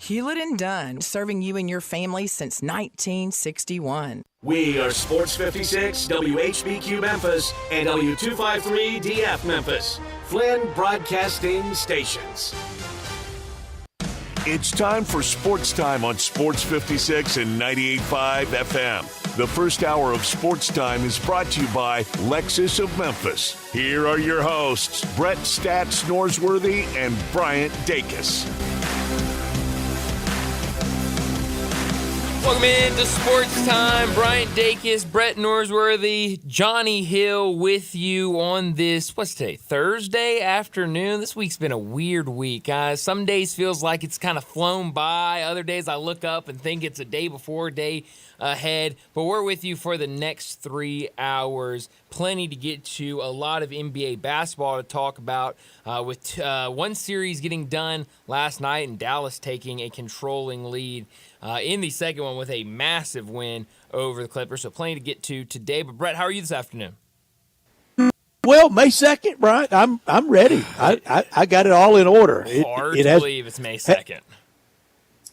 Hewlett and Dunn, serving you and your family since 1961. We are Sports 56, WHBQ Memphis, and W253DF Memphis. Flynn Broadcasting Stations. It's time for Sports Time on Sports 56 and 98.5 FM. The first hour of Sports Time is brought to you by Lexus of Memphis. Here are your hosts, Brett Stats Norsworthy and Bryant Dacus. Welcome into Sports Time. Bryant Dacus, Brett Norsworthy, Johnny Hill with you on this, what's today, Thursday afternoon. This week's been a weird week, guys. Some days feels like it's kind of flown by. Other days I look up and think it's a day before, day ahead. But we're with you for the next 3 hours. Plenty to get to. A lot of NBA basketball to talk about with one series getting done last night and Dallas taking a controlling lead in the second one with a massive win over the Clippers. So plenty to get to today. But, Brett, how are you this afternoon? Well, May 2nd, Brian, I'm ready. I got it all in order. Hard to believe it's May 2nd.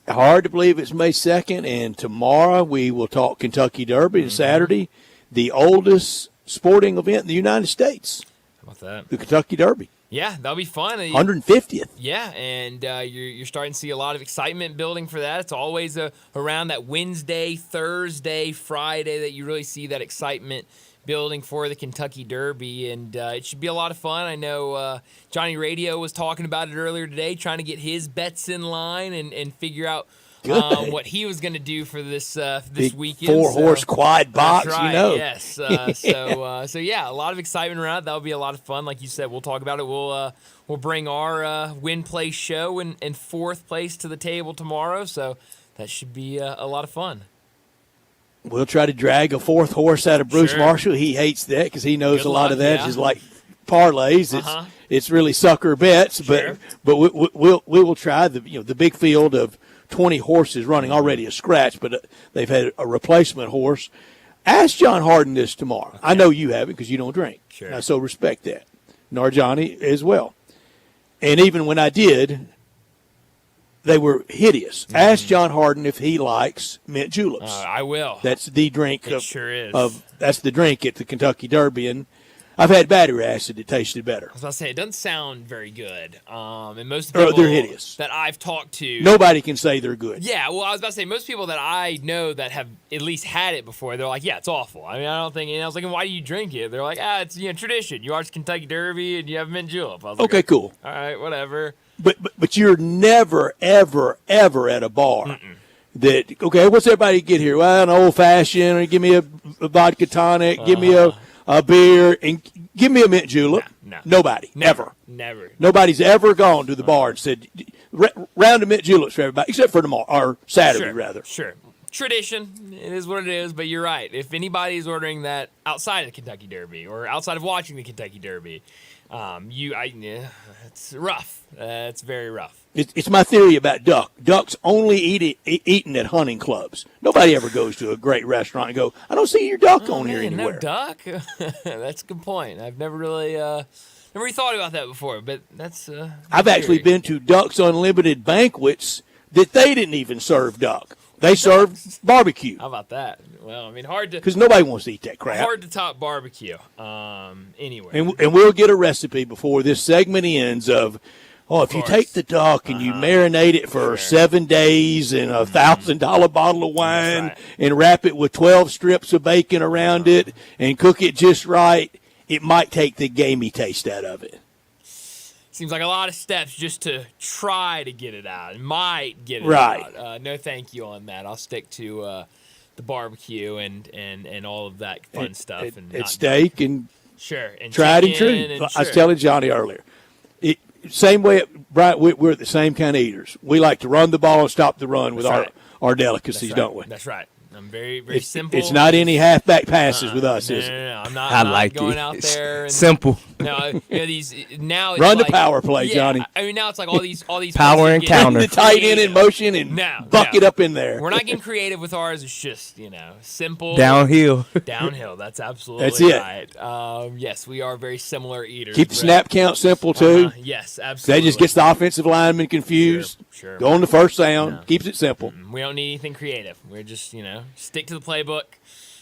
Hard to believe it's May 2nd, and tomorrow we will talk Kentucky Derby, and Saturday, the oldest sporting event in the United States. How about that? The Kentucky Derby. Yeah, that'll be fun. 150th. Yeah, and you're starting to see a lot of excitement building for that. It's always around that Wednesday, Thursday, Friday that you really see that excitement building for the Kentucky Derby, and it should be a lot of fun. I know Johnny Radio was talking about it earlier today, trying to get his bets in line and figure out what he was going to do for this weekend. 4-horse quad box, that's right, Yes. So yeah, a lot of excitement around it. That'll be a lot of fun. Like you said, we'll talk about it. We'll bring our win place show in fourth place to the table tomorrow. So that should be a lot of fun. We'll try to drag a fourth horse out of Bruce Marshall. He hates that because he knows a lot of that is like parlays. It's really sucker bets, but we will try the big field of 20 horses running already a scratch, but they've had a replacement horse. Ask John Harden this tomorrow. Okay. I know you haven't because you don't drink. Sure. So respect that. Nor Johnny as well. And even when I did, they were hideous. Mm-hmm. Ask John Harden if he likes mint juleps. I will. That's the drink. It sure is. That's the drink at the Kentucky Derby, and I've had battery acid that tasted better. I was about to say, it doesn't sound very good. And most of the people they're hideous. That I've talked to, nobody can say they're good. Yeah, well, I was about to say, most people that I know that have at least had it before, they're like, yeah, it's awful. I mean, I don't think, and I was like, why do you drink it? They're like, it's tradition. You watch Kentucky Derby and you have mint julep. I was like, okay, cool. All right, whatever. But you're never, ever, ever at a bar that, okay, what's everybody get here? Well, an old-fashioned, or give me a vodka tonic, give me a beer, and give me a mint julep. No. Nobody. Never. Nobody's ever gone to the bar and said, round of mint juleps for everybody, except for tomorrow, or Saturday, rather. Sure. Tradition, it is what it is, but you're right. If anybody's ordering that outside of the Kentucky Derby or outside of watching the Kentucky Derby, it's rough. It's very rough. It's my theory about duck. Duck's only eaten at hunting clubs. Nobody ever goes to a great restaurant and go, I don't see your duck on here anywhere. No duck? That's a good point. I've never really thought about that before, but that's I've actually been to Ducks Unlimited banquets that they didn't even serve duck. They served barbecue. How about that? Well, I mean, hard to... Because nobody wants to eat that crap. Hard to top barbecue anyway. And we'll get a recipe before this segment ends of, if you take the duck and you marinate it for 7 days in a $1,000 bottle of wine and wrap it with 12 strips of bacon around it and cook it just right, it might take the gamey taste out of it. Seems like a lot of steps just to try to get it out. It might get it out. No thank you on that. I'll stick to the barbecue and all of that fun stuff. And steak and and tried and true. I was telling Johnny earlier. Same way, Brian, we're the same kind of eaters. We like to run the ball and stop the run with our delicacies, don't we? That's right. I'm very, very simple. It's not any halfback passes with us, is it? No. I'm not going out there. Simple. No, these now it's Run like, the power play, Johnny. I mean, now it's like all these Power and counter. The tight end in motion and buck it up in there. We're not getting creative with ours. It's just simple Downhill. Downhill. That's absolutely That's it. right. Yes, we are very similar eaters. Keep the snap count simple too. Yes, absolutely. That just gets the offensive lineman confused. Sure. Go on the first sound. Keeps it simple. We don't need anything creative. We're just stick to the playbook.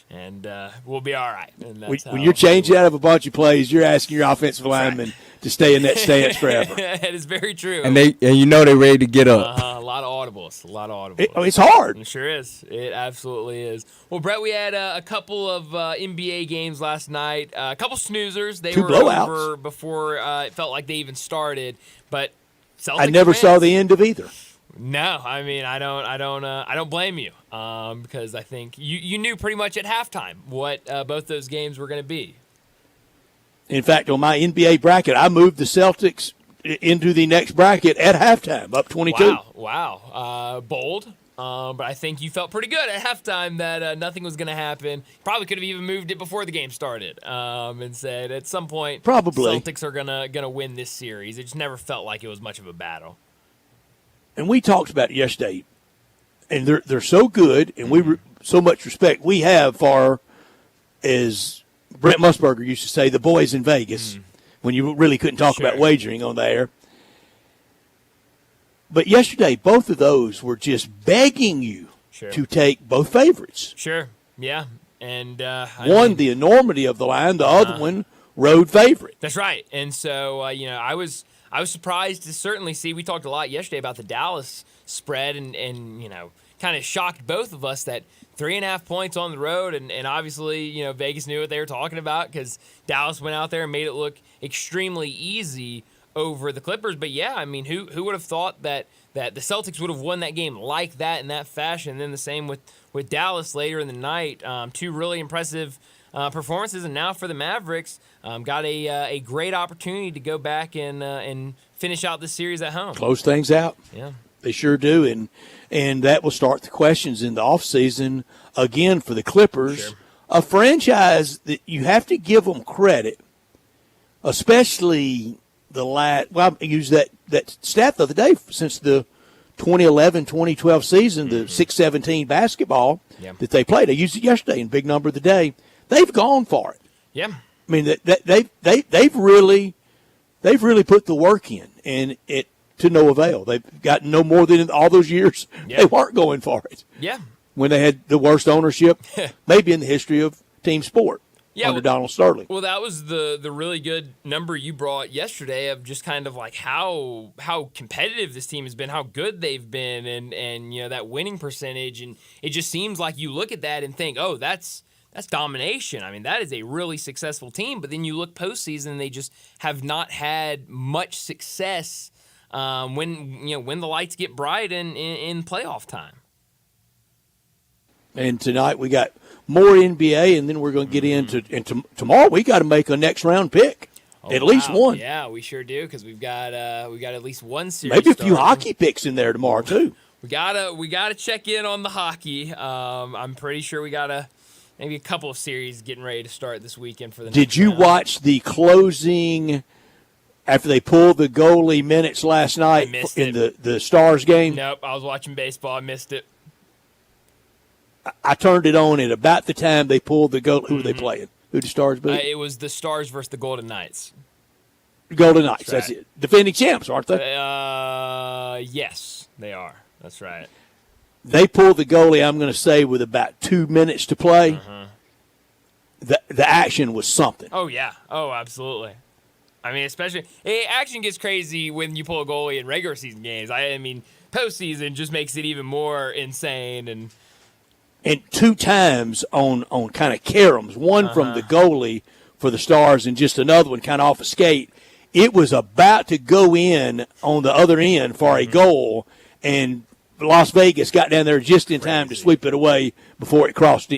And we'll be all right. And that's when you're changing out of a bunch of plays, you're asking your offensive lineman to stay in that stance forever. That is very true. And they're ready to get up. A lot of audibles. It's hard. It sure is. It absolutely is. Well, Brett, we had a couple of NBA games last night. A couple snoozers. They Two were blowouts. over before it felt like they even started. But Celtics I never fans, saw the end of either. No, I mean I don't blame you because I think you knew pretty much at halftime what both those games were going to be. In fact, on my NBA bracket, I moved the Celtics into the next bracket at halftime, up 22. Wow, bold. But I think you felt pretty good at halftime that nothing was going to happen. Probably could have even moved it before the game started and said at some point probably Celtics are gonna win this series. It just never felt like it was much of a battle. And we talked about it yesterday, and they're so good, and so much respect we have for, as Brent Musburger used to say, the boys in Vegas, when you really couldn't talk about wagering on there. But yesterday, both of those were just begging you to take both favorites. Sure, yeah. And the enormity of the line, the other one, road favorite. That's right. And so, I was surprised to certainly see. We talked a lot yesterday about the Dallas spread, and kind of shocked both of us that 3.5 points on the road, and obviously Vegas knew what they were talking about because Dallas went out there and made it look extremely easy over the Clippers. But yeah, I mean, who would have thought that the Celtics would have won that game like that in that fashion? And then the same with Dallas later in the night. Two really impressive performances, and now for the Mavericks, got a great opportunity to go back and finish out this series at home. Close things out. Yeah, they sure do, and that will start the questions in the offseason again for the Clippers, a franchise that you have to give them credit, especially the last. Well, I used that stat the other day since the 2011-2012 season, the 6-17 basketball that they played. I used it yesterday in Big Number of the Day. They've gone for it. Yeah, I mean they've really put the work in, and it to no avail. They've got no more than all those years they weren't going for it. Yeah, when they had the worst ownership maybe in the history of team sport under Donald Sterling. Well, that was the really good number you brought yesterday of just kind of like how competitive this team has been, how good they've been, and that winning percentage, and it just seems like you look at that and think, oh, that's domination. I mean, that is a really successful team. But then you look postseason, and they just have not had much success when the lights get bright in playoff time. And tonight we got more NBA, and then we're going to get into tomorrow. We got to make a next round pick, at least one. Yeah, we sure do, because we've got at least one series. Maybe a few hockey picks in there tomorrow too. We gotta check in on the hockey. I'm pretty sure we gotta. Maybe a couple of series getting ready to start this weekend for the next Did you round. watch the closing after they pulled the goalie minutes last night in the Stars game? Nope, I was watching baseball. I missed it. I turned it on at about the time they pulled the goal. Who were they playing? Who the Stars beat? It was the Stars versus the Golden Knights. Golden Knights. That's That's it. Defending champs, aren't they? Yes, they are. That's right. They pulled the goalie, I'm going to say, with about 2 minutes to play. The action was something. Oh, yeah. Oh, absolutely. I mean, especially action gets crazy when you pull a goalie in regular season games. I mean, postseason just makes it even more insane. And 2 times on kind of caroms, one from the goalie for the Stars and just another one kind of off a skate. It was about to go in on the other end for a goal, and Las Vegas got down there just in time to sweep it away before it crossed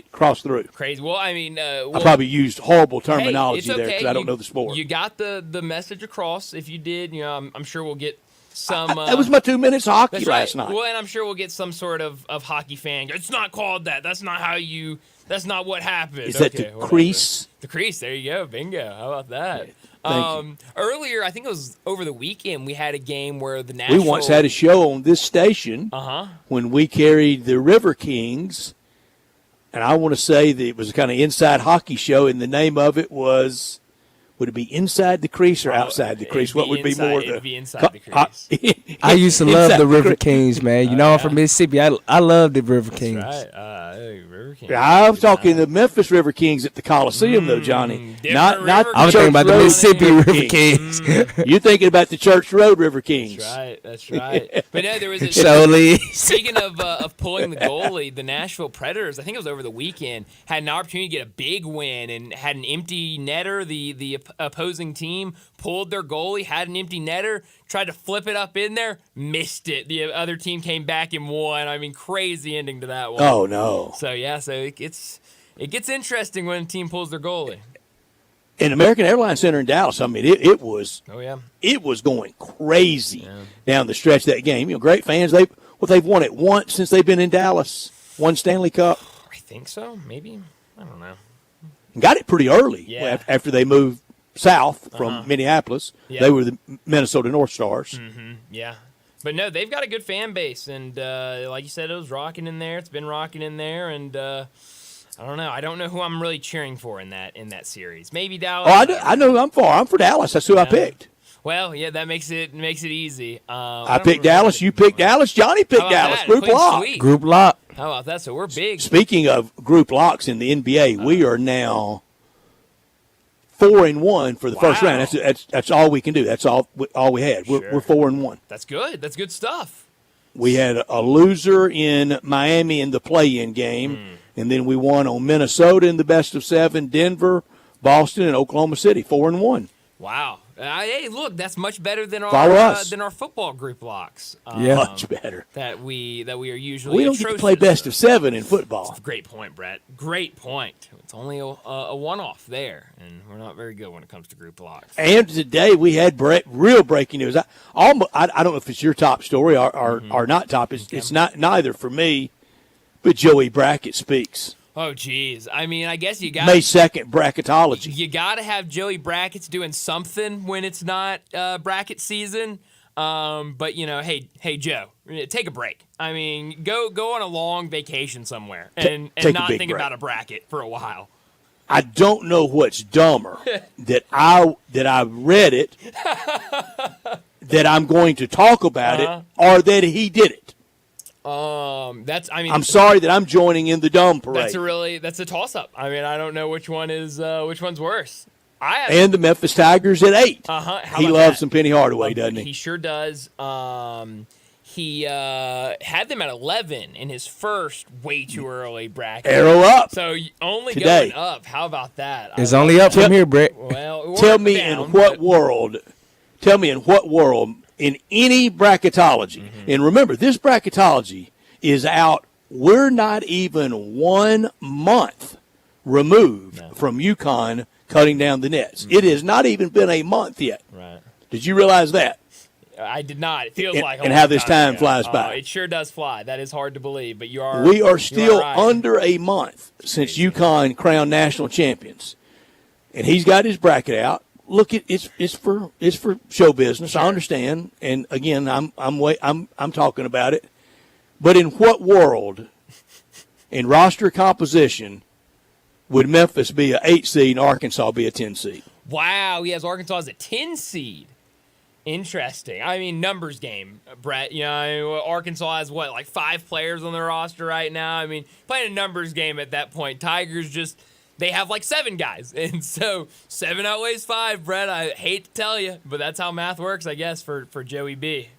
through. Crazy. Well, I mean, I probably used horrible terminology okay. there because I don't know the sport. You got the message across. If you did, I'm sure we'll get some. That was my 2 minutes of hockey last night. Well, and I'm sure we'll get some sort of hockey fan. It's not called that. That's not how you That's not what happened. Is that the crease? The crease. There you go. Bingo. How about that? Thank you. Earlier, I think it was over the weekend, we had a game where the Nashville. We once had a show on this station when we carried the River Kings, and I want to say that it was a kind of inside hockey show, and the name of it was. Would it be inside the crease or outside the crease? What would be more? It'd be inside the crease. I used to love the River Kings, man. You know, I'm from Mississippi. I love the River Kings. That's right. River Kings. I'm talking the Memphis River Kings at the Coliseum, though, Johnny. Not I was thinking about the Mississippi River Kings. You're thinking about the Church Road River Kings. That's right. But no, there was a speaking of pulling the goalie, the Nashville Predators, I think it was over the weekend, had an opportunity to get a big win and had an empty netter. The opposing team pulled their goalie, had an empty netter, tried to flip it up in there, missed it. The other team came back and won. I mean, crazy ending to that one. Oh, no. So it gets interesting when a team pulls their goalie. In American Airlines Center in Dallas, I mean, it was. Oh yeah. It was going crazy down the stretch of that game. You know, great fans. They've won it once since they've been in Dallas. Won Stanley Cup. I think so. Maybe. I don't know. Got it pretty early. Yeah. After they moved south from Minneapolis. Yeah. They were the Minnesota North Stars. Mm-hmm. Yeah. But no, they've got a good fan base, and like you said, it was rocking in there. It's been rocking in there, and I don't know. I don't know who I'm really cheering for in that series. Maybe Dallas. Oh, I know who I'm for. I'm for Dallas. That's who I picked. Well, yeah, that makes it easy. I picked Dallas. You picked Dallas. Johnny picked Dallas. That? Group lock. Sweet. Group lock. How about that? So we're big. Speaking of group locks in the NBA, we are now 4-1 for the first round. That's all we can do. That's all we had. We're 4-1. That's good. That's good stuff. We had a loser in Miami in the play-in game, and then we won on Minnesota in the best of 7, Denver, Boston, and Oklahoma City. 4-1. Wow. Hey, look, that's much better than our football group locks. Much better. That we are usually. We don't get to play best of 7 in football. Great point, Brett. Great point. It's only a one-off there, and we're not very good when it comes to group locks. And today we had real breaking news. I don't know if it's your top story or not top. It's not neither for me, but Joey Brackett speaks. Oh, geez. I mean, I guess you got May 2nd bracketology. You got to have Joey Brackett's doing something when it's not bracket season. But you know, hey Joe, take a break. I mean, go on a long vacation somewhere and not think about a bracket for a while. I don't know what's dumber that I read it, that I'm going to talk about it, or that he did it. I'm sorry that I'm joining in the dumb parade. That's a toss up. I mean, I don't know which one's worse. And the Memphis Tigers at 8. He loves some Penny Hardaway, doesn't he? He sure does. He had them at 11 in his first way too early bracket. Arrow up. So only today. Going up. How about that? It's only up from here, Brett. Well, tell me in what world in any bracketology, and remember, this bracketology is out. We're not even 1 month removed from UConn cutting down the nets. It has not even been a month yet. Right. Did you realize that? I did not. It feels like and how this time flies by. It sure does fly. That is hard to believe, but we are still under a month since UConn crowned national champions, and he's got his bracket out. Look, it's for show business. Sure. I understand, and again, I'm talking about it. But in what world, in roster composition, would Memphis be an 8 seed and Arkansas be a 10 seed? Wow, he has Arkansas as a 10 seed. Interesting. I mean, numbers game, Brett. You know, Arkansas has like 5 players on their roster right now. I mean, playing a numbers game at that point. Tigers they have like 7 guys. And so 7 outweighs 5, Brett. I hate to tell you, but that's how math works, I guess, for Joey B.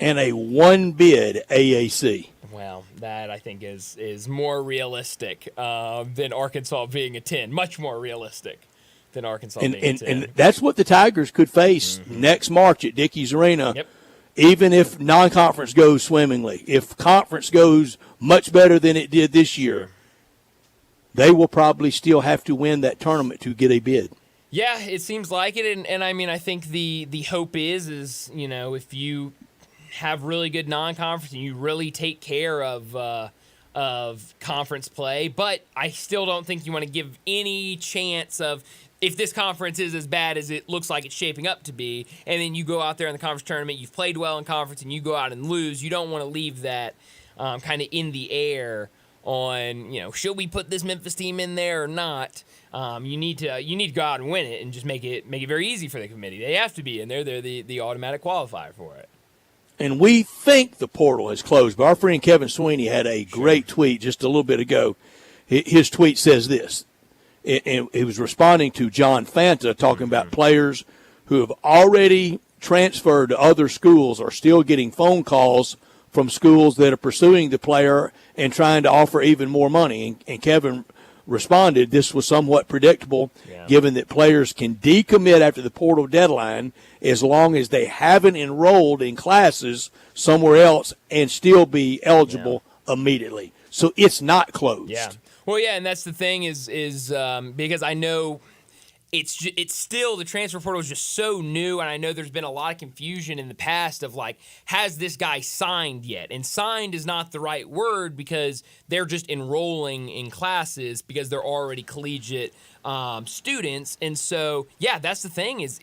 And a 1 bid AAC. Well, that I think is more realistic than Arkansas being a 10. Much more realistic than Arkansas being a 10. And that's what the Tigers could face next March at Dickies Arena. Yep. Even if non-conference goes swimmingly. If conference goes much better than it did this year, they will probably still have to win that tournament to get a bid. Yeah, it seems like it. And I mean, I think the hope is, you know, if you have really good non-conference and you really take care of of conference play, but I still don't think you want to give any chance of, if this conference is as bad as it looks like it's shaping up to be, and then you go out there in the conference tournament, you've played well in conference, and you go out and lose, you don't want to leave that kind of in the air on, should we put this Memphis team in there or not? You need to go out and win it and just make it very easy for the committee. They have to be in there. They're the automatic qualifier for it. And we think the portal has closed, but our friend Kevin Sweeney had a great tweet just a little bit ago. His tweet says this. And he was responding to John Fanta talking about players who have already transferred to other schools are still getting phone calls from schools that are pursuing the player and trying to offer even more money. And Kevin responded, this was somewhat predictable, given that players can decommit after the portal deadline as long as they haven't enrolled in classes somewhere else and still be eligible immediately. So it's not closed. Yeah. Well, yeah, and that's the thing is because I know it's still, the transfer portal is just so new, and I know there's been a lot of confusion in the past of like, has this guy signed yet? And signed is not the right word because they're just enrolling in classes because they're already collegiate students. And so, yeah, that's the thing is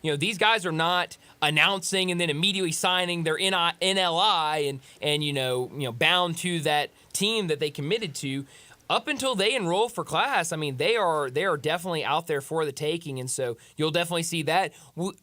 these guys are not announcing and then immediately signing their NLI and bound to that team that they committed to. Up until they enroll for class, I mean, they are definitely out there for the taking, and so you'll definitely see that.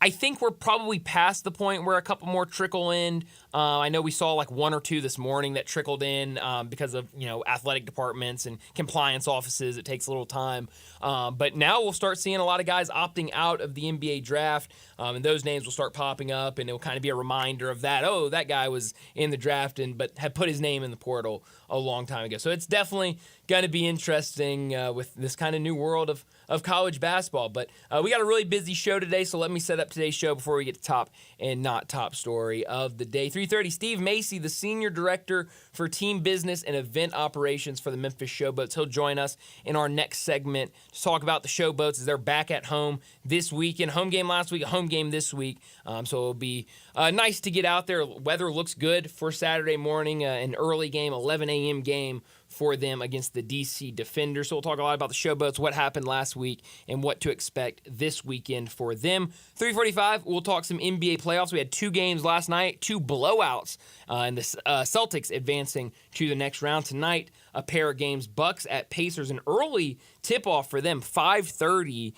I think we're probably past the point where a couple more trickle in. I know we saw like one or two this morning that trickled in because of athletic departments and compliance offices. It takes a little time, but now we'll start seeing a lot of guys opting out of the NBA draft, and those names will start popping up, and it'll kind of be a reminder of that. Oh, that guy was in the draft but had put his name in the portal a long time ago. So it's definitely going to be interesting with this kind of new world of college basketball. But we got a really busy show today, so let me set up today's show before we get to top and not top story of the day. 3:30, Steve Macy, the Senior Director for Team Business and Event Operations for the Memphis Showboats. He'll join us in our next segment to talk about the Showboats as they're back at home this weekend. Home game last week, home game this week. So it'll be nice to get out there. Weather looks good for Saturday morning, an early game, 11 a.m. game for them against the D.C. Defenders. So we'll talk a lot about the Showboats, what happened last week, and what to expect this weekend for them. 3:45, we'll talk some NBA playoffs. We had two games last night, two blowouts, and the Celtics advancing to the next round. Tonight, a pair of games, Bucks at Pacers, an early tip-off for them, 5:30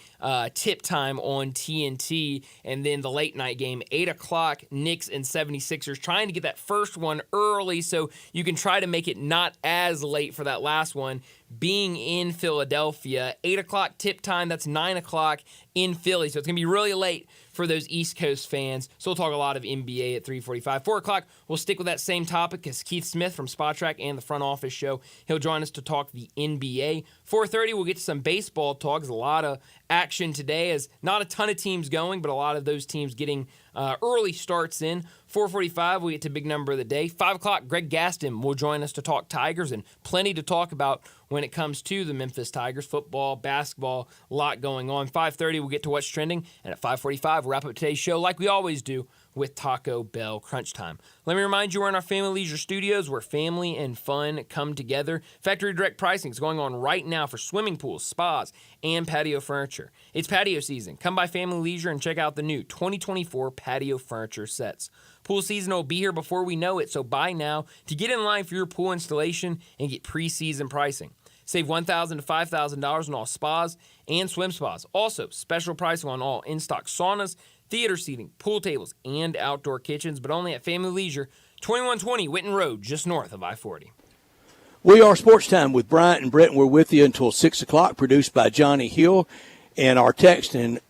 tip time on TNT, and then the late-night game, 8 o'clock, Knicks and 76ers, trying to get that first one early so you can try to make it not as late for that last one, being in Philadelphia. 8 o'clock tip time, that's 9 o'clock in Philly, so it's going to be really late for those East Coast fans. So we'll talk a lot of NBA at 3:45. 4 o'clock, we'll stick with that same topic as Keith Smith from Spot Track and the Front Office Show. He'll join us to talk the NBA. 4:30, we'll get to some baseball talk. There's a lot of action today, as not a ton of teams going, but a lot of those teams getting early starts in. 4:45, we get to big number of the day. 5 o'clock, Greg Gaston will join us to talk Tigers, and plenty to talk about when it comes to the Memphis Tigers. Football, basketball, a lot going on. 5:30, we'll get to what's trending, and at 5:45, we'll wrap up today's show like we always do with Taco Bell Crunch Time. Let me remind you, we're in our Family Leisure Studios where family and fun come together. Factory direct pricing is going on right now for swimming pools, spas, and patio furniture. It's patio season. Come by Family Leisure and check out the new 2024 patio furniture sets. Pool season will be here before we know it, so buy now to get in line for your pool installation and get pre-season pricing. Save $1,000 to $5,000 on all spas and swim spas. Also, special pricing on all in-stock saunas, theater seating, pool tables, and outdoor kitchens, but only at Family Leisure, 2120 Whitten Road, just north of I-40. We are Sports Time with Bryant and Brett, and we're with you until 6 o'clock, produced by Johnny Hill. And our text and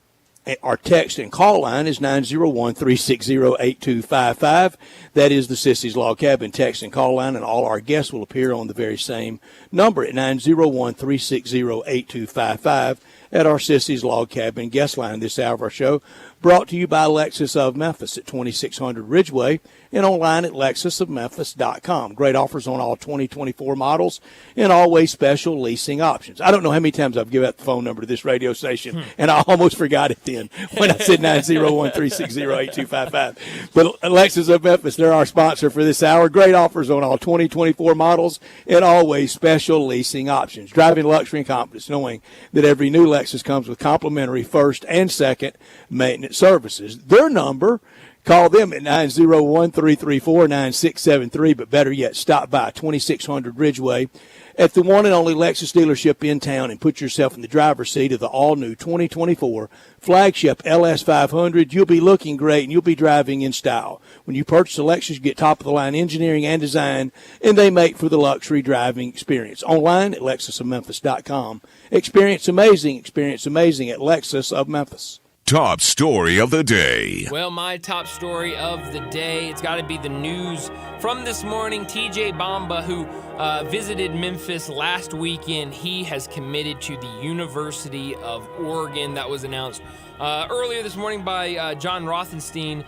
call line is 901-360-8255. That is the Sissy's Log Cabin text and call line, and all our guests will appear on the very same number at 901-360-8255 at our Sissy's Log Cabin guest line this hour of our show. Brought to you by Lexus of Memphis at 2600 Ridgeway and online at lexusofmemphis.com. Great offers on all 2024 models and always special leasing options. I don't know how many times I've given out the phone number to this radio station, and I almost forgot it then when I said 901-360-8255. But Lexus of Memphis, they're our sponsor for this hour. Great offers on all 2024 models and always special leasing options. Driving luxury and confidence, knowing that every new Lexus comes with complimentary first and second maintenance services. Their number, call them at 901-334-9673, but better yet, stop by 2600 Ridgeway at the one and only Lexus dealership in town and put yourself in the driver's seat of the all-new 2024 flagship LS500. You'll be looking great, and you'll be driving in style. When you purchase a Lexus, you get top-of-the-line engineering and design, and they make for the luxury driving experience. Online at lexusofmemphis.com. Experience amazing at Lexus of Memphis. Top story of the day. Well, my top story of the day, it's got to be the news from this morning. TJ Bamba, who visited Memphis last weekend, he has committed to the University of Oregon. That was announced earlier this morning by John Rothenstein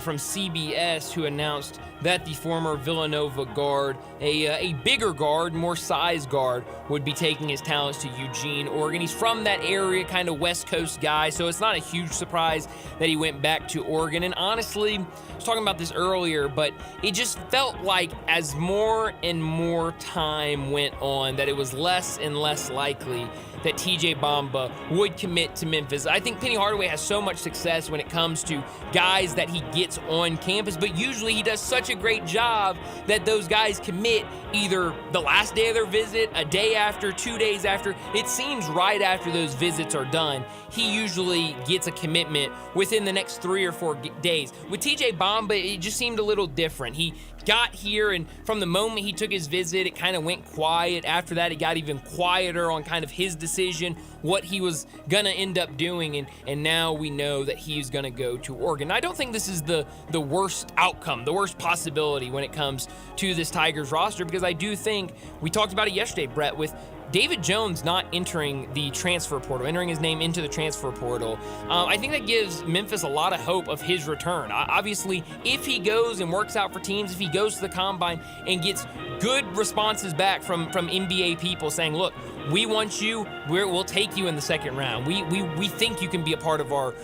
from CBS, who announced that the former Villanova guard, a bigger guard, more size guard, would be taking his talents to Eugene, Oregon. He's from that area, kind of West Coast guy, so it's not a huge surprise that he went back to Oregon. And honestly, I was talking about this earlier, but it just felt like as more and more time went on, that it was less and less likely that TJ Bamba would commit to Memphis. I think Penny Hardaway has so much success when it comes to guys that he gets on campus, but usually he does such a great job that those guys commit either the last day of their visit, a day after, 2 days after. It seems right after those visits are done, he usually gets a commitment within the next 3 or 4 days. With TJ Bamba, it just seemed a little different. He got here, and from the moment he took his visit, it kind of went quiet. After that, it got even quieter on kind of his decision, what he was going to end up doing, and now we know that he's going to go to Oregon. I don't think this is the worst outcome, the worst possibility when it comes to this Tigers roster, because I do think, we talked about it yesterday, Brett, with David Jones not entering the transfer portal, entering his name into the transfer portal, I think that gives Memphis a lot of hope of his return. Obviously, if he goes and works out for teams, if he goes to the combine and gets good responses back from NBA people saying, look, we want you, we'll take you in the second round. We think you can be a part of our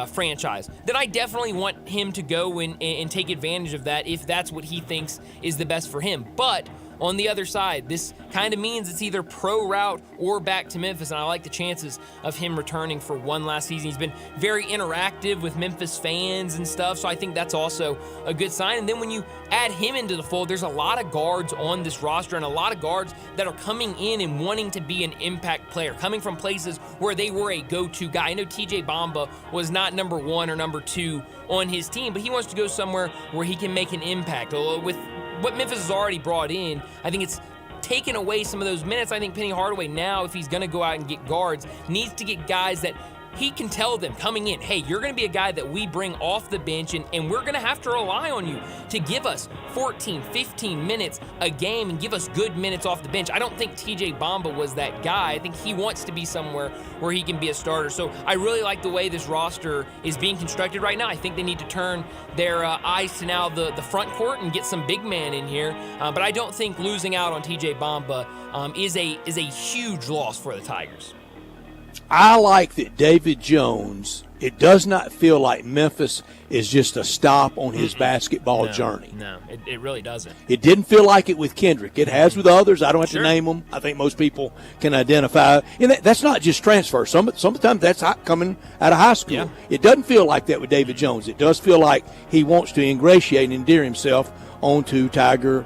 franchise. Then I definitely want him to go and take advantage of that if that's what he thinks is the best for him. But on the other side, this kind of means it's either pro route or back to Memphis, and I like the chances of him returning for one last season. He's been very interactive with Memphis fans and stuff, so I think that's also a good sign. And then when you add him into the fold, there's a lot of guards on this roster and a lot of guards that are coming in and wanting to be an impact player, coming from places where they were a go-to guy. I know TJ Bamba was not number 1 or number 2 on his team, but he wants to go somewhere where he can make an impact. With what Memphis has already brought in, I think it's taken away some of those minutes. I think Penny Hardaway now, if he's going to go out and get guards, needs to get guys that he can tell them coming in, hey, you're going to be a guy that we bring off the bench, and we're going to have to rely on you to give us 14, 15 minutes a game and give us good minutes off the bench. I don't think TJ Bamba was that guy. I think he wants to be somewhere where he can be a starter. So I really like the way this roster is being constructed right now. I think they need to turn their eyes to now the front court and get some big man in here. But I don't think losing out on TJ Bamba is a huge loss for the Tigers. I like that David Jones, it does not feel like Memphis is just a stop on his basketball journey. No, it really doesn't. It didn't feel like it with Kendrick. It has with others. I don't have to name them. I think most people can identify. And that's not just transfer. Sometimes that's coming out of high school. Yeah. It doesn't feel like that with David Jones. It does feel like he wants to ingratiate and endear himself into Tiger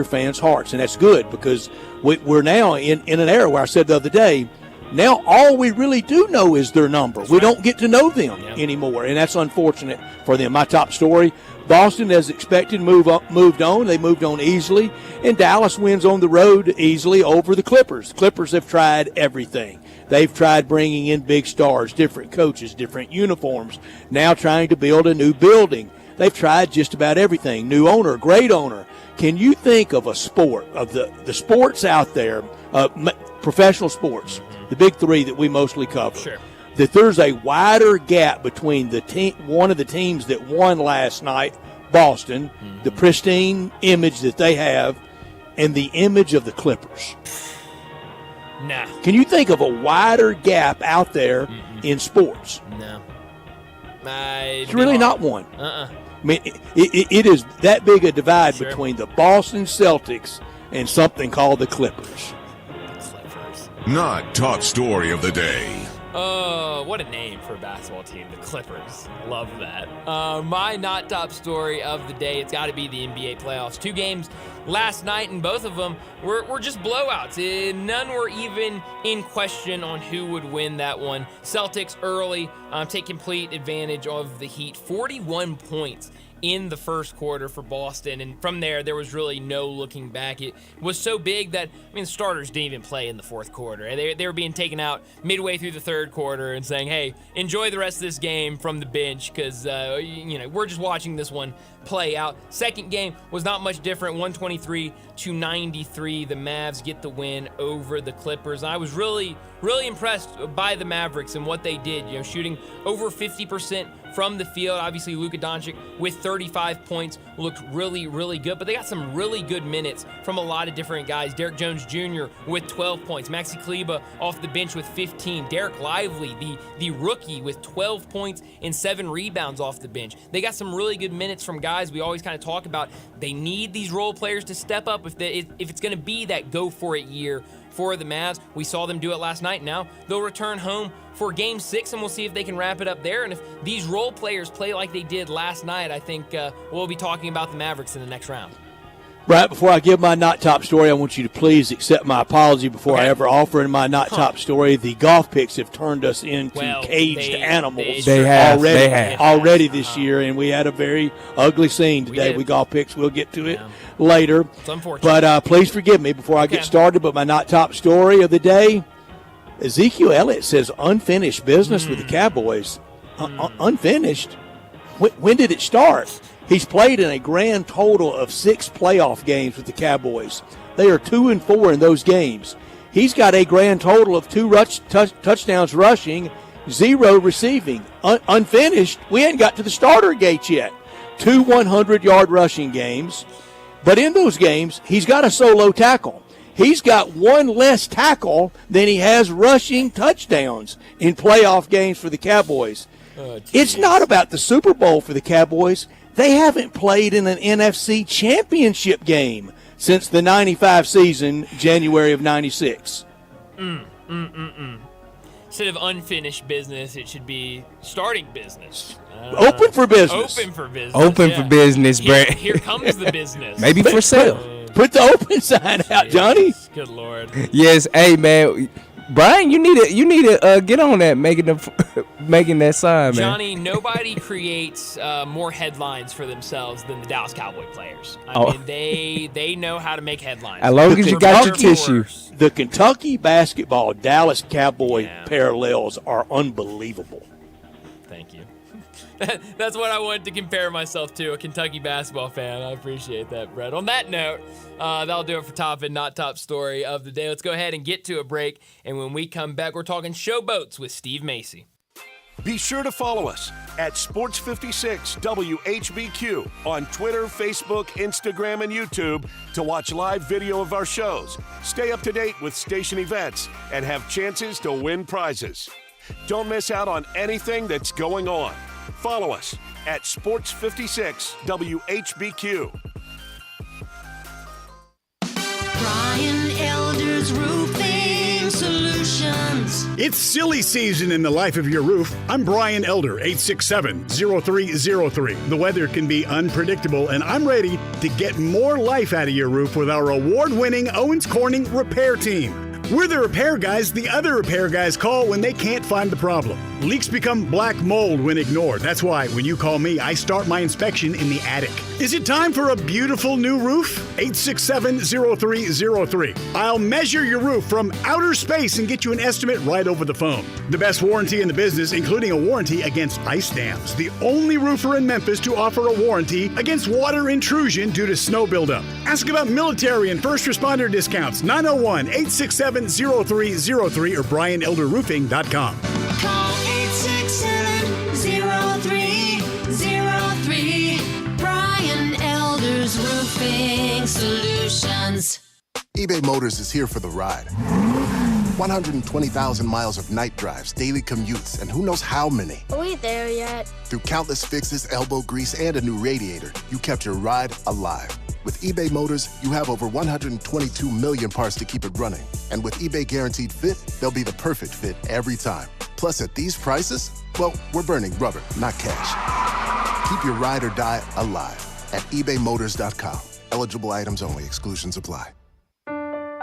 fans' hearts. And that's good, because we're now in an era where I said the other day, now all we really do know is their number. We don't get to know them anymore, and that's unfortunate for them. My top story, Boston, as expected, moved on. They moved on easily, and Dallas wins on the road easily over the Clippers. The Clippers have tried everything. They've tried bringing in big stars, different coaches, different uniforms, now trying to build a new building. They've tried just about everything. New owner, great owner. Can you think of a sport, of the sports out there, professional sports, the big three that we mostly cover? Sure. that there's a wider gap between one of the teams that won last night, Boston, the pristine image that they have, and the image of the Clippers. Nah. Can you think of a wider gap out there in sports? No. It's really not one. I mean, it is that big a divide between the Boston Celtics and something called the Clippers. Not top story of the day. What a name for a basketball team, the Clippers. Love that. My not top story of the day, it's got to be the NBA playoffs. 2 games last night, and both of them were just blowouts. None were even in question on who would win that one. Celtics early take complete advantage of the Heat. 41 points in the first quarter for Boston, and from there was really no looking back. It was so big that, the starters didn't even play in the fourth quarter. They were being taken out midway through the third quarter and saying, hey, enjoy the rest of this game from the bench, because we're just watching this one play out. Second game was not much different, 123-93. The Mavs get the win over the Clippers. I was really impressed by the Mavericks and what they did, shooting over 50% from the field. Obviously, Luka Doncic with 35 points looked really, really good, but they got some really good minutes from a lot of different guys. Derek Jones Jr. with 12 points. Maxi Kleber off the bench with 15. Derek Lively, the rookie, with 12 points and 7 rebounds off the bench. They got some really good minutes from guys we always kind of talk about. They need these role players to step up if it's going to be that go-for-it year for the Mavs. We saw them do it last night. Now they'll return home for Game 6, and we'll see if they can wrap it up there. And if these role players play like they did last night, I think we'll be talking about the Mavericks in the next round. Right, before I give my not top story, I want you to please accept my apology before I ever offer in my not top story. The golf picks have turned us into caged animals they have already this year, and we had a very ugly scene today with golf picks. We'll get to it later. It's unfortunate. But please forgive me before I get started. But my not top story of the day, Ezekiel Elliott says unfinished business with the Cowboys. Unfinished? When did it start? He's played in a grand total of 6 playoff games with the Cowboys. They are 2-4 in those games. He's got a grand total of 2 touchdowns rushing, 0 receiving. Unfinished. We ain't got to the starter gate yet. 2 100-yard rushing games. But in those games, he's got a solo tackle. He's got 1 less tackle than he has rushing touchdowns in playoff games for the Cowboys. It's not about the Super Bowl for the Cowboys. They haven't played in an NFC championship game since the 95 season, January of 96. Instead of unfinished business, it should be starting business. Open for business. Open for business. Open for business, Brett. Here comes the business. Maybe for sale. Put the open sign out, Johnny. Good Lord. Yes, hey, man. Brian, you need to get on that, making that sign, man. Johnny, nobody creates more headlines for themselves than the Dallas Cowboy players. I mean, they know how to make headlines. As long as you got your tissue. The Kentucky basketball Dallas Cowboy parallels are unbelievable. Thank you. That's what I wanted to compare myself to, a Kentucky basketball fan. I appreciate that, Brett. On that note, that'll do it for top and not top story of the day. Let's go ahead and get to a break. And when we come back, we're talking showboats with Steve Macy. Be sure to follow us at Sports56 WHBQ on Twitter, Facebook, Instagram, and YouTube to watch live video of our shows, stay up to date with station events, and have chances to win prizes. Don't miss out on anything that's going on. Follow us at Sports56 WHBQ. Brian Elder's Roofing Solutions. It's silly season in the life of your roof. I'm Brian Elder, 867-0303. The weather can be unpredictable, and I'm ready to get more life out of your roof with our award-winning Owens Corning repair team. We're the repair guys the other repair guys call when they can't find the problem. Leaks become black mold when ignored. That's why when you call me, I start my inspection in the attic. Is it time for a beautiful new roof? 867-0303. I'll measure your roof from outer space and get you an estimate right over the phone. The best warranty in the business, including a warranty against ice dams. The only roofer in Memphis to offer a warranty against water intrusion due to snow buildup. Ask about military and first responder discounts. 901-867-0303 or BrianElderRoofing.com. Call 867-0303. Brian Elder's Roofing Solutions. eBay Motors is here for the ride. 120,000 miles of night drives, daily commutes, and who knows how many. Are we there yet? Through countless fixes, elbow grease, and a new radiator, you kept your ride alive. With eBay Motors, you have over 122 million parts to keep it running. And with eBay Guaranteed Fit, they'll be the perfect fit every time. Plus, at these prices, well, we're burning rubber, not cash. Keep your ride or die alive at ebaymotors.com. Eligible items only. Exclusions apply.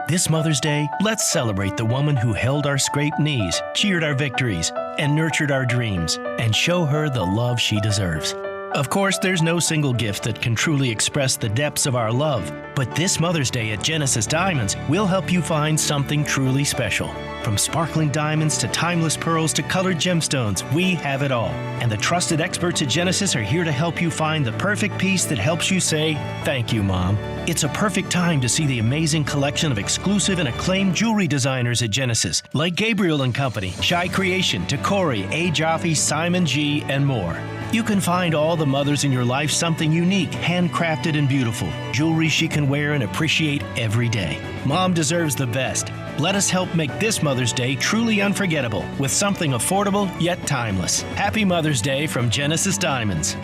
This Mother's Day, let's celebrate the woman who held our scraped knees, cheered our victories, and nurtured our dreams, and show her the love she deserves. Of course, there's no single gift that can truly express the depths of our love, but this Mother's Day at Genesis Diamonds, we'll help you find something truly special. From sparkling diamonds to timeless pearls to colored gemstones, we have it all. And the trusted experts at Genesis are here to help you find the perfect piece that helps you say, "Thank you, Mom." It's a perfect time to see the amazing collection of exclusive and acclaimed jewelry designers at Genesis, like Gabriel & Company, Shy Creation, Tacori, A. Jaffe, Simon G., and more. You can find all the mothers in your life something unique, handcrafted and beautiful. Jewelry she can wear and appreciate every day. Mom deserves the best. Let us help make this Mother's Day truly unforgettable with something affordable yet timeless. Happy Mother's Day from Genesis Diamonds.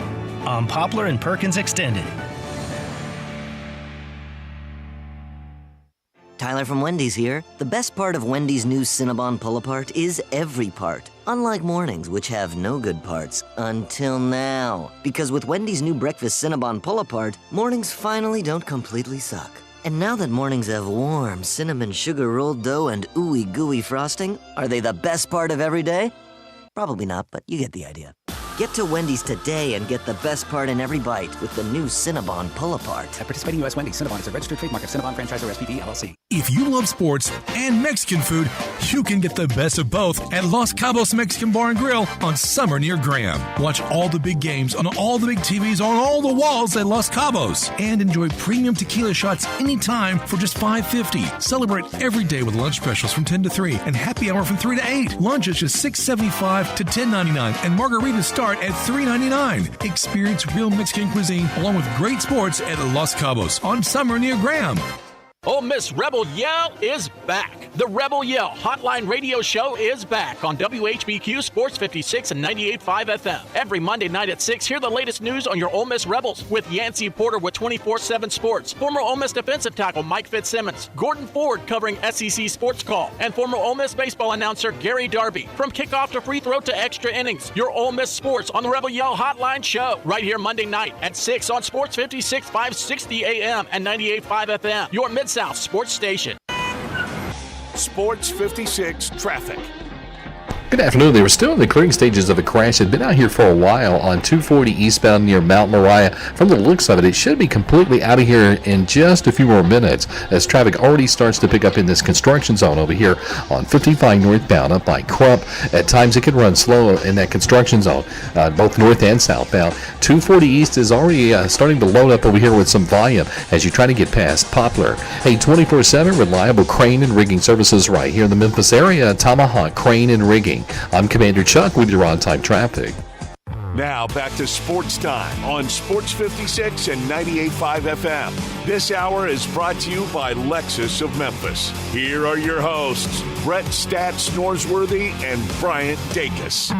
On Poplar and Perkins Extended. Tyler from Wendy's here. The best part of Wendy's new Cinnabon Pull-Apart is every part. Unlike mornings, which have no good parts. Until now. Because with Wendy's new breakfast Cinnabon Pull-Apart, mornings finally don't completely suck. And now that mornings have warm cinnamon sugar rolled dough and ooey gooey frosting, are they the best part of every day? Probably not, but you get the idea. Get to Wendy's today and get the best part in every bite with the new Cinnabon Pull-Apart. At participating U.S. Wendy's, Cinnabon is a registered trademark of Cinnabon Franchisor SPP, LLC. If you love sports and Mexican food, you can get the best of both at Los Cabos Mexican Bar and Grill on Summer near Graham. Watch all the big games on all the big TVs on all the walls at Los Cabos and enjoy premium tequila shots anytime for just $5.50. Celebrate every day with lunch specials from 10 to 3 and happy hour from 3 to 8. Lunch is just $6.75 to $10.99 and margaritas start at $3.99. Experience real Mexican cuisine along with great sports at Los Cabos on Summer near Graham. Ole Miss Rebel Yell is back. The Rebel Yell Hotline Radio Show is back on WHBQ Sports 56 and 98.5 FM. Every Monday night at 6, hear the latest news on your Ole Miss Rebels with Yancey Porter with 24/7 Sports, former Ole Miss defensive tackle Mike Fitzsimmons, Gordon Ford covering SEC Sports Call, and former Ole Miss baseball announcer Gary Darby. From kickoff to free throw to extra innings, your Ole Miss Sports on the Rebel Yell Hotline Show right here Monday night at 6 on Sports 56, 560 AM and 98.5 FM. Your Mid-South Sports Station. Sports 56 Traffic. Good afternoon. They were still in the clearing stages of a crash. Had been out here for a while on 240 eastbound near Mount Moriah. From the looks of it, it should be completely out of here in just a few more minutes as traffic already starts to pick up in this construction zone over here on 55 northbound up by Crump. At times it can run slow in that construction zone, both north and southbound. 240 east is already starting to load up over here with some volume as you try to get past Poplar. Hey, 24/7 reliable crane and rigging services right here in the Memphis area. Tomahawk Crane and Rigging. I'm Commander Chuck with your on-time traffic. Now back to Sports Time on Sports 56 and 98.5 FM. This hour is brought to you by Lexus of Memphis. Here are your hosts, Brett Stats Norsworthy and Bryant Dacus.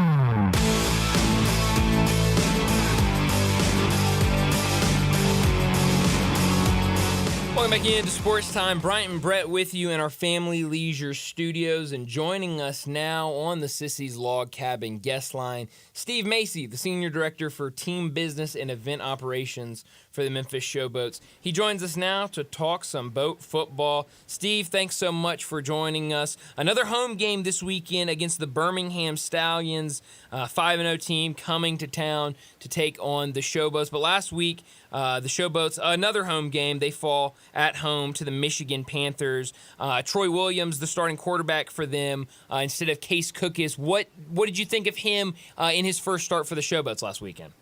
Welcome back into Sports Time. Bryant and Brett with you in our Family Leisure studios, and joining us now on the Sissy's Log Cabin guest line, Steve Macy, the Senior Director for Team Business and Event Operations for the Memphis Showboats. He joins us now to talk some boat football. Steve, thanks so much for joining us. Another home game this weekend against the Birmingham Stallions, 5-0 team coming to town to take on the Showboats. But last week, the Showboats, another home game, they fall at home to the Michigan Panthers. Troy Williams, the starting quarterback for them, instead of Case Cookis. What did you think of him in his first start for the Showboats last weekend?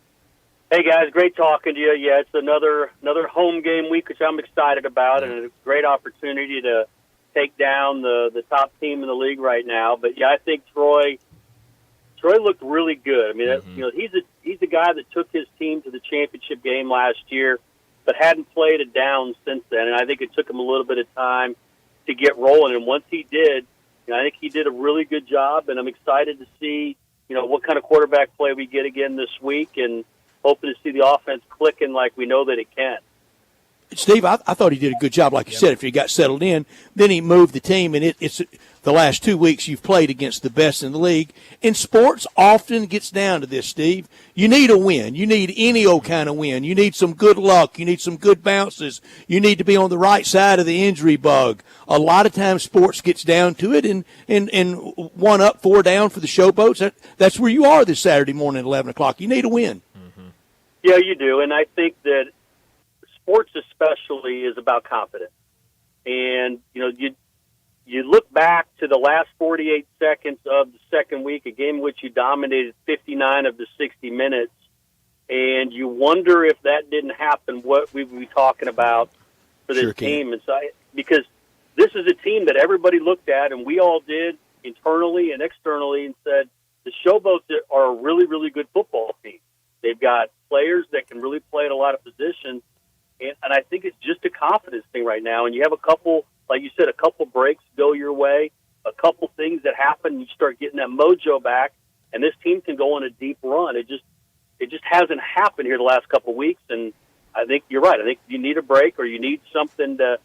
Hey guys, great talking to you. Yeah, it's another home game week, which I'm excited about, and a great opportunity to take down the top team in the league right now. But yeah, I think Troy looked really good. I mean, he's a guy that took his team to the championship game last year, but hadn't played it down since then. And I think it took him a little bit of time to get rolling. And once he did, I think he did a really good job. And I'm excited to see, what kind of quarterback play we get again this week, and hoping to see the offense clicking like we know that it can. Steve, I thought he did a good job, like you said, if he got settled in. Then he moved the team, and it's the last 2 weeks you've played against the best in the league. And sports often gets down to this, Steve. You need a win. You need any old kind of win. You need some good luck. You need some good bounces. You need to be on the right side of the injury bug. A lot of times sports gets down to it, and 1 up, 4 down for the Showboats. That's where you are this Saturday morning at 11 o'clock. You need a win. Mm-hmm. Yeah, you do, and I think that sports especially is about confidence. And, you look back to the last 48 seconds of the second week, a game in which you dominated 59 of the 60 minutes, and you wonder if that didn't happen, what we would be talking about for this team. And so, because this is a team that everybody looked at, and we all did internally and externally, and said the Showboats are a really, really good football team. They've got players that can really play at a lot of positions. And I think it's just a confidence thing right now. And you have a couple, like you said, a couple breaks go your way, a couple things that happen, and you start getting that mojo back, and this team can go on a deep run. It just hasn't happened here the last couple of weeks, and I think you're right. I think you need a break, or you need something to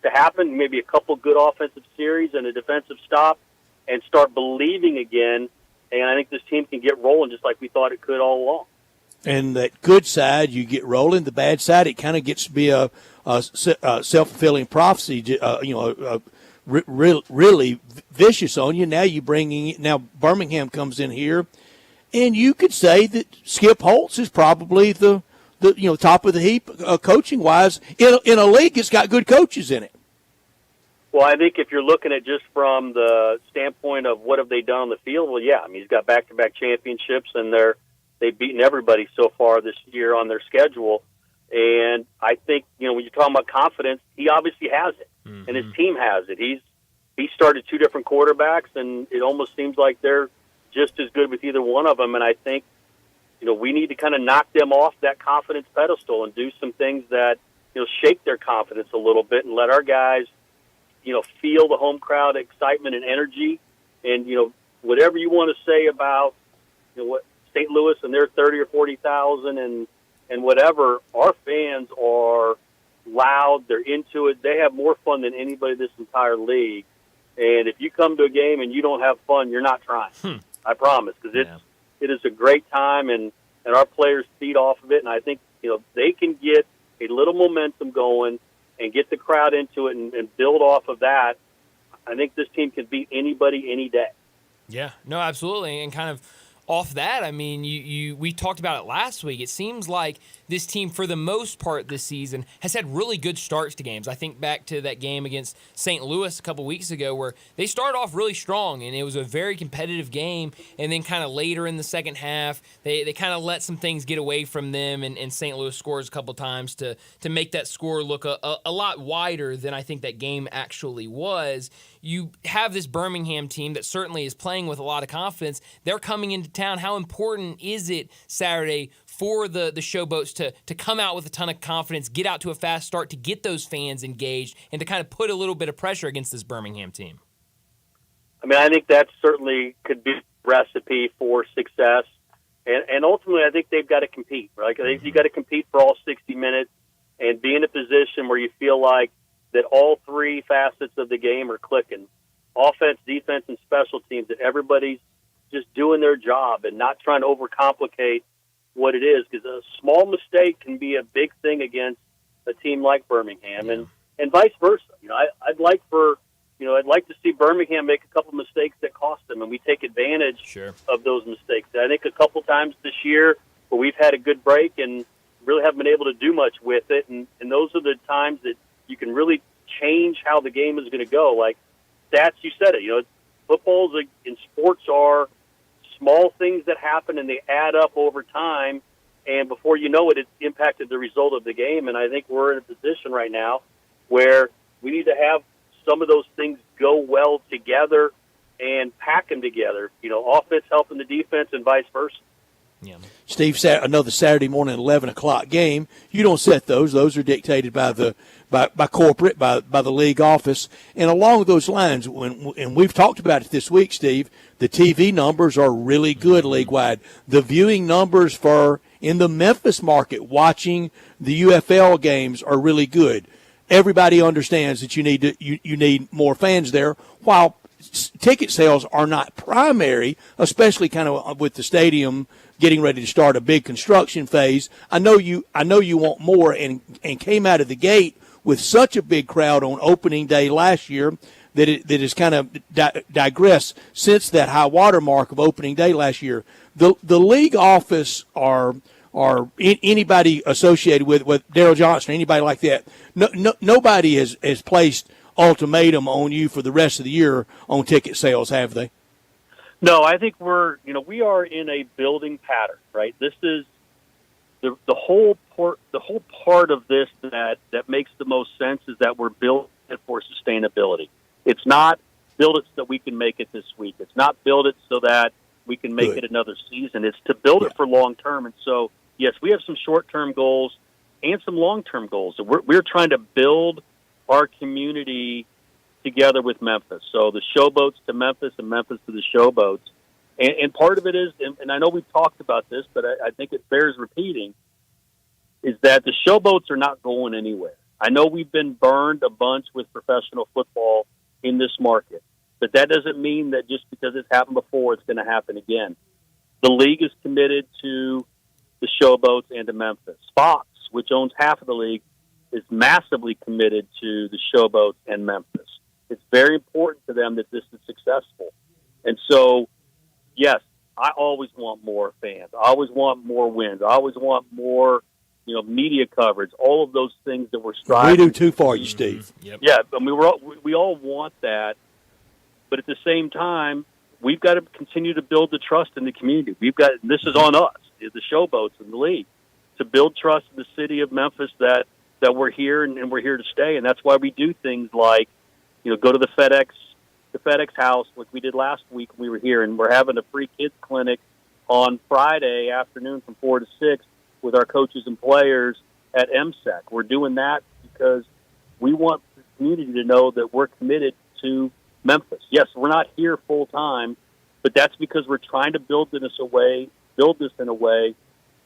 happen, maybe a couple good offensive series and a defensive stop, and start believing again. And I think this team can get rolling just like we thought it could all along. And that good side, you get rolling. The bad side, it kind of gets to be a self-fulfilling prophecy, really vicious on you. Now Birmingham comes in here, and you could say that Skip Holtz is probably the top of the heap coaching-wise in a league that's got good coaches in it. Well, I think if you're looking at just from the standpoint of what have they done on the field, well, yeah. I mean, he's got back-to-back championships, and they've beaten everybody so far this year on their schedule. And I think, when you're talking about confidence, he obviously has it, and his team has it. He started 2 different quarterbacks, and it almost seems like they're just as good with either one of them. And I think, we need to kind of knock them off that confidence pedestal and do some things that, shake their confidence a little bit and let our guys, feel the home crowd excitement and energy. And, whatever you want to say about, what St. Louis and their 30 or 40,000 and whatever, our fans are loud. They're into it. They have more fun than anybody in this entire league. And if you come to a game and you don't have fun, you're not trying. I promise, because it is a great time, and our players feed off of it. And I think they can get a little momentum going and get the crowd into it and build off of that. I think this team can beat anybody any day. Yeah, no, absolutely, and kind of off that, I mean, we talked about it last week. It seems like this team, for the most part this season, has had really good starts to games. I think back to that game against St. Louis a couple weeks ago where they started off really strong, and it was a very competitive game, and then kind of later in the second half, they kind of let some things get away from them, and St. Louis scores a couple times to make that score look a lot wider than I think that game actually was. You have this Birmingham team that certainly is playing with a lot of confidence. They're coming into town. How important is it Saturday for the Showboats to come out with a ton of confidence, get out to a fast start, to get those fans engaged, and to kind of put a little bit of pressure against this Birmingham team? I mean, I think that certainly could be a recipe for success. And ultimately, I think they've got to compete. Right? I think you got to compete for all 60 minutes and be in a position where you feel like that all three facets of the game are clicking. Offense, defense, and special teams, that everybody's just doing their job and not trying to overcomplicate what it is, because a small mistake can be a big thing against a team like Birmingham, and vice versa. I'd like to see Birmingham make a couple mistakes that cost them, and we take advantage of those mistakes. I think a couple times this year where we've had a good break and really haven't been able to do much with it, and those are the times that you can really change how the game is going to go. Like stats, you said it. Footballs in sports are small things that happen, and they add up over time, and before you know it, it's impacted the result of the game. And I think we're in a position right now where we need to have some of those things go well together and pack them together. Offense helping the defense and vice versa. Yeah. Steve, another Saturday morning 11 o'clock game. You don't set those. Those are dictated by corporate, by the league office. And along those lines, and we've talked about it this week, Steve, the TV numbers are really good league-wide. The viewing numbers in the Memphis market watching the UFL games are really good. Everybody understands that you need more fans there, while ticket sales are not primary, especially kind of with the stadium getting ready to start a big construction phase. I know you want more, and came out of the gate with such a big crowd on opening day last year that it has kind of digressed since that high water mark of opening day last year. The league office or anybody associated with Daryl Johnson, anybody like that, nobody has placed ultimatum on you for the rest of the year on ticket sales, have they? No, I think we are in a building pattern, right? This is the whole part of this that makes the most sense is that we're building it for sustainability. It's not build it so that we can make it this week. It's not build it so that we can make it another season. It's to build it for long term. And so, yes, we have some short-term goals and some long-term goals. So we're trying to build our community together with Memphis. So the Showboats to Memphis and Memphis to the Showboats. And part of it is, and I know we've talked about this, but I think it bears repeating, is that the Showboats are not going anywhere. I know we've been burned a bunch with professional football in this market, but that doesn't mean that just because it's happened before, it's going to happen again. The league is committed to the Showboats and to Memphis. Fox, which owns half of the league, is massively committed to the Showboats and Memphis. It's very important to them that this is successful. And so, yes, I always want more fans. I always want more wins. I always want more, media coverage, all of those things that we're striving. We do too for you, Steve. Yep. Yeah, I mean, we all want that. But at the same time, we've got to continue to build the trust in the community. This is on us, the Showboats and the league, to build trust in the city of Memphis that we're here and we're here to stay. And that's why we do things like, go to the FedEx house like we did last week when we were here, and we're having a free kids clinic on Friday afternoon from 4 to 6 with our coaches and players at MSEC. We're doing that because we want the community to know that we're committed to Memphis. Yes, we're not here full time, but that's because we're trying to build this in a way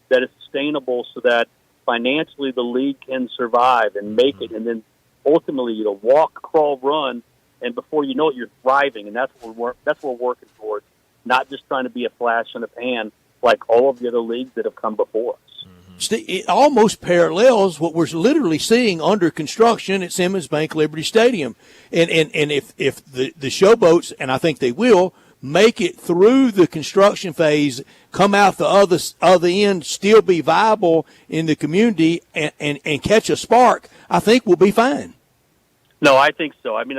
that is sustainable so that financially the league can survive and make it, and then ultimately, walk, crawl, run, and before you know it, you're thriving, and that's what we're working towards, not just trying to be a flash in the pan like all of the other leagues that have come before us. It almost parallels what we're literally seeing under construction at Simmons Bank Liberty Stadium. And if the Showboats, and I think they will, make it through the construction phase, come out the other end, still be viable in the community and catch a spark, I think we'll be fine. No, I think so. I mean,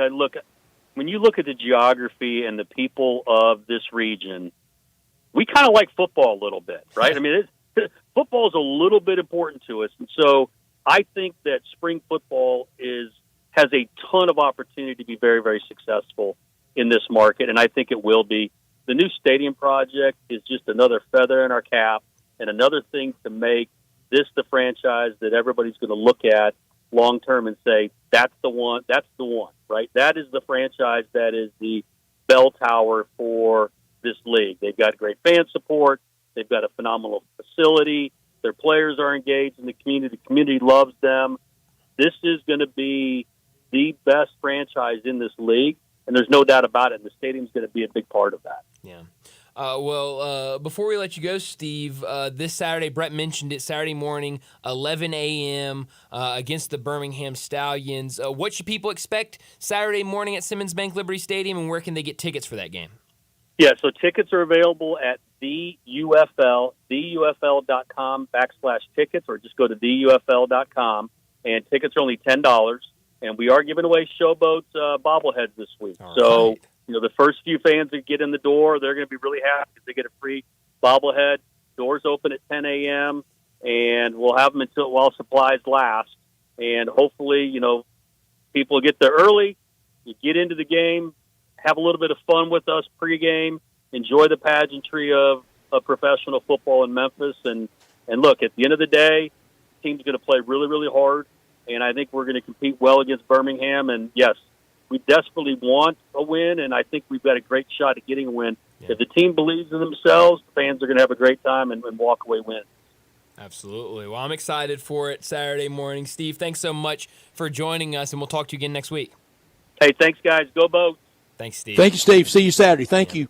when you look at the geography and the people of this region, we kind of like football a little bit, right? I mean, football is a little bit important to us. And so I think that spring football has a ton of opportunity to be very, very successful in this market, and I think it will be. The new stadium project is just another feather in our cap and another thing to make this the franchise that everybody's going to look at long term and say, that's the one, right? That is the franchise that is the bell tower for this league. They've got great fan support. They've got a phenomenal facility. Their players are engaged in the community. The community loves them. This is going to be the best franchise in this league, and there's no doubt about it. And the stadium's going to be a big part of that. Yeah. Before we let you go, Steve, this Saturday, Brett mentioned it, Saturday morning, 11 a.m. Against the Birmingham Stallions. What should people expect Saturday morning at Simmons Bank Liberty Stadium, and where can they get tickets for that game? Yeah, so tickets are available at theufl.com/tickets, or just go to theufl.com, and tickets are only $10. And we are giving away Showboats bobbleheads this week. So, the first few fans that get in the door, they're going to be really happy because they get a free bobblehead. Doors open at 10 a.m., and we'll have them while supplies last. And hopefully, people get there early, you get into the game, have a little bit of fun with us pregame, enjoy the pageantry of professional football in Memphis. And look, at the end of the day, the team's going to play really, really hard, and I think we're going to compete well against Birmingham. And, yes, we desperately want a win, and I think we've got a great shot at getting a win. Yeah. If the team believes in themselves, the fans are going to have a great time and walk away win. Absolutely. Well, I'm excited for it Saturday morning. Steve, thanks so much for joining us, and we'll talk to you again next week. Hey, thanks, guys. Go Boats. Thanks, Steve. Thank you, Steve. See you Saturday. Thank you.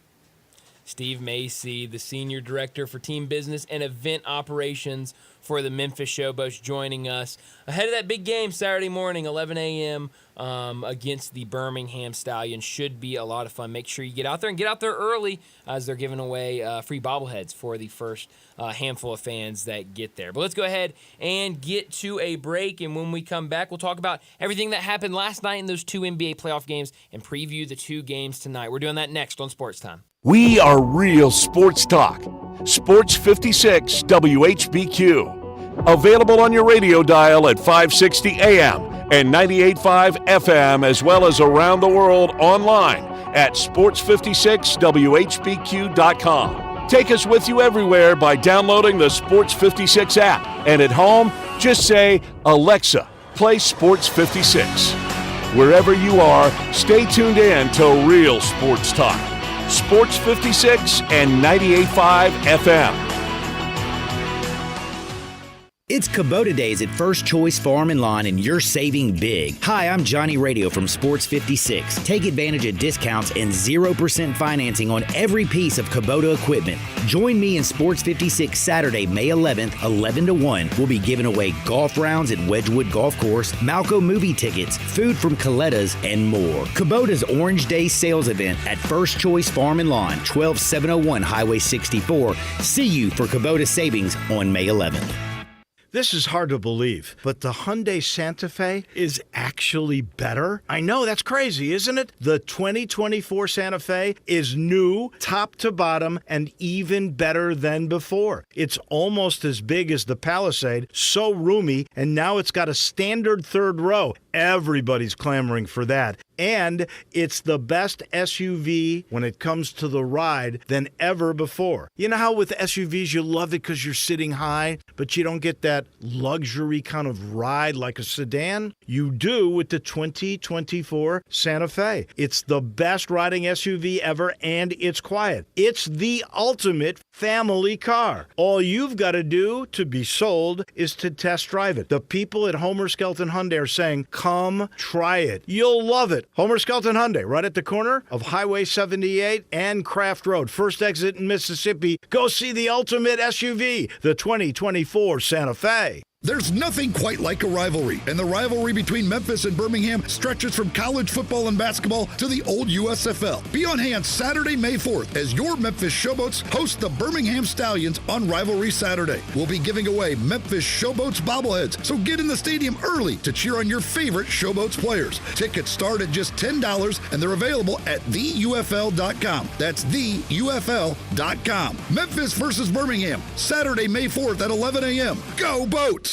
Steve Macy, the Senior Director for Team Business and Event Operations for the Memphis Showboats, joining us ahead of that big game Saturday morning, 11 a.m. Against the Birmingham Stallions. Should be a lot of fun. Make sure you get out there and get out there early as they're giving away free bobbleheads for the first handful of fans that get there. But let's go ahead and get to a break, and when we come back, we'll talk about everything that happened last night in those two NBA playoff games and preview the two games tonight. We're doing that next on Sports Time. We are real sports talk. Sports 56 WHBQ. Available on your radio dial at 560 AM and 98.5 FM, as well as around the world online at sports56whbq.com. Take us with you everywhere by downloading the Sports 56 app. And at home, just say, Alexa, play Sports 56. Wherever you are, stay tuned in to Real Sports Talk. Sports 56 and 98.5 FM. It's Kubota Days at First Choice Farm and Lawn, and you're saving big. Hi, I'm Johnny Radio from Sports 56. Take advantage of discounts and 0% financing on every piece of Kubota equipment. Join me in Sports 56 Saturday, May 11th, 11 to 1. We'll be giving away golf rounds at Wedgewood Golf Course, Malco movie tickets, food from Coletta's, and more. Kubota's Orange Day sales event at First Choice Farm and Lawn, 12701 Highway 64. See you for Kubota savings on May 11th. This is hard to believe, but the Hyundai Santa Fe is actually better? I know, that's crazy, isn't it? The 2024 Santa Fe is new, top to bottom, and even better than before. It's almost as big as the Palisade, so roomy, and now it's got a standard third row. Everybody's clamoring for that. And it's the best SUV when it comes to the ride than ever before. You know how with SUVs you love it because you're sitting high, but you don't get that luxury kind of ride like a sedan? You do with the 2024 Santa Fe. It's the best riding SUV ever, and it's quiet. It's the ultimate family car. All you've got to do to be sold is to test drive it. The people at Homer Skelton Hyundai are saying, come try it. You'll love it. Homer Skelton Hyundai, right at the corner of Highway 78 and Craft Road. First exit in Mississippi. Go see the ultimate SUV, the 2024 Santa Fe. There's nothing quite like a rivalry, and the rivalry between Memphis and Birmingham stretches from college football and basketball to the old USFL. Be on hand Saturday, May 4th, as your Memphis Showboats host the Birmingham Stallions on Rivalry Saturday. We'll be giving away Memphis Showboats bobbleheads, so get in the stadium early to cheer on your favorite Showboats players. Tickets start at just $10, and they're available at theufl.com. That's theufl.com. Memphis versus Birmingham, Saturday, May 4th at 11 a.m. Go Boats!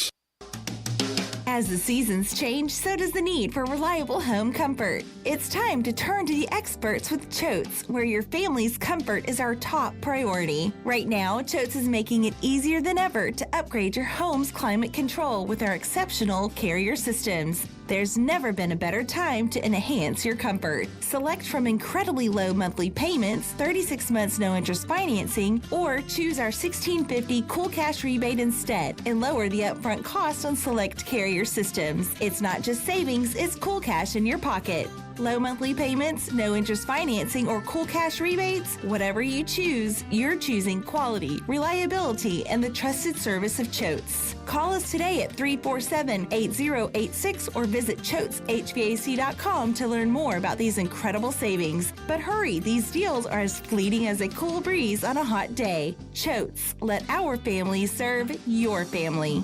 As the seasons change, so does the need for reliable home comfort. It's time to turn to the experts with Choates, where your family's comfort is our top priority. Right now, Choates is making it easier than ever to upgrade your home's climate control with our exceptional Carrier systems. There's never been a better time to enhance your comfort. Select from incredibly low monthly payments, 36 months no interest financing, or choose our $1,650 Cool Cash rebate instead and lower the upfront cost on select Carrier Water Systems. It's not just savings, it's cool cash in your pocket. Low monthly payments, no interest financing, or cool cash rebates? Whatever you choose, you're choosing quality, reliability, and the trusted service of Choates. Call us today at 347-8086 or visit ChoatesHVAC.com to learn more about these incredible savings. But hurry, these deals are as fleeting as a cool breeze on a hot day. Choates, let our family serve your family.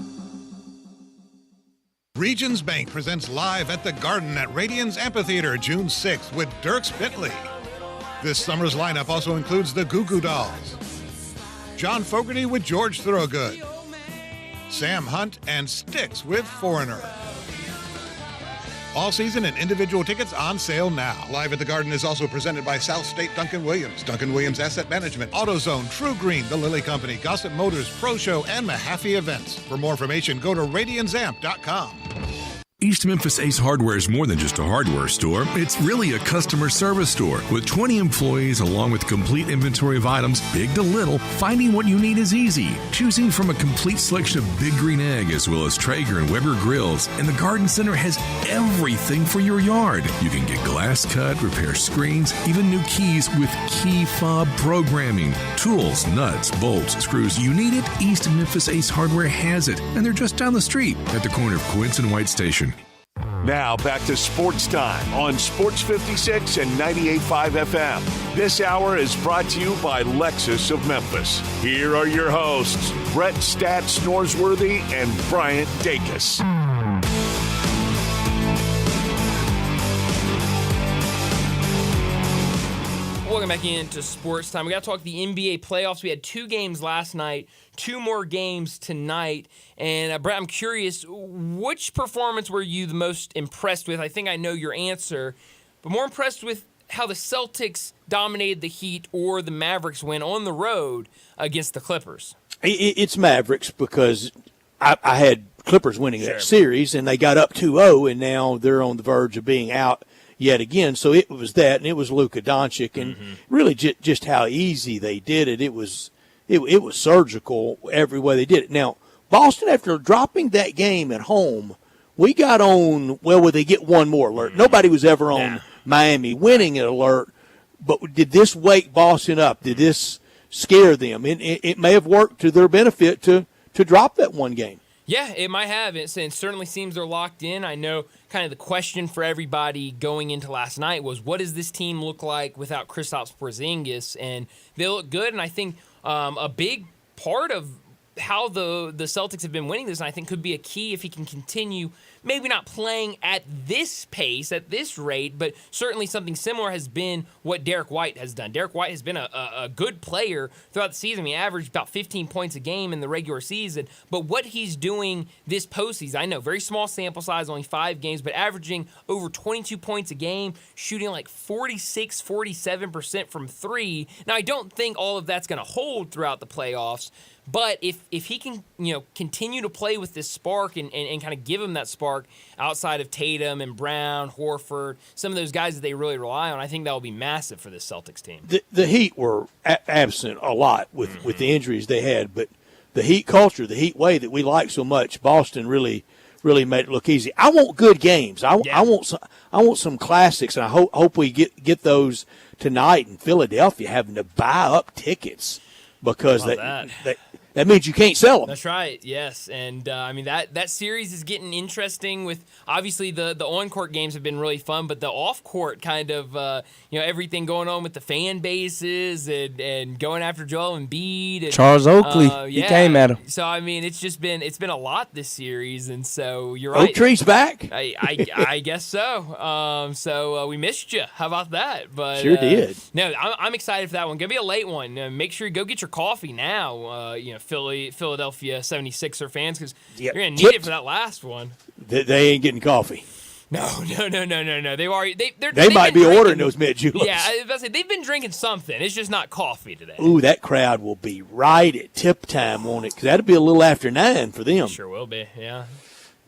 Regions Bank presents Live at the Garden at Radians Amphitheater June 6th with Dierks Bentley. This summer's lineup also includes the Goo Goo Dolls, John Fogerty with George Thorogood, Sam Hunt and Styx with Foreigner. All season and individual tickets on sale now. Live at the Garden is also presented by South State Duncan Williams, Duncan Williams Asset Management, AutoZone, True Green, The Lilly Company, Gossip Motors, Pro Show, and Mahaffey Events. For more information, go to radianzamp.com. East Memphis Ace Hardware is more than just a hardware store. It's really a customer service store. With 20 employees along with complete inventory of items, big to little, finding what you need is easy. Choosing from a complete selection of Big Green Egg as well as Traeger and Weber grills. And the Garden Center has everything for your yard. You can get glass cut, repair screens, even new keys with key fob programming. Tools, nuts, bolts, screws, you need it. East Memphis Ace Hardware has it. And they're just down the street at the corner of Quince and White Station. Now back to Sports Time on Sports 56 and 98.5 FM. This hour is brought to you by Lexus of Memphis. Here are your hosts, Brett Stats Norsworthy and Bryant Dacus. Welcome back into Sports Time. We got to talk the NBA playoffs. We had 2 games last night, 2 more games tonight. And Brett, I'm curious, which performance were you the most impressed with? I think I know your answer, but more impressed with how the Celtics dominated the Heat or the Mavericks win on the road against the Clippers. It's Mavericks because I had Clippers winning that series, and they got up 2-0, and now they're on the verge of being out yet again. So it was that, and it was Luka Doncic, and really just how easy they did it. It was surgical every way they did it. Now, Boston, after dropping that game at home, we got on, well, they get one more alert. Nobody was ever on Miami winning an alert, but did this wake Boston up? Did this scare them? And it may have worked to their benefit to drop that one game. Yeah, it might have. It certainly seems they're locked in. I know kind of the question for everybody going into last night was, what does this team look like without Kristaps Porzingis? And they look good, and I think a big part of how the Celtics have been winning this, and I think could be a key if he can continue, maybe not playing at this pace, at this rate, but certainly something similar has been what Derek White has done. Derek White has been a good player throughout the season. He averaged about 15 points a game in the regular season, but what he's doing this postseason, I know, very small sample size, only 5 games, but averaging over 22 points a game, shooting like 46, 47% from 3. Now, I don't think all of that's going to hold throughout the playoffs, but if he can, continue to play with this spark and kind of give him that spark outside of Tatum and Brown, Horford, some of those guys that they really rely on, I think that will be massive for this Celtics team. The Heat were absent a lot with the injuries they had, but the Heat culture, the Heat way that we like so much, Boston really made it look easy. I want good games. I want some classics, and I hope we get those tonight in Philadelphia, having to buy up tickets because that means you can't sell them. That's right, yes. And, that series is getting interesting with, obviously, the on-court games have been really fun, but the off-court kind of, everything going on with the fan bases and going after Joel Embiid. And, Charles Oakley, he came at him. So, it's been a lot this series, and so you're right. Oak Tree's back. I guess so. So we missed you. How about that? But sure did. No, I'm excited for that one. Going to be a late one. Make sure you go get your coffee now, Philadelphia 76er fans, because you're going to need it for that last one. They ain't getting coffee. No. They might be ordering those mid-juleps. Yeah, I was about to say, they've been drinking something. It's just not coffee today. Ooh, that crowd will be right at tip time on it, because that'll be a little after 9 for them. Sure will be, yeah.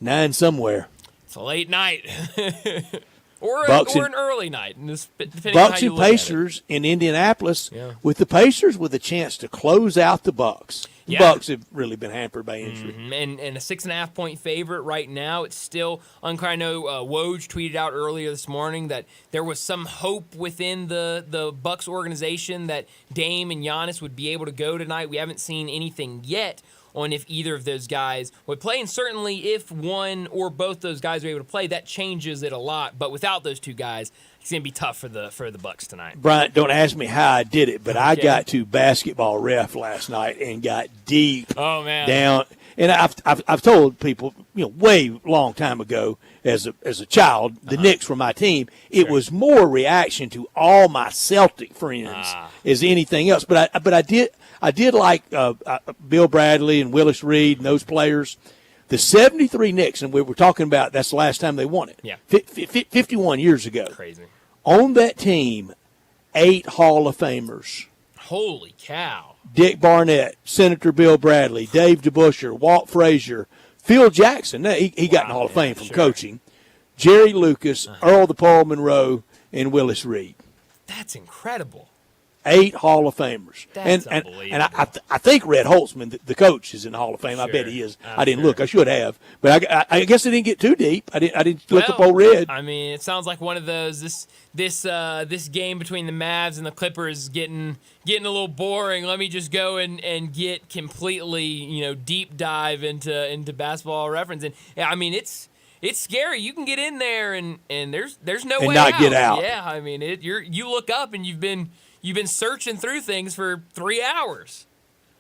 9 somewhere. It's a late night. Or an early night. Bucks and Pacers in Indianapolis, with the Pacers with a chance to close out the Bucks. The Bucks have really been hampered by injury. And a 6.5-point favorite right now. It's still unclear. I know Woj tweeted out earlier this morning that there was some hope within the Bucks organization that Dame and Giannis would be able to go tonight. We haven't seen anything yet on if either of those guys would play. And certainly if one or both those guys are able to play, that changes it a lot. But without those two guys, it's going to be tough for the Bucks tonight. Bryant, don't ask me how I did it, but I got to basketball ref last night and got deep down. And I've told people, way long time ago as a child, the Knicks were my team. It was more reaction to all my Celtic friends as anything else. But I did like Bill Bradley and Willis Reed and those players. The 73 Knicks, and we were talking about that's the last time they won it. Yeah. 51 years ago. Crazy. On that team, 8 Hall of Famers. Holy cow. Dick Barnett, Senator Bill Bradley, Dave DeBusschere, Walt Frazier, Phil Jackson. He got in the Hall of Fame from coaching. Jerry Lucas, Earl the Paul Monroe, and Willis Reed. That's incredible. 8 Hall of Famers. That's unbelievable. And I think Red Holtzman, the coach, is in the Hall of Fame. I bet he is. I didn't look. I should have. But I guess I didn't get too deep. I didn't look up old Red. I mean, it sounds like one of those, this game between the Mavs and the Clippers is getting a little boring. Let me just go and get completely, deep dive into basketball reference. And, I mean, it's scary. You can get in there and there's no way out. And not get out. Yeah, I mean, you look up and you've been searching through things for 3 hours.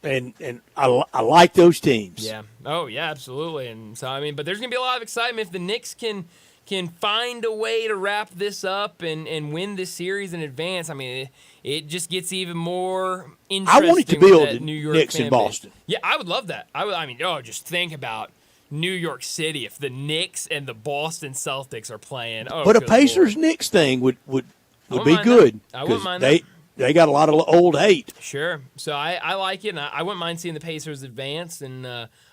And I like those teams. Yeah. Oh, yeah, absolutely. And so, I mean, but there's going to be a lot of excitement if the Knicks can find a way to wrap this up and win this series in advance. I mean, it just gets even more interesting. I wanted to build the New York Knicks in Boston. Yeah, I would love that. Just think about New York City if the Knicks and the Boston Celtics are playing. Oh, but a Pacers-Knicks thing would be good. I wouldn't mind that. They got a lot of old hate. Sure. So I like it, and I wouldn't mind seeing the Pacers advance. And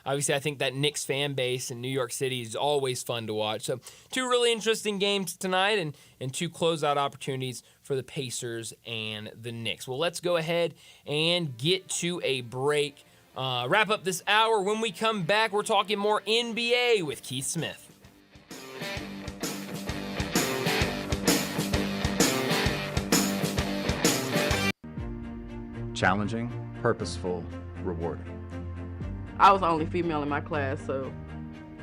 obviously, I think that Knicks fan base in New York City is always fun to watch. So 2 really interesting games tonight and 2 closeout opportunities for the Pacers and the Knicks. Well, let's go ahead and get to a break. Wrap up this hour. When we come back, we're talking more NBA with Keith Smith. Challenging, purposeful, rewarding. I was the only female in my class, so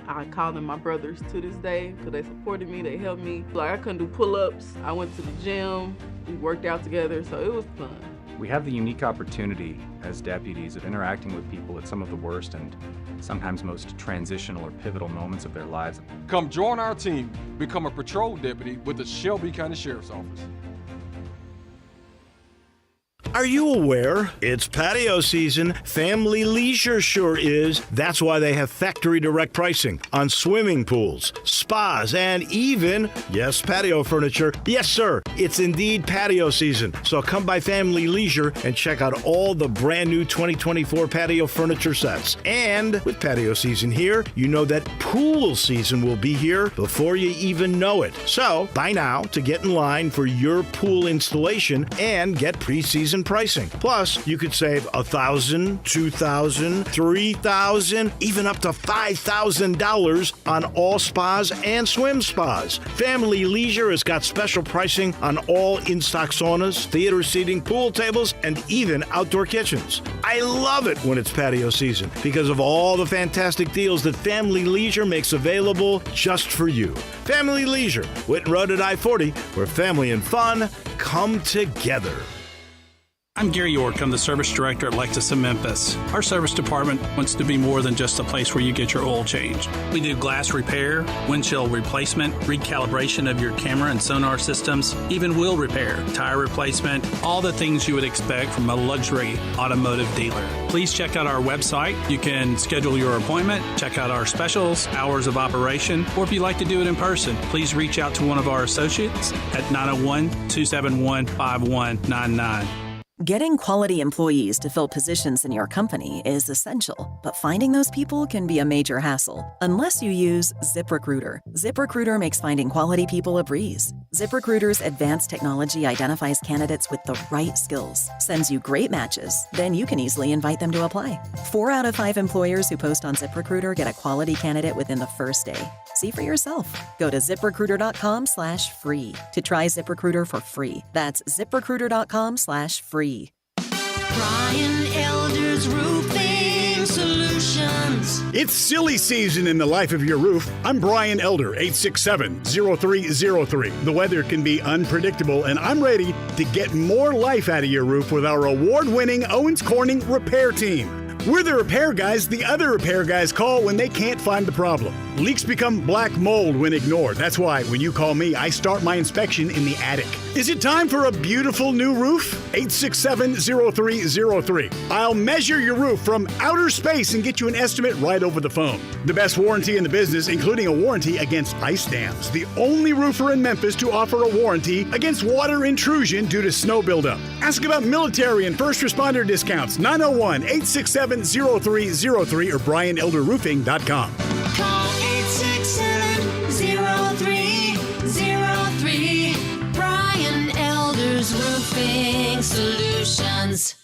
I call them my brothers to this day because they supported me, they helped me. Like, I couldn't do pull-ups. I went to the gym, we worked out together, so it was fun. We have the unique opportunity as deputies of interacting with people at some of the worst and sometimes most transitional or pivotal moments of their lives. Come join our team, become a patrol deputy with the Shelby County Sheriff's Office. Are you aware? It's patio season. Family Leisure sure is. That's why they have factory direct pricing on swimming pools, spas, and even, yes, patio furniture. Yes, sir, it's indeed patio season. So come by Family Leisure and check out all the brand new 2024 patio furniture sets. And with patio season here, you know that pool season will be here before you even know it. So buy now to get in line for your pool installation and get pre-season pricing. Plus, you could save $1,000, $2,000, $3,000, even up to $5,000 on all spas and swim spas. Family Leisure has got special pricing on all in-stock saunas, theater seating, pool tables, and even outdoor kitchens. I love it when it's patio season because of all the fantastic deals that Family Leisure makes available just for you. Family Leisure, Whitten Road at I-40, where family and fun come together. I'm Gary York. I'm the service director at Lexus of Memphis. Our service department wants to be more than just a place where you get your oil changed. We do glass repair, windshield replacement, recalibration of your camera and sonar systems, even wheel repair, tire replacement, all the things you would expect from a luxury automotive dealer. Please check out our website. You can schedule your appointment, check out our specials, hours of operation, or if you'd like to do it in person, please reach out to one of our associates at 901-271-5199. Getting quality employees to fill positions in your company is essential, but finding those people can be a major hassle unless you use ZipRecruiter. ZipRecruiter makes finding quality people a breeze. ZipRecruiter's advanced technology identifies candidates with the right skills, sends you great matches, then you can easily invite them to apply. 4 out of 5 employers who post on ZipRecruiter get a quality candidate within the first day. See for yourself. Go to ZipRecruiter.com/free to try ZipRecruiter for free. That's ZipRecruiter.com/free. Brian Elder's Roofing Solutions. It's silly season in the life of your roof. I'm Brian Elder, 867-0303. The weather can be unpredictable, and I'm ready to get more life out of your roof with our award-winning Owens Corning Repair Team. We're the repair guys the other repair guys call when they can't find the problem. Leaks become black mold when ignored. That's why when you call me, I start my inspection in the attic. Is it time for a beautiful new roof? 867-0303. I'll measure your roof from outer space and get you an estimate right over the phone. The best warranty in the business, including a warranty against ice dams. The only roofer in Memphis to offer a warranty against water intrusion due to snow buildup. Ask about military and first responder discounts. 901-867-0303 or BrianElderRoofing.com. Call 867-0303. Brian Elder's Roofing Solutions.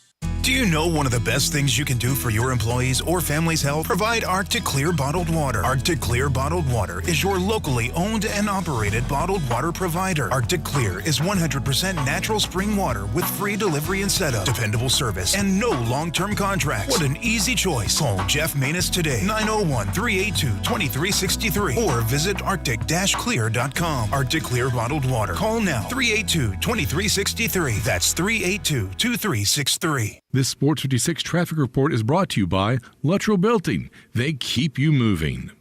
Do you know one of the best things you can do for your employees or family's health? Provide Arctic Clear bottled water. Arctic Clear bottled water is your locally owned and operated bottled water provider. Arctic Clear is 100% natural spring water with free delivery and setup, dependable service, and no long-term contracts. What an easy choice. Call Jeff Manus today, 901-382-2363, or visit arctic-clear.com. Arctic Clear bottled water. Call now, 382-2363. That's 382-2363. This Sports 56 traffic report is brought to you by Luttrell Building. They keep you moving.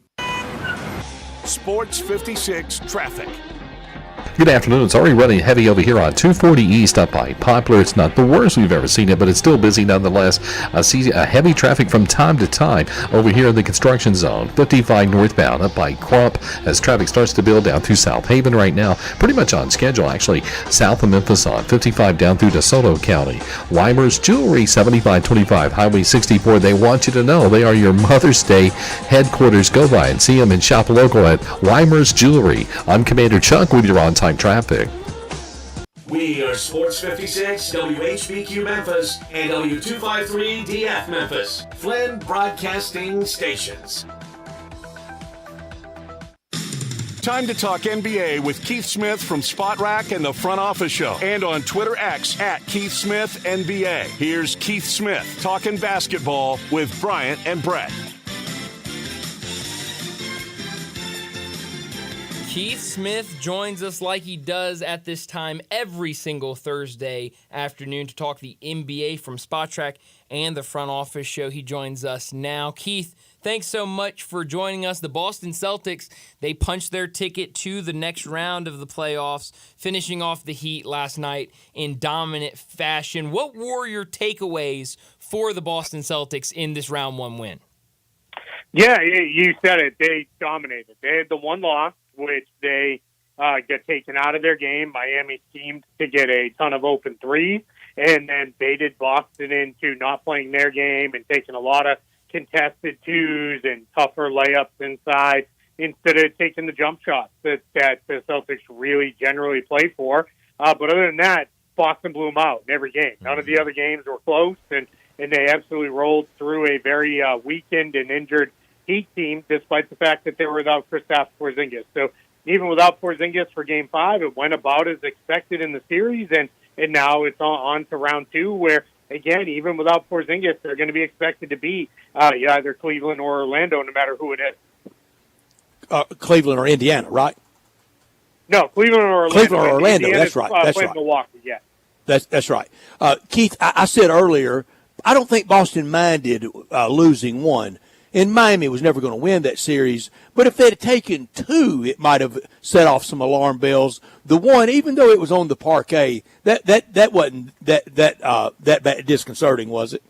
Sports 56 traffic. Good afternoon. It's already running heavy over here on 240 East up by Poplar. It's not the worst we've ever seen it, but it's still busy nonetheless. I see heavy traffic from time to time over here in the construction zone. 55 northbound up by Crump as traffic starts to build down through South Haven right now. Pretty much on schedule, actually. South of Memphis on 55 down through DeSoto County. Weimer's Jewelry, 7525 Highway 64. They want you to know they are your Mother's Day headquarters. Go by and see them and shop local at Weimer's Jewelry. I'm Commander Chuck with your on-time traffic. We are Sports 56, WHBQ Memphis, and W253DF Memphis, Flynn Broadcasting Stations. Time to talk NBA with Keith Smith from Spot Rack and the Front Office Show, and on Twitter X at Keith Smith NBA. Here's Keith Smith talking basketball with Bryant and Brett. Keith Smith joins us like he does at this time every single Thursday afternoon to talk the NBA from Spot Track and the Front Office Show. He joins us now. Keith, thanks so much for joining us. The Boston Celtics, they punched their ticket to the next round of the playoffs, finishing off the Heat last night in dominant fashion. What were your takeaways for the Boston Celtics in this round one win? Yeah, you said it. They dominated. They had the one loss, which they get taken out of their game. Miami seemed to get a ton of open threes, and then baited Boston into not playing their game and taking a lot of contested twos and tougher layups inside instead of taking the jump shots that the Celtics really generally play for. But other than that, Boston blew them out in every game. None of the other games were close, and they absolutely rolled through a very weakened and injured Heat team, despite the fact that they were without Kristaps Porzingis. So even without Porzingis for Game 5, it went about as expected in the series, and now it's on to round 2, where, again, even without Porzingis, they're going to be expected to beat either Cleveland or Orlando, no matter who it is. Cleveland or Indiana, right? No, Cleveland or Orlando. Cleveland or Orlando, Indiana's, that's right. That's right. Milwaukee, yeah. That's right. Keith, I said earlier, I don't think Boston minded losing one. And Miami was never going to win that series, but if they'd have taken 2, it might have set off some alarm bells. The one, even though it was on the parquet, that wasn't that disconcerting, was it?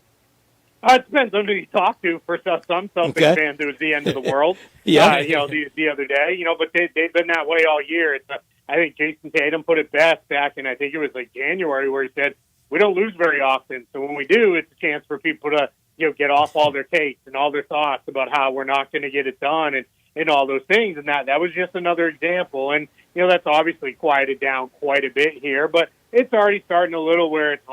It depends on who you talk to. For some Celtics fans, it was the end of the world. Yeah, the other day, but they've been that way all year. I think Jason Tatum put it best back in, I think it was like January, where he said, "We don't lose very often, so when we do, it's a chance for people to." Get off all their takes and all their thoughts about how we're not going to get it done. and all those things. And that was just another example. And, that's obviously quieted down quite a bit here, but it's already starting a little where it's,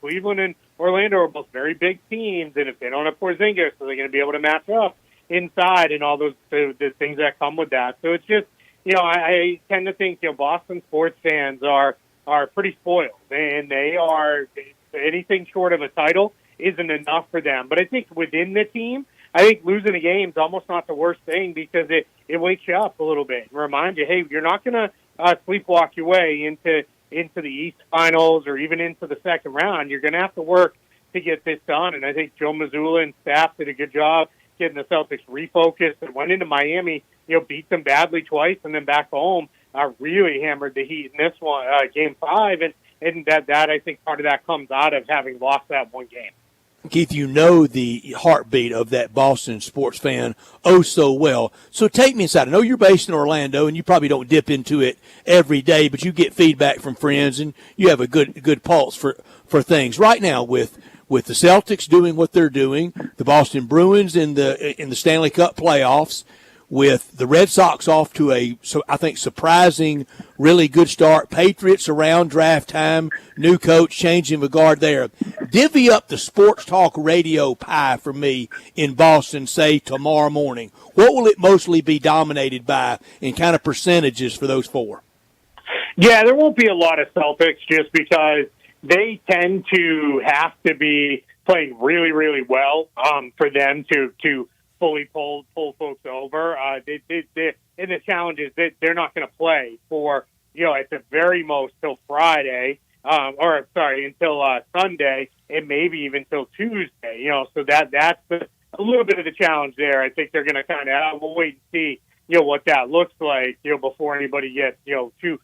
Cleveland and Orlando are both very big teams, and if they don't have Porzingis, so they're going to be able to match up inside and all those the things that come with that. So it's just, I tend to think, Boston sports fans are pretty spoiled, and they are, anything short of a title isn't enough for them. But I think within the team, I think losing a game is almost not the worst thing because it wakes you up a little bit and reminds you, hey, you're not going to sleepwalk your way into the East Finals or even into the second round. You're going to have to work to get this done. And I think Joe Mazzulla and staff did a good job getting the Celtics refocused and went into Miami, beat them badly twice, and then back home really hammered the Heat in this one, Game 5. And that I think part of that comes out of having lost that one game. Keith, you know the heartbeat of that Boston sports fan oh so well. So take me inside. I know you're based in Orlando, and you probably don't dip into it every day, but you get feedback from friends, and you have a good pulse for things. Right now, with the Celtics doing what they're doing, the Boston Bruins in the Stanley Cup playoffs, with the Red Sox off to I think, surprising, really good start. Patriots around draft time, new coach, changing the guard there. Divvy up the sports talk radio pie for me in Boston, say, tomorrow morning. What will it mostly be dominated by in kind of percentages for those four? Yeah, there won't be a lot of Celtics just because they tend to have to be playing really, really well for them to fully pull folks over. And the challenge is that they're not going to play for, at the very most till Friday, until Sunday, and maybe even till Tuesday. So that's a little bit of the challenge there. I think they're going to kind of we'll wait and see, what that looks like, before anybody gets, too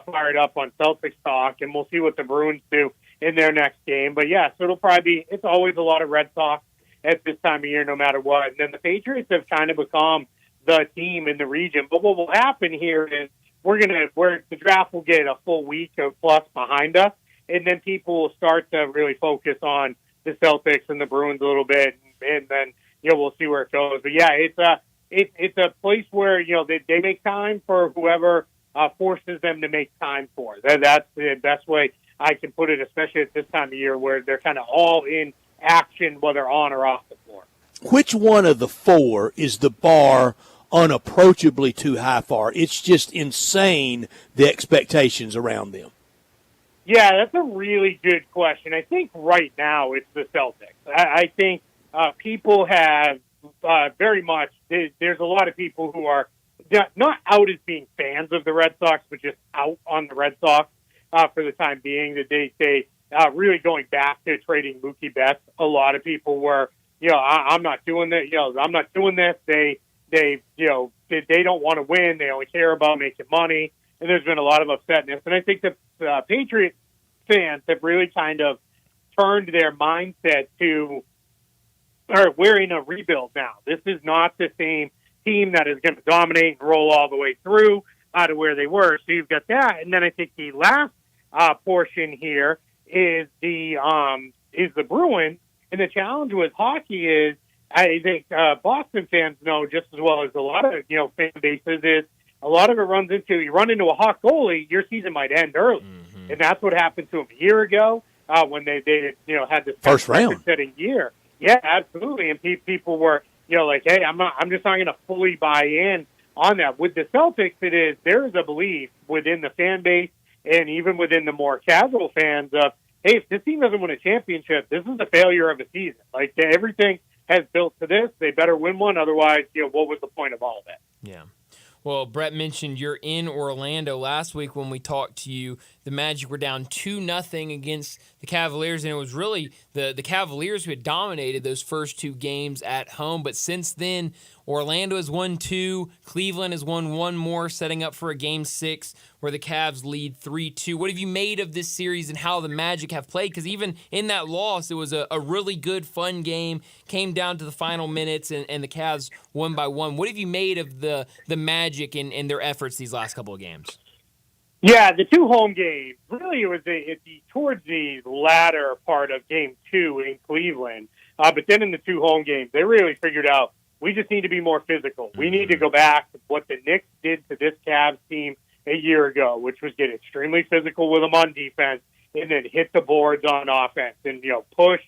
fired up on Celtics talk, and we'll see what the Bruins do in their next game. But yeah, so it'll probably be, it's always a lot of Red Sox at this time of year, no matter what. And then the Patriots have kind of become the team in the region. But what will happen here is the draft will get a full week or plus behind us, and then people will start to really focus on the Celtics and the Bruins a little bit, and then we'll see where it goes. But yeah, it's a place where they make time for whoever forces them to make time for. That's the best way I can put it, especially at this time of year where they're kind of all in action, whether on or off the floor. Which one of the four is the bar unapproachably too high for? It's just insane, the expectations around them. Yeah, that's a really good question. I think right now it's the Celtics. I think people have very much, there's a lot of people who are not out as being fans of the Red Sox, but just out on the Red Sox for the time being. That they really going back to trading Mookie Betts. A lot of people were, I'm not doing that. I'm not doing this. They don't want to win. They only care about making money. And there's been a lot of upsetness. And I think the Patriot fans have really kind of turned their mindset to, we're in a rebuild now. This is not the same team that is going to dominate and roll all the way through to where they were. So you've got that. And then I think the last portion here is the Bruins. And the challenge with hockey is, I think Boston fans know just as well as a lot of fan bases, is a lot of it runs into, you run into a hot goalie, your season might end early. Mm-hmm. And that's what happened to them a year ago when they had this first round setting year. Yeah, absolutely. And people were like, hey, I'm just not going to fully buy in on that. With the Celtics, there is a belief within the fan base and even within the more casual fans of, hey, if this team doesn't win a championship, this is a failure of a season. Like, everything has built to this. They better win one. Otherwise, what was the point of all of it? Yeah. Well, Brett mentioned you're in Orlando. Last week when we talked to you, the Magic were down 2-0 against the Cavaliers, and it was really the Cavaliers who had dominated those first two games at home. But since then, Orlando has won 2, Cleveland has won 1 more, setting up for a Game 6 where the Cavs lead 3-2. What have you made of this series and how the Magic have played? Because even in that loss, it was a really good, fun game, came down to the final minutes, and the Cavs won by 1. What have you made of the Magic and their efforts these last couple of games? Yeah, the 2 home games, really it was towards the latter part of Game 2 in Cleveland. But then in the 2 home games, they really figured out we just need to be more physical. We need to go back to what the Knicks did to this Cavs team a year ago, which was get extremely physical with them on defense and then hit the boards on offense and, push,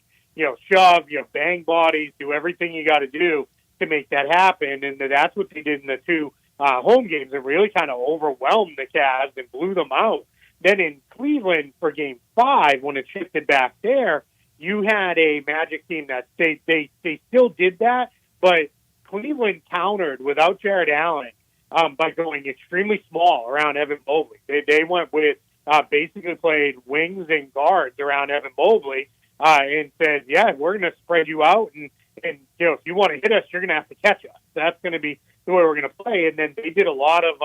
shove, bang bodies, do everything you got to do to make that happen. And that's what they did in the two home games and really kind of overwhelmed the Cavs and blew them out. Then in Cleveland for Game 5, when it shifted back there, you had a Magic team that they still did that, but Cleveland countered without Jared Allen by going extremely small around Evan Mobley. They went with basically played wings and guards around Evan Mobley and said, yeah, we're going to spread you out, and if you want to hit us, you're going to have to catch us. That's going to be the way we're going to play. And then they did a lot of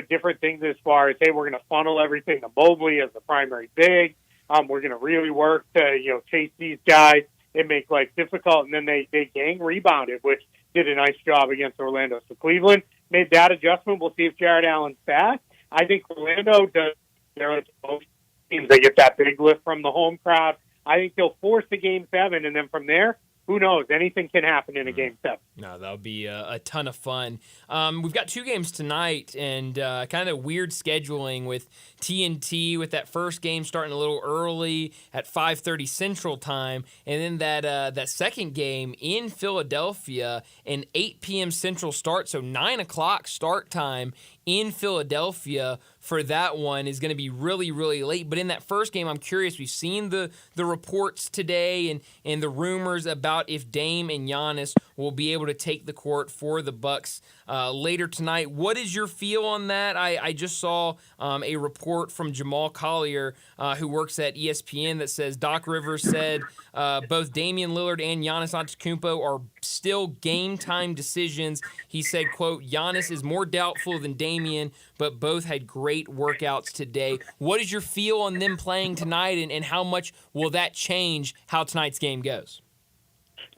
different things as far as, hey, we're going to funnel everything to Mobley as the primary big. We're going to really work to chase these guys and make life difficult. And then they gang rebounded, which did a nice job against Orlando. So Cleveland made that adjustment. We'll see if Jared Allen's back. I think Orlando does. They're like most teams. They get that big lift from the home crowd. I think they'll force the Game 7, and then from there, who knows? Anything can happen in a Game 7. No, that'll be a ton of fun. We've got 2 games tonight, and kind of weird scheduling with TNT, with that first game starting a little early at 5:30 Central Time, and then that second game in Philadelphia, an 8 p.m. Central start, so 9 o'clock start time in Philadelphia for that one is going to be really, really late. But in that first game, I'm curious. We've seen the reports today and the rumors about if Dame and Giannis will be able to take the court for the Bucks later tonight. What is your feel on that? I just saw a report from Jamal Collier, who works at ESPN, that says Doc Rivers said both Damian Lillard and Giannis Antetokounmpo are still game-time decisions. He said, quote, Giannis is more doubtful than Damian, but both had great workouts today. What is your feel on them playing tonight, and how much will that change how tonight's game goes?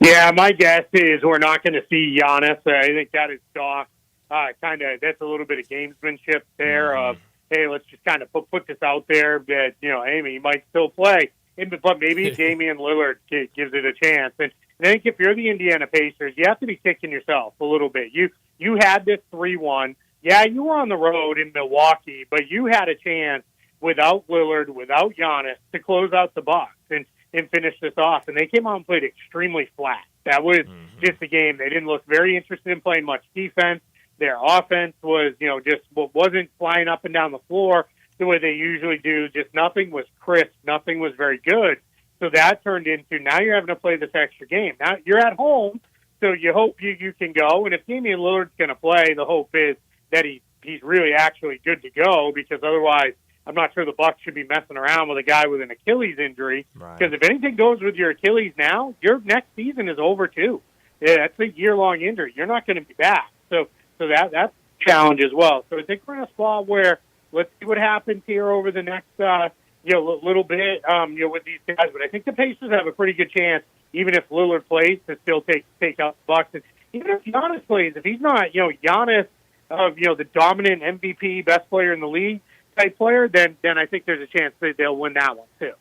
Yeah, my guess is we're not going to see Giannis. I think that is Doc. That's a little bit of gamesmanship there of, hey, let's just kind of put this out there that, hey, he might still play. But maybe Damian Lillard gives it a chance. And I think if you're the Indiana Pacers, you have to be kicking yourself a little bit. You had this 3-1. Yeah, you were on the road in Milwaukee, but you had a chance without Lillard, without Giannis, to close out the Bucks and finish this off. And they came out and played extremely flat. That was just a game. They didn't look very interested in playing much defense. Their offense was, just wasn't flying up and down the floor the way they usually do. Just nothing was crisp. Nothing was very good. So that turned into, now you're having to play this extra game. Now you're at home, so you hope you can go. And if Damian Lillard's going to play, the hope is that he's really actually good to go, because otherwise I'm not sure the Bucks should be messing around with a guy with an Achilles injury. Because if anything goes with your Achilles now, your next season is over too. Yeah, that's a year-long injury. You're not going to be back. So that's a challenge as well. So I think we're in a spot where let's see what happens here over the next little bit with these guys. But I think the Pacers have a pretty good chance, even if Lillard plays, to still take out the Bucks. And even if Giannis plays, if he's not Giannis of the dominant MVP, best player in the league type player, then I think there's a chance that they'll win that one too.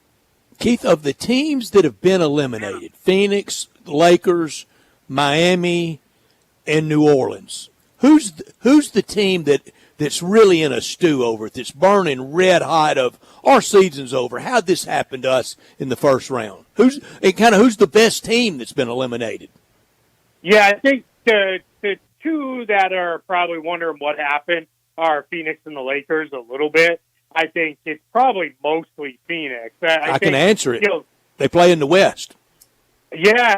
Keith, of the teams that have been eliminated, Phoenix, Lakers, Miami, and New Orleans, who's the team that's really in a stew over it, that's burning red hot of our season's over? How'd this happen to us in the first round? Who's the best team that's been eliminated? Yeah, I think the two that are probably wondering what happened are Phoenix and the Lakers a little bit. I think it's probably mostly Phoenix. I can answer it. They play in the West. Yeah,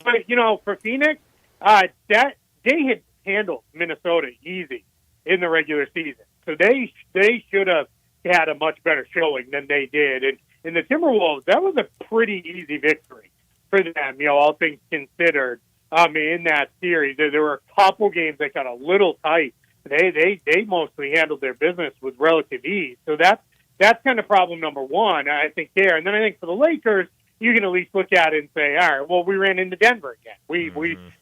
but for Phoenix, that they had handled Minnesota easy in the regular season, so they should have had a much better showing than they did. And in the Timberwolves, that was a pretty easy victory for them, all things considered. In that series, there were a couple games that got a little tight. They mostly handled their business with relative ease. So that's kind of problem number one, I think, there. And then I think for the Lakers, you can at least look at it and say, all right, well, we ran into Denver again. We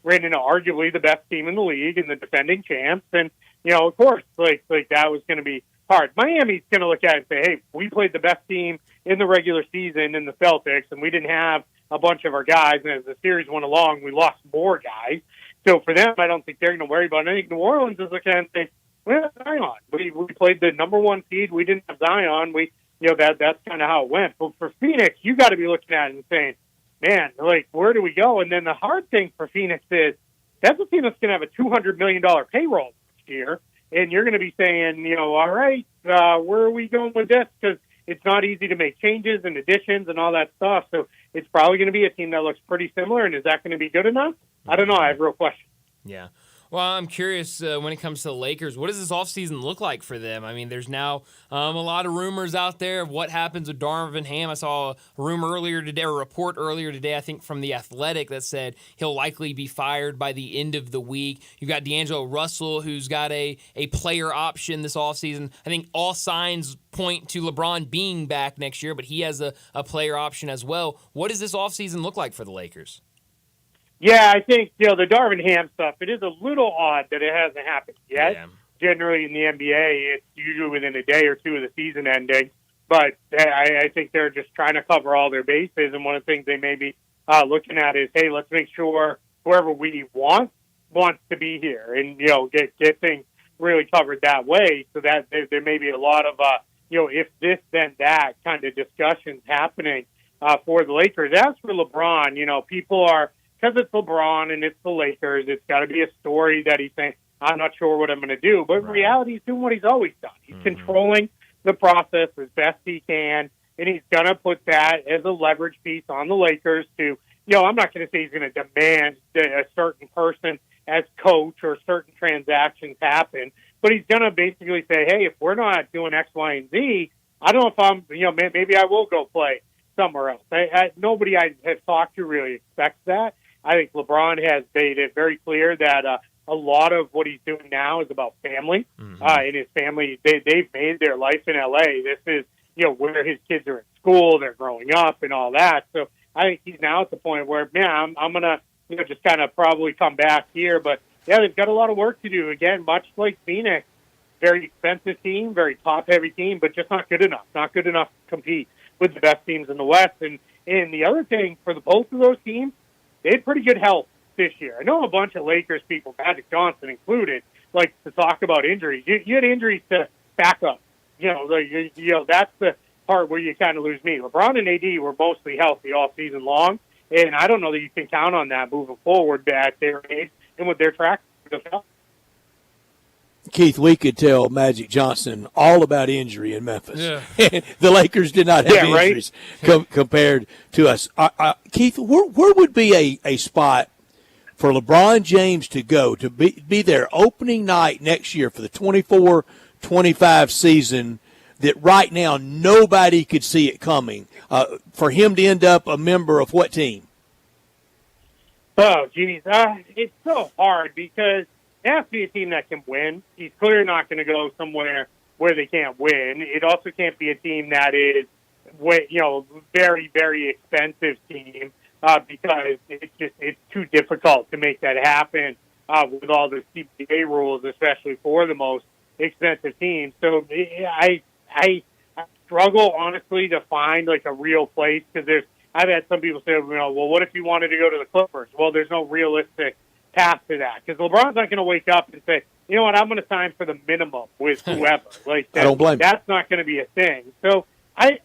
ran into arguably the best team in the league and the defending champs. And, of course, like that was going to be hard. Miami's going to look at it and say, hey, we played the best team in the regular season in the Celtics, and we didn't have a bunch of our guys. And as the series went along, we lost more guys. So for them, I don't think they're going to worry about it. I think New Orleans is looking at it and saying, we have Zion. We played the number 1 seed. We didn't have Zion. That's kind of how it went. But for Phoenix, you got to be looking at it and saying, man, like, where do we go? And then the hard thing for Phoenix is that's a team that's going to have a $200 million payroll next year. And you're going to be saying, all right, where are we going with this? Because it's not easy to make changes and additions and all that stuff. So it's probably going to be a team that looks pretty similar. And is that going to be good enough? I don't know. I have real questions. Yeah. Well, I'm curious when it comes to the Lakers, what does this offseason look like for them? I mean, there's now a lot of rumors out there of what happens with Darvin Ham. I saw a report earlier today, I think from The Athletic, that said he'll likely be fired by the end of the week. You've got D'Angelo Russell, who's got a player option this offseason. I think all signs point to LeBron being back next year, but he has a player option as well. What does this offseason look like for the Lakers? Yeah, I think, the Darvin Ham stuff, it is a little odd that it hasn't happened yet. Yeah. Generally in the NBA, it's usually within a day or two of the season ending. But I think they're just trying to cover all their bases. And one of the things they may be looking at is, hey, let's make sure whoever we wants to be here and, get things really covered that way. So that there may be a lot of, if this, then that kind of discussions happening for the Lakers. As for LeBron, people are, because it's LeBron and it's the Lakers, it's got to be a story that he's saying, I'm not sure what I'm going to do. But in reality, he's doing what he's always done. He's controlling the process as best he can, and he's going to put that as a leverage piece on the Lakers to, I'm not going to say he's going to demand that a certain person as coach or certain transactions happen, but he's going to basically say, hey, if we're not doing X, Y, and Z, I don't know if I'm, maybe I will go play somewhere else. Nobody I have talked to really expects that. I think LeBron has made it very clear that a lot of what he's doing now is about family. And his family, they've made their life in L.A. This is, where his kids are in school, they're growing up and all that. So I think he's now at the point where, man, I'm going to, just kind of probably come back here. But, yeah, they've got a lot of work to do. Again, much like Phoenix, very expensive team, very top-heavy team, but just not good enough. Not good enough to compete with the best teams in the West. And the other thing for both of those teams, they had pretty good health this year. I know a bunch of Lakers people, Magic Johnson included, like to talk about injuries. You had injuries to back up. That's the part where you kind of lose me. LeBron and AD were mostly healthy all season long, and I don't know that you can count on that moving forward at their age and with their track record. Keith, we could tell Magic Johnson all about injury in Memphis. Yeah. The Lakers did not have injuries compared to us. Keith, where would be a spot for LeBron James to go to be their opening night next year for the 24-25 season that right now nobody could see it coming, for him to end up a member of what team? Oh, geez. It's so hard because it has to be a team that can win. He's clearly not going to go somewhere where they can't win. It also can't be a team that is, very, very expensive team because it's too difficult to make that happen with all the CBA rules, especially for the most expensive teams. So I struggle, honestly, to find like a real place because I've had some people say, well, what if you wanted to go to the Clippers? Well, there's no realistic path to that because LeBron's not going to wake up and say, you know what, I'm going to sign for the minimum with whoever. Like I don't blame that's not going to be a thing. So I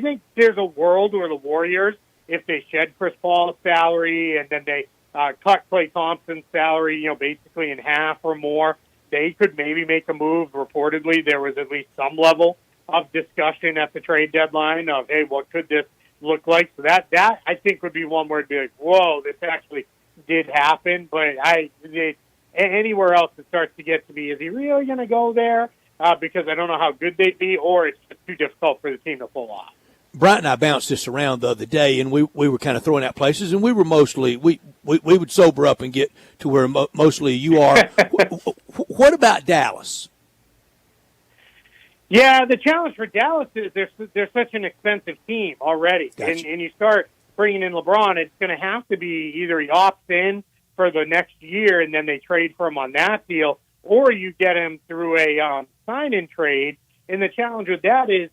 think there's a world where the Warriors, if they shed Chris Paul's salary and then they cut Klay Thompson's salary, basically in half or more, they could maybe make a move. Reportedly, there was at least some level of discussion at the trade deadline of, hey, what could this look like? So that I think would be one where it'd be like, whoa, this actually did happen. But anywhere else it starts to get to be, is he really going to go there? Because I don't know how good they'd be, or it's just too difficult for the team to pull off. Bryant and I bounced this around the other day, and we were kind of throwing out places, and we were mostly we would sober up and get to where mostly you are. What about Dallas? Yeah, the challenge for Dallas is they're such an expensive team already, Gotcha. and you start bringing in LeBron, it's going to have to be either he opts in for the next year and then they trade for him on that deal, or you get him through a sign-in trade. And the challenge with that is,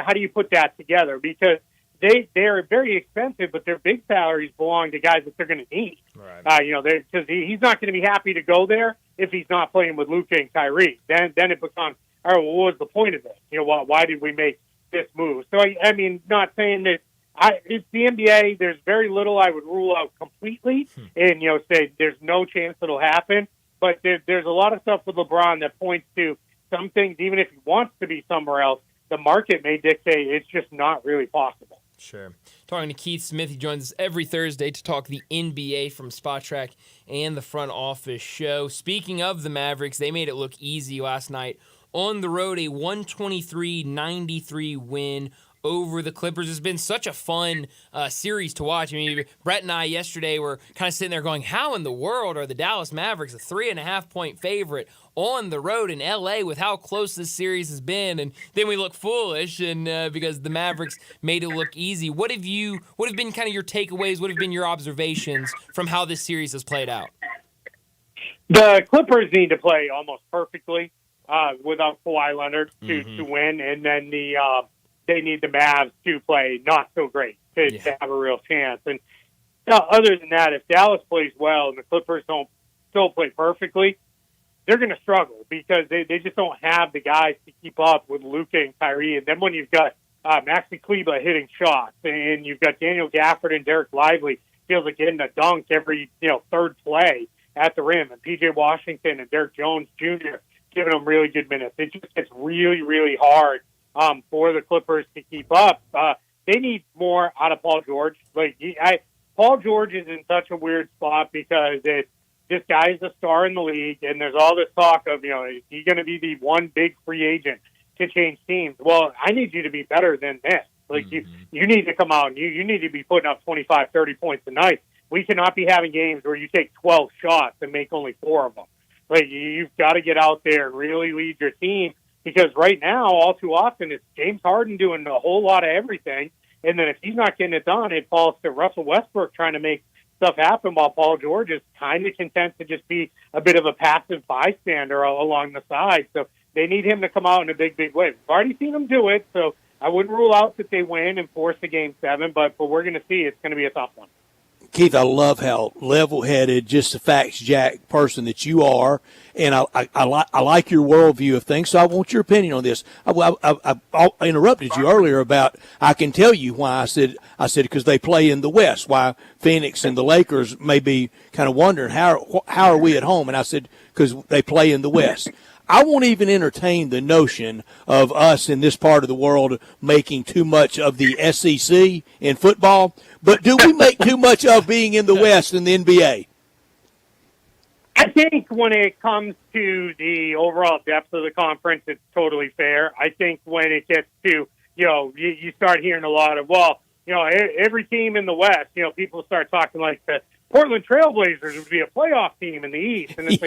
how do you put that together? Because they're very expensive, but their big salaries belong to guys that they're going to need. Right. Because he's not going to be happy to go there if he's not playing with Luka and Kyrie. Then it becomes, all right, well, what was the point of this? Why did we make this move? So I mean, not saying that it's the NBA. There's very little I would rule out completely, and say there's no chance it'll happen. But there's a lot of stuff with LeBron that points to some things. Even if he wants to be somewhere else, the market may dictate it's just not really possible. Sure. Talking to Keith Smith, he joins us every Thursday to talk the NBA from Spot Track and the Front Office Show. Speaking of the Mavericks, they made it look easy last night on the road, a 123-93 win over the Clippers. It's been such a fun series to watch. I mean, Brett and I yesterday were kind of sitting there going, how in the world are the Dallas Mavericks a 3.5-point favorite on the road in L.A. with how close this series has been? And then we look foolish and because the Mavericks made it look easy. What have been kind of your takeaways? What have been your observations from how this series has played out? The Clippers need to play almost perfectly without Kawhi Leonard to win, and then they need the Mavs to play not so great to have a real chance. And other than that, if Dallas plays well and the Clippers don't still play perfectly, they're going to struggle because they just don't have the guys to keep up with Luka and Kyrie. And then when you've got Maxi Kleber hitting shots and you've got Daniel Gafford and Derek Lively feels like getting a dunk every third play at the rim, and P.J. Washington and Derek Jones Jr. giving them really good minutes. It just gets really, really hard for the Clippers to keep up. They need more out of Paul George. Paul George is in such a weird spot because this guy is a star in the league, and there's all this talk of, is he going to be the one big free agent to change teams? Well, I need you to be better than this. You need to come out and you need to be putting up 25, 30 points a night. We cannot be having games where you take 12 shots and make only 4 of them. You've got to get out there and really lead your team, because right now, all too often, it's James Harden doing a whole lot of everything, and then if he's not getting it done, it falls to Russell Westbrook trying to make stuff happen while Paul George is kind of content to just be a bit of a passive bystander along the side. So they need him to come out in a big, big way. We've already seen him do it, so I wouldn't rule out that they win and force a Game 7, but we're going to see it's going to be a tough one. Keith, I love how level-headed, just the facts, Jack, person that you are, and I like your worldview of things. So I want your opinion on this. I interrupted you earlier about I can tell you why I said because they play in the West. Why Phoenix and the Lakers may be kind of wondering how are we at home, and I said because they play in the West. I won't even entertain the notion of us in this part of the world making too much of the SEC in football, but do we make too much of being in the West in the NBA? I think when it comes to the overall depth of the conference, it's totally fair. I think when it gets to, you start hearing a lot of, every team in the West, people start talking like the Portland Trailblazers would be a playoff team in the East, and it's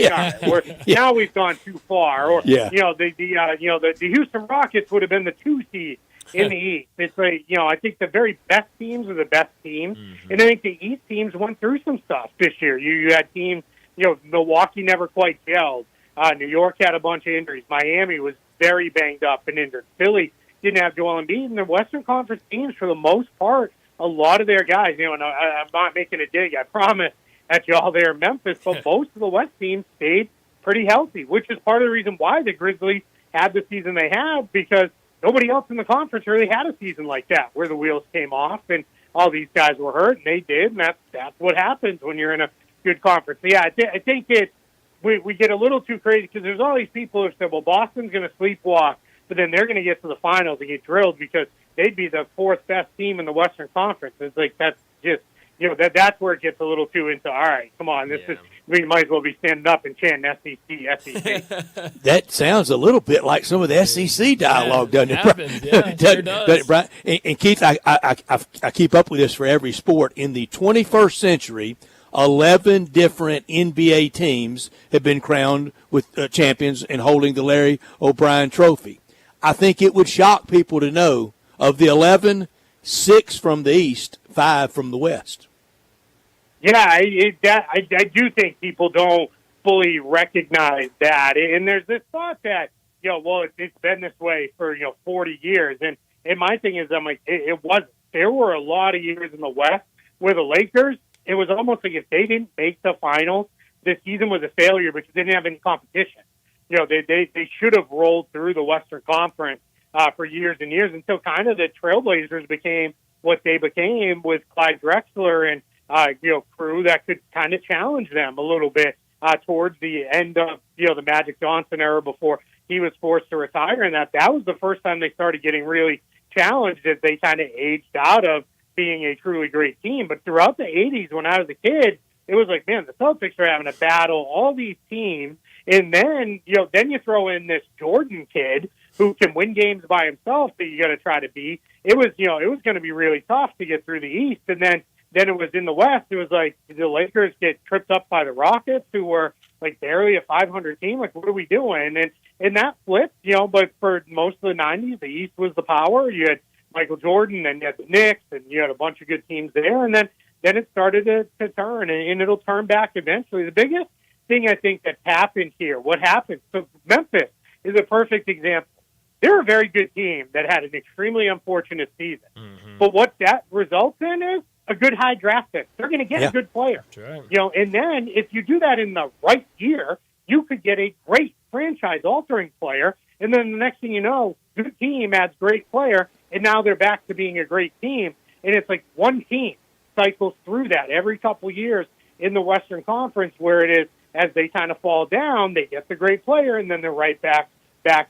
now we've gone too far. Or the Houston Rockets would have been the 2 seed in the East. It's I think the very best teams are the best teams, and I think the East teams went through some stuff this year. You had teams, Milwaukee never quite gelled. New York had a bunch of injuries. Miami was very banged up and injured. Philly didn't have Joel Embiid, and the Western Conference teams, for the most part, a lot of their guys, and I'm not making a dig, I promise, at y'all there in Memphis, but most of the West teams stayed pretty healthy, which is part of the reason why the Grizzlies had the season they had, because nobody else in the conference really had a season like that, where the wheels came off and all these guys were hurt, and they did, and that's what happens when you're in a good conference. So, I think we get a little too crazy, because there's all these people who said, well, Boston's going to sleepwalk, but then they're going to get to the finals and get drilled because they'd be the 4th best team in the Western Conference. It's like, that's just, that's where it gets a little too into, all right, come on, we might as well be standing up and chanting SEC. That sounds a little bit like some of the SEC dialogue, doesn't it? Happens, yeah, it sure does. Brian? And Keith, I keep up with this for every sport. In the 21st century, 11 different NBA teams have been crowned with champions and holding the Larry O'Brien Trophy. I think it would shock people to know of the 11, 6 from the East, 5 from the West. Yeah, I do think people don't fully recognize that. And there's this thought that, it's been this way for, 40 years. And my thing is, I'm like, it wasn't. there were a lot of years in the West where the Lakers, it was almost like if they didn't make the finals, the season was a failure because they didn't have any competition. They should have rolled through the Western Conference for years and years until kind of the Trailblazers became what they became with Clyde Drexler and crew that could kind of challenge them a little bit towards the end of the Magic Johnson era before he was forced to retire, and that was the first time they started getting really challenged as they kind of aged out of being a truly great team. But throughout the 80s, when I was a kid, it was like, man, the Celtics are having a battle, all these teams, and then you throw in this Jordan kid who can win games by himself that you got to try to beat. It was going to be really tough to get through the East, and then it was in the West. It was like the Lakers get tripped up by the Rockets, who were like barely a 500 team. Like, what are we doing? And that flipped, but for most of the 90s, the East was the power. You had Michael Jordan, and you had the Knicks, and you had a bunch of good teams there. And then it started to turn, and it'll turn back eventually. The biggest thing I think that's happened here, what happened? So Memphis is a perfect example. They're a very good team that had an extremely unfortunate season. Mm-hmm. But what that results in is a good high draft pick. They're going to get a good player. That's right. And then if you do that in the right year, you could get a great franchise-altering player. And then the next thing you know, good team adds great player, and now they're back to being a great team. And it's like one team cycles through that every couple years in the Western Conference, where it is as they kind of fall down, they get the great player, and then they're right back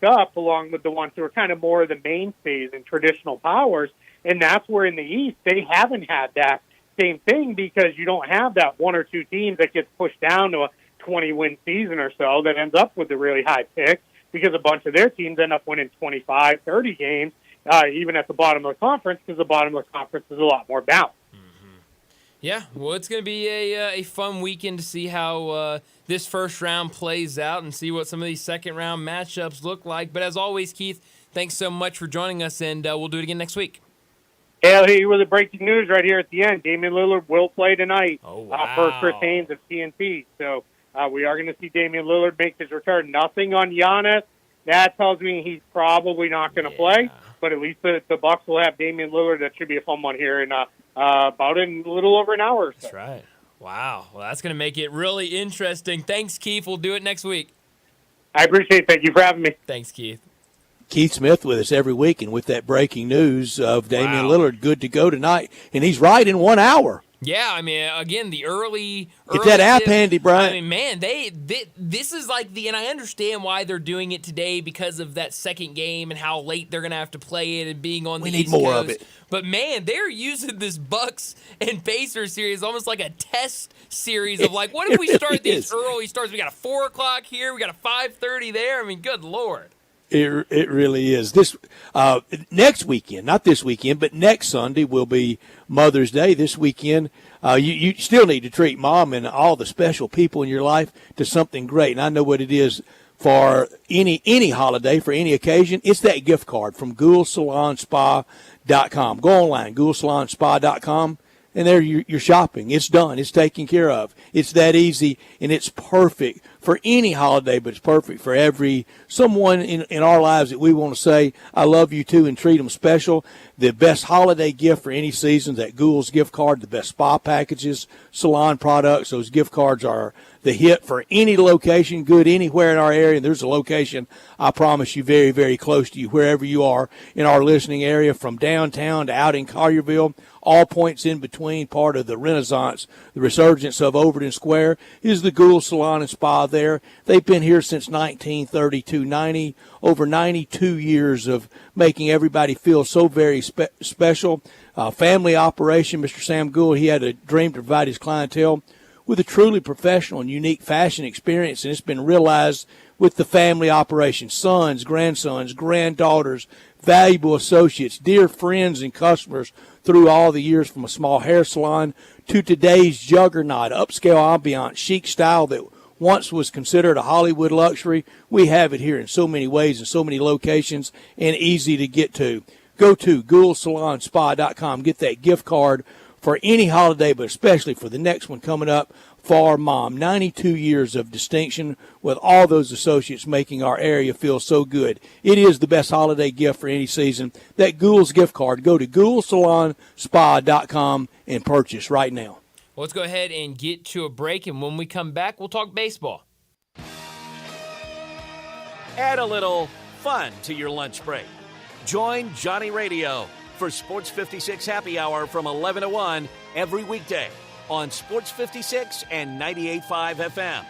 up along with the ones who are kind of more of the mainstays and traditional powers. And that's where in the East they haven't had that same thing, because you don't have that one or two teams that gets pushed down to a 20-win season or so that ends up with the really high pick, because a bunch of their teams end up winning 25, 30 games, even at the bottom of the conference, because the bottom of the conference is a lot more balanced. Yeah, well, it's going to be a fun weekend to see how this first round plays out and see what some of these second-round matchups look like. But as always, Keith, thanks so much for joining us, and we'll do it again next week. Hey, here with the breaking news right here at the end. Damian Lillard will play tonight for Chris Haynes of TNT. So we are going to see Damian Lillard make his return. Nothing on Giannis. That tells me he's probably not going to play. But at least the Bucks will have Damian Lillard. That should be a fun one here in about in a little over an hour or so. That's right. Wow. Well, that's going to make it really interesting. Thanks, Keith. We'll do it next week. I appreciate it. Thank you for having me. Thanks, Keith. Keith Smith with us every week, and with that breaking news of Damian Lillard good to go tonight, and he's right in 1 hour. Yeah, I mean, again, the early Get that app handy, Brian. I mean, man, this is like and I understand why they're doing it today because of that second game and how late they're going to have to play it and being on the East Coast. We need more of it. But, man, they're using this Bucks and Pacers series almost like a test series of like, what if we start these early starts? We got a 4 o'clock here. We got a 5:30 there. I mean, good Lord. It really is. This next weekend, not this weekend, but next Sunday will be Mother's Day. This weekend, you still need to treat Mom and all the special people in your life to something great. And I know what it is for any holiday, for any occasion. It's that gift card from GhoulSalonSpa.com. Go online, GhoulSalonSpa.com. And there you're shopping. It's done. It's taken care of. It's that easy, and it's perfect for any holiday, but it's perfect for someone in our lives that we want to say, I love you too, and treat them special. The best holiday gift for any season, that Ghoul's gift card, the best spa packages, salon products. Those gift cards are the hit for any location, good anywhere in our area. And there's a location, I promise you, very, very close to you, wherever you are in our listening area, from downtown to out in Collierville, all points in between. Part of the renaissance, the resurgence of Overton Square is the Gould Salon and Spa there. They've been here since 1932, over 92 years of making everybody feel so very special. Family operation. Mr. Sam Gould, he had a dream to provide his clientele with a truly professional and unique fashion experience, and it's been realized with the family operation. Sons, grandsons, granddaughters, valuable associates, dear friends and customers through all the years, from a small hair salon to today's juggernaut, upscale ambiance, chic style that once was considered a Hollywood luxury. We have it here in so many ways, in so many locations, and easy to get to. Go to GhoulSalonSpa.com. Get that gift card for any holiday, but especially for the next one coming up for Mom. 92 years of distinction with all those associates making our area feel so good. It is the best holiday gift for any season. That Ghoul's gift card, go to GhoulSalonSpa.com and purchase right now. Well, let's go ahead and get to a break, and when we come back, we'll talk baseball. Add a little fun to your lunch break. Join Johnny Radio for Sports 56 Happy Hour from 11 to 1 every weekday on Sports 56 and 98.5 FM.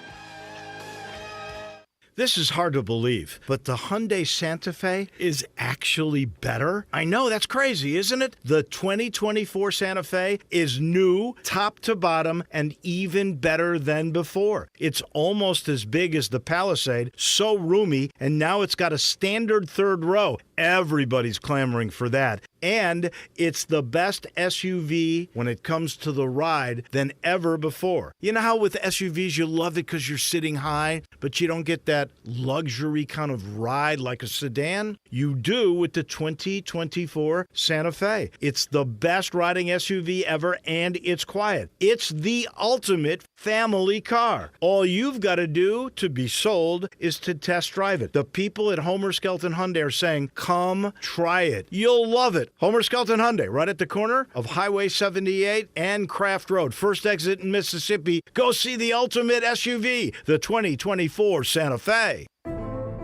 This is hard to believe, but the Hyundai Santa Fe is actually better. I know, that's crazy, isn't it? The 2024 Santa Fe is new, top to bottom, and even better than before. It's almost as big as the Palisade, so roomy, and now it's got a standard third row. Everybody's clamoring for that. And it's the best SUV when it comes to the ride than ever before. You know how with SUVs you love it because you're sitting high, but you don't get that luxury kind of ride like a sedan? You do with the 2024 Santa Fe. It's the best riding SUV ever, and it's quiet. It's the ultimate family car. All you've got to do to be sold is to test drive it. The people at Homer Skelton Hyundai are saying, come try it. You'll love it. Homer Skelton Hyundai, right at the corner of Highway 78 and Craft Road. First exit in Mississippi. Go see the ultimate SUV, the 2024 Santa Fe.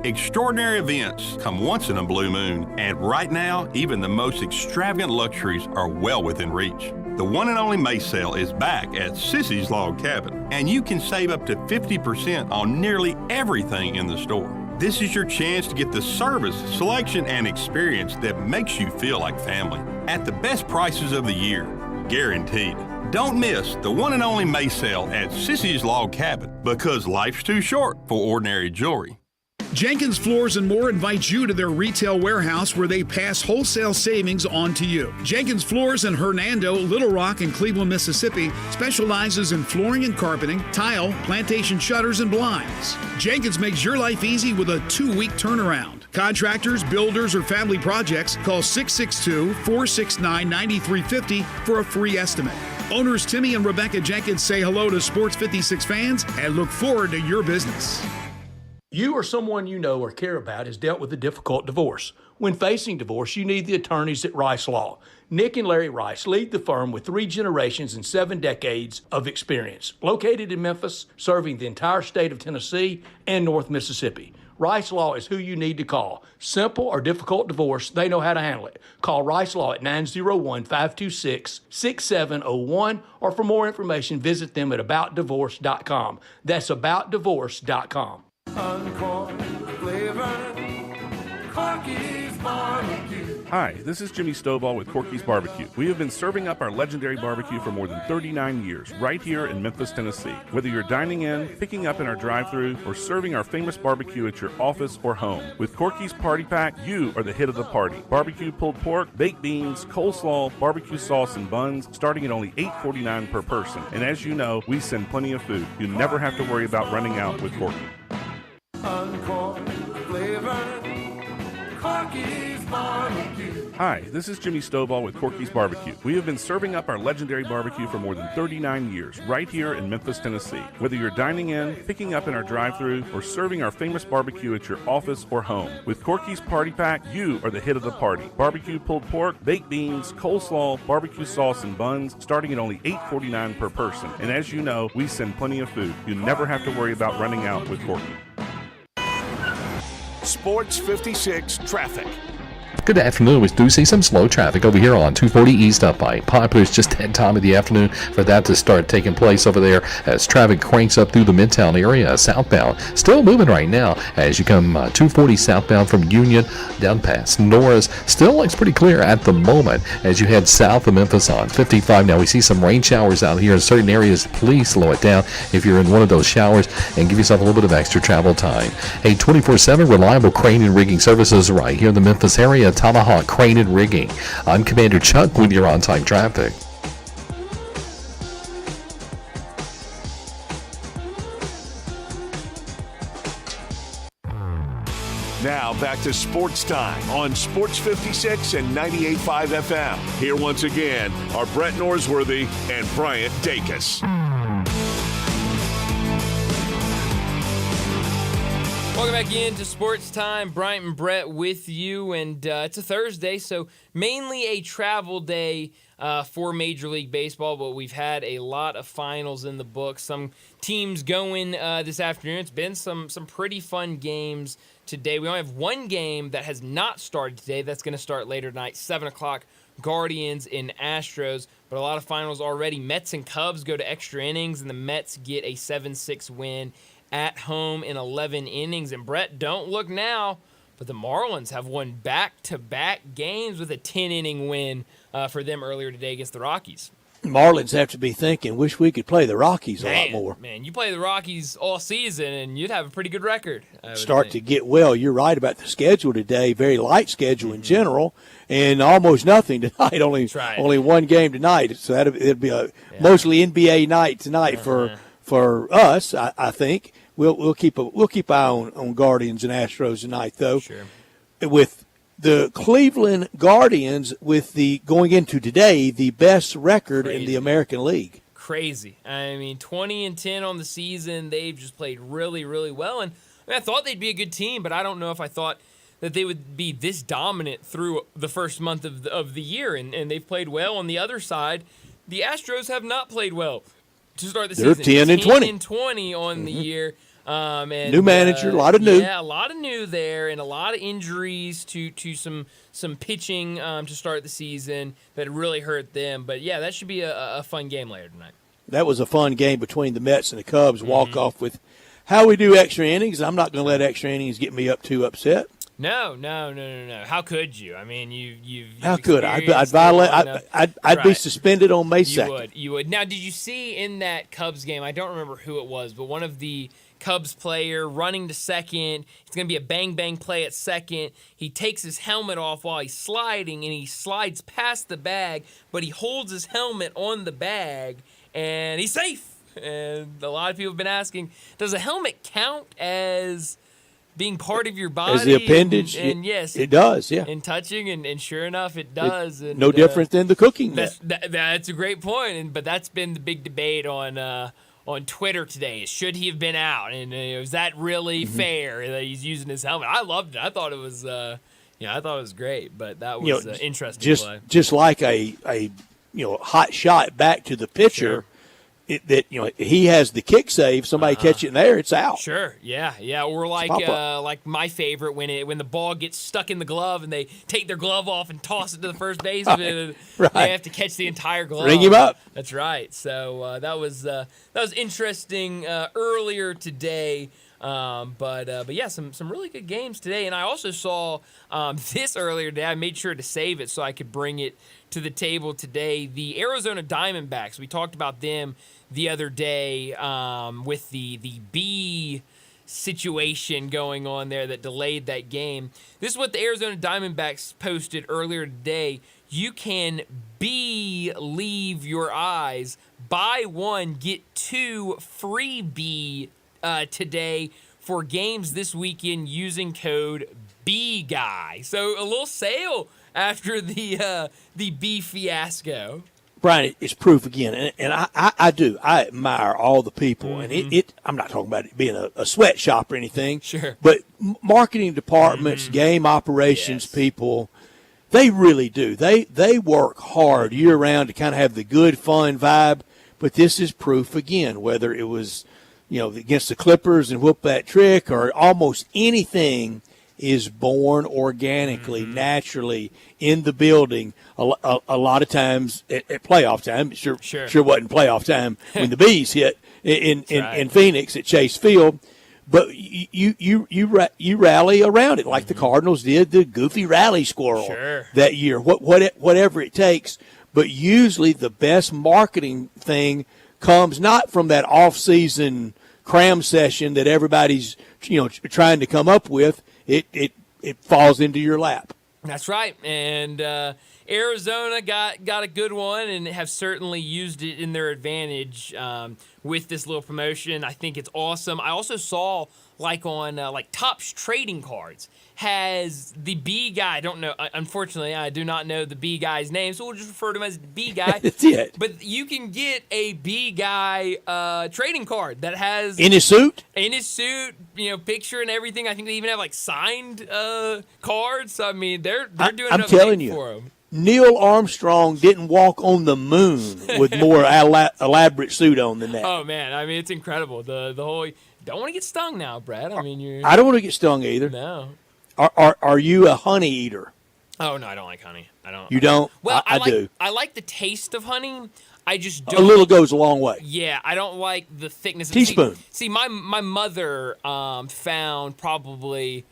Extraordinary events come once in a blue moon, and right now, even the most extravagant luxuries are well within reach. The one and only May sale is back at Sissy's Log Cabin, and you can save up to 50% on nearly everything in the store. This is your chance to get the service, selection, and experience that makes you feel like family at the best prices of the year, guaranteed. Don't miss the one and only May sale at Sissy's Log Cabin, because life's too short for ordinary jewelry. Jenkins Floors and More invites you to their retail warehouse where they pass wholesale savings on to you. Jenkins Floors in Hernando, Little Rock, and Cleveland, Mississippi specializes in flooring and carpeting, tile, plantation shutters, and blinds. Jenkins makes your life easy with a 2-week turnaround. Contractors, builders, or family projects, call 662-469-9350 for a free estimate. Owners Timmy and Rebecca Jenkins say hello to Sports 56 fans and look forward to your business. You or someone you know or care about has dealt with a difficult divorce. When facing divorce, you need the attorneys at Rice Law. Nick and Larry Rice lead the firm with 3 generations and 7 decades of experience. Located in Memphis, serving the entire state of Tennessee and North Mississippi. Rice Law is who you need to call. Simple or difficult divorce, they know how to handle it. Call Rice Law at 901-526-6701, or for more information, visit them at aboutdivorce.com. That's aboutdivorce.com. Uncorn flavored Corky's barbecue. Hi, this is Jimmy Stovall with Corky's Barbecue. We have been serving up our legendary barbecue for more than 39 years, right here in Memphis, Tennessee. Whether you're dining in, picking up in our drive-thru, or serving our famous barbecue at your office or home, with Corky's Party Pack, you are the hit of the party. Barbecue pulled pork, baked beans, coleslaw, barbecue sauce, and buns, starting at only $8.49 per person. And as you know, we send plenty of food. You never have to worry about running out with Corky. Uncorn flavored Corky's barbecue. Hi, this is Jimmy Stovall with Corky's Barbecue. We have been serving up our legendary barbecue for more than 39 years, right here in Memphis, Tennessee. Whether you're dining in, picking up in our drive-thru, or serving our famous barbecue at your office or home, with Corky's Party Pack, you are the hit of the party. Barbecue pulled pork, baked beans, coleslaw, barbecue sauce, and buns, starting at only $8.49 per person. And as you know, we send plenty of food. You never have to worry about running out with Corky. Sports 56 traffic. Good afternoon. We do see some slow traffic over here on 240 East up by Poplar. It's just that time of the afternoon for that to start taking place over there as traffic cranks up through the Midtown area southbound. Still moving right now as you come 240 southbound from Union down past Norris. Still looks pretty clear at the moment as you head south of Memphis on 55. Now we see some rain showers out here in certain areas. Please slow it down if you're in one of those showers and give yourself a little bit of extra travel time. A 24/7 reliable crane and rigging services right here in the Memphis area. Tomahawk Crane and Rigging. I'm Commander Chuck with your on-time traffic. Now Now back to Sports Time on Sports 56 and 98.5 FM. Here once again are Brett Norsworthy and Bryant Dacus. Welcome back into Sports Time. Bryant and Brett with you, and it's a Thursday, so mainly a travel day for Major League Baseball, but we've had a lot of finals in the books. Some teams going this afternoon. It's been some pretty fun games today. We only have one game that has not started today. That's going to start later tonight, 7 o'clock, Guardians and Astros. But a lot of finals already. Mets and Cubs go to extra innings, and the Mets get a 7-6 win at home in 11 innings. And Brett, don't look now, but the Marlins have won back-to-back games with a 10-inning win for them earlier today against the Rockies. Marlins have to be thinking, wish we could play the Rockies a lot more. Man, you play the Rockies all season, and you'd have a pretty good record. Start to get well. You're right about the schedule today. Very light schedule in general, and almost nothing tonight. Only one game tonight. So it'll be a mostly NBA night tonight for us. I think we'll keep eye on Guardians and Astros tonight, though. Sure. With the Cleveland Guardians, with the going into today, the best record in the American League. Crazy. I mean, 20-10 on the season. They've just played really, really well. And I thought they'd be a good team, but I don't know if I thought that they would be this dominant through the first month of the year. And they've played well. On the other side, the Astros have not played well to start the season. They're 10-20 on the year. And, new manager, a lot of new. Yeah, a lot of new there, and a lot of injuries to some pitching to start the season that really hurt them. But, yeah, that should be a fun game later tonight. That was a fun game between the Mets and the Cubs. Walk off with how we do extra innings. I'm not going to let extra innings get me up too upset. No. How could you? I mean, you've how could I'd violate? I'd be suspended on May 2nd. You would. Now, did you see in that Cubs game? I don't remember who it was, but one of the Cubs player running to second. It's going to be a bang play at second. He takes his helmet off while he's sliding, and he slides past the bag, but he holds his helmet on the bag, and he's safe. And a lot of people have been asking, does a helmet count as being part of your body? As the appendage? And yes. It does, yeah. And touching, and sure enough, it does. No different than the cooking net. That's a great point, but that's been the big debate on Twitter today. Should he have been out? And is that really fair that he's using his helmet? I loved it. I thought it was, I thought it was great. But that was interesting play. Just like a hot shot back to the pitcher. Sure. He has the kick save. Somebody catch it in there, it's out. Sure, yeah. Or like my favorite when the ball gets stuck in the glove and they take their glove off and toss it to the first baseman. Right. They have to catch the entire glove. Ring him up. That's right. So that was interesting earlier today. But yeah, some really good games today. And I also saw this earlier today. I made sure to save it so I could bring it to the table today. The Arizona Diamondbacks, we talked about them the other day with the B situation going on there that delayed that game. This is what the Arizona Diamondbacks posted earlier today. You can believe your eyes. Buy one, get two freebie today for games this weekend using code BGuy. So a little sale after the B fiasco. Brian, it's proof again, and I do. I admire all the people, and I'm not talking about it being a sweatshop or anything. Sure. But marketing departments, game operations people, they really do. They work hard year round to kind of have the good, fun vibe. But this is proof again, whether it was against the Clippers and whoop that trick, or almost anything is born organically, naturally in the building. A lot of times at playoff time, sure wasn't playoff time when the Bees hit in Phoenix at Chase Field, but you rally around it like the Cardinals did the Goofy Rally Squirrel that year. Whatever it takes, but usually the best marketing thing comes not from that off-season cram session that everybody's trying to come up with. It falls into your lap. That's right, and Arizona got a good one and have certainly used it in their advantage with this little promotion. I think it's awesome. I also saw like on like Topps trading cards, has the B guy. I don't know. Unfortunately, I do not know the B guy's name, so we'll just refer to him as B guy. That's it. But you can get a B guy trading card that has In his suit? In his suit, picture and everything. I think they even have like signed cards. So, I mean, they're doing I'm enough telling big you. for him. Neil Armstrong didn't walk on the moon with more elaborate suit on than that. Oh man, I mean it's incredible. The whole don't want to get stung now, Brad. I mean I don't want to get stung either. No. Are you a honey eater? Oh no, I don't like honey. I don't. You don't? Well, I do. I like the taste of honey. I just don't. A little goes a long way. Yeah, I don't like the thickness. Teaspoon. See, my mother found probably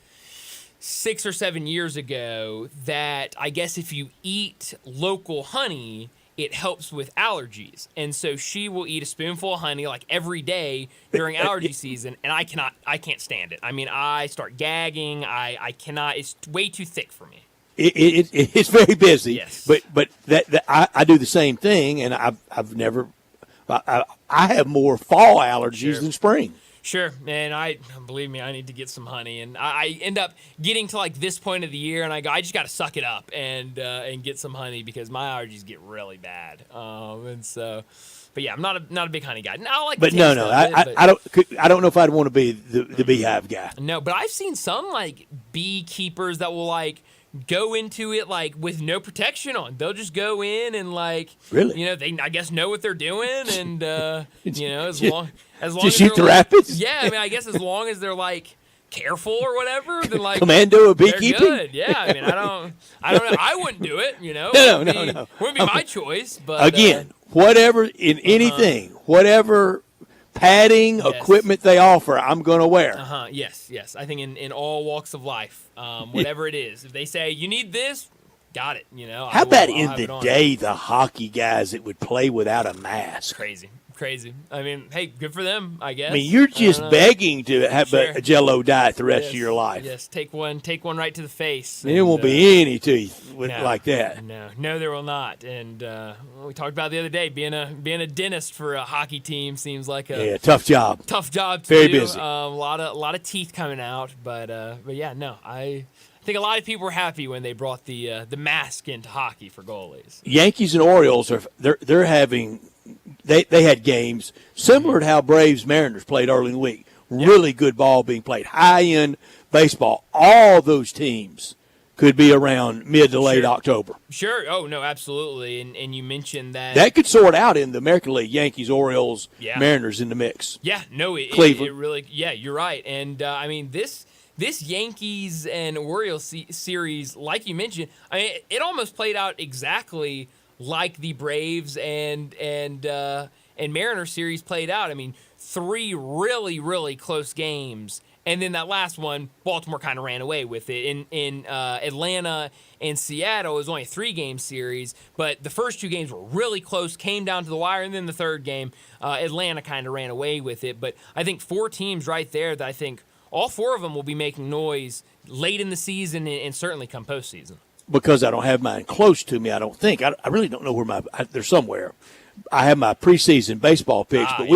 6 or 7 years ago that I guess if you eat local honey, it helps with allergies. And so she will eat a spoonful of honey like every day during allergy season, and I can't stand it. I mean, I start gagging. I cannot. It's way too thick for me. It's very busy. Yes. But I do the same thing, and I've never. I have more fall allergies than spring. Sure, and believe me, I need to get some honey, and I end up getting to like this point of the year, and I go, I just got to suck it up and get some honey because my allergies get really bad, and so. But yeah, I'm not a big honey guy. I like. But the no, taste of it, I don't know if I'd want to be the beehive guy. No, but I've seen some like beekeepers that will like go into it like with no protection on. They'll just go in and like really, they I guess know what they're doing, and as long just as shoot the like, rapids. Yeah, I mean, I guess as long as they're like careful or whatever, then like commando of beekeeping. They're good. Yeah, I mean, I don't know. I wouldn't do it. No. Wouldn't be my choice. But again, whatever in anything, whatever padding equipment they offer, I'm going to wear. Yes. I think in all walks of life, whatever it is, if they say you need this, got it. How about in the day the hockey guys that would play without a mask? Crazy. I mean, hey, good for them, I guess. I mean, you're just begging to have a Jell-O diet the rest of your life. Yes, take one right to the face. There won't be any teeth like that. No, there will not. And we talked about the other day, being a dentist for a hockey team seems like a tough job. Tough job to Very do. busy. A lot of teeth coming out, but yeah, no, I think a lot of people were happy when they brought the mask into hockey for goalies. Yankees and Orioles they're having. They had games similar to how Braves Mariners played early in the week. Really good ball being played, high-end baseball. All those teams could be around mid to late October. Sure. Oh, no, absolutely. And you mentioned that. That could sort out in the American League, Yankees, Orioles, Mariners in the mix. Yeah, no, it really, you're right. And, I mean, this Yankees and Orioles series, like you mentioned, I mean, it almost played out exactly like the Braves and Mariners series played out. I mean, 3 really, really close games. And then that last one, Baltimore kind of ran away with it. In Atlanta and Seattle, it was only a 3-game series, but the first 2 games were really close, came down to the wire, and then the third game, Atlanta kind of ran away with it. But I think 4 teams right there that I think all 4 of them will be making noise late in the season and certainly come postseason. Because I don't have mine close to me, I don't think. I really don't know where they're somewhere. I have my preseason baseball picks, but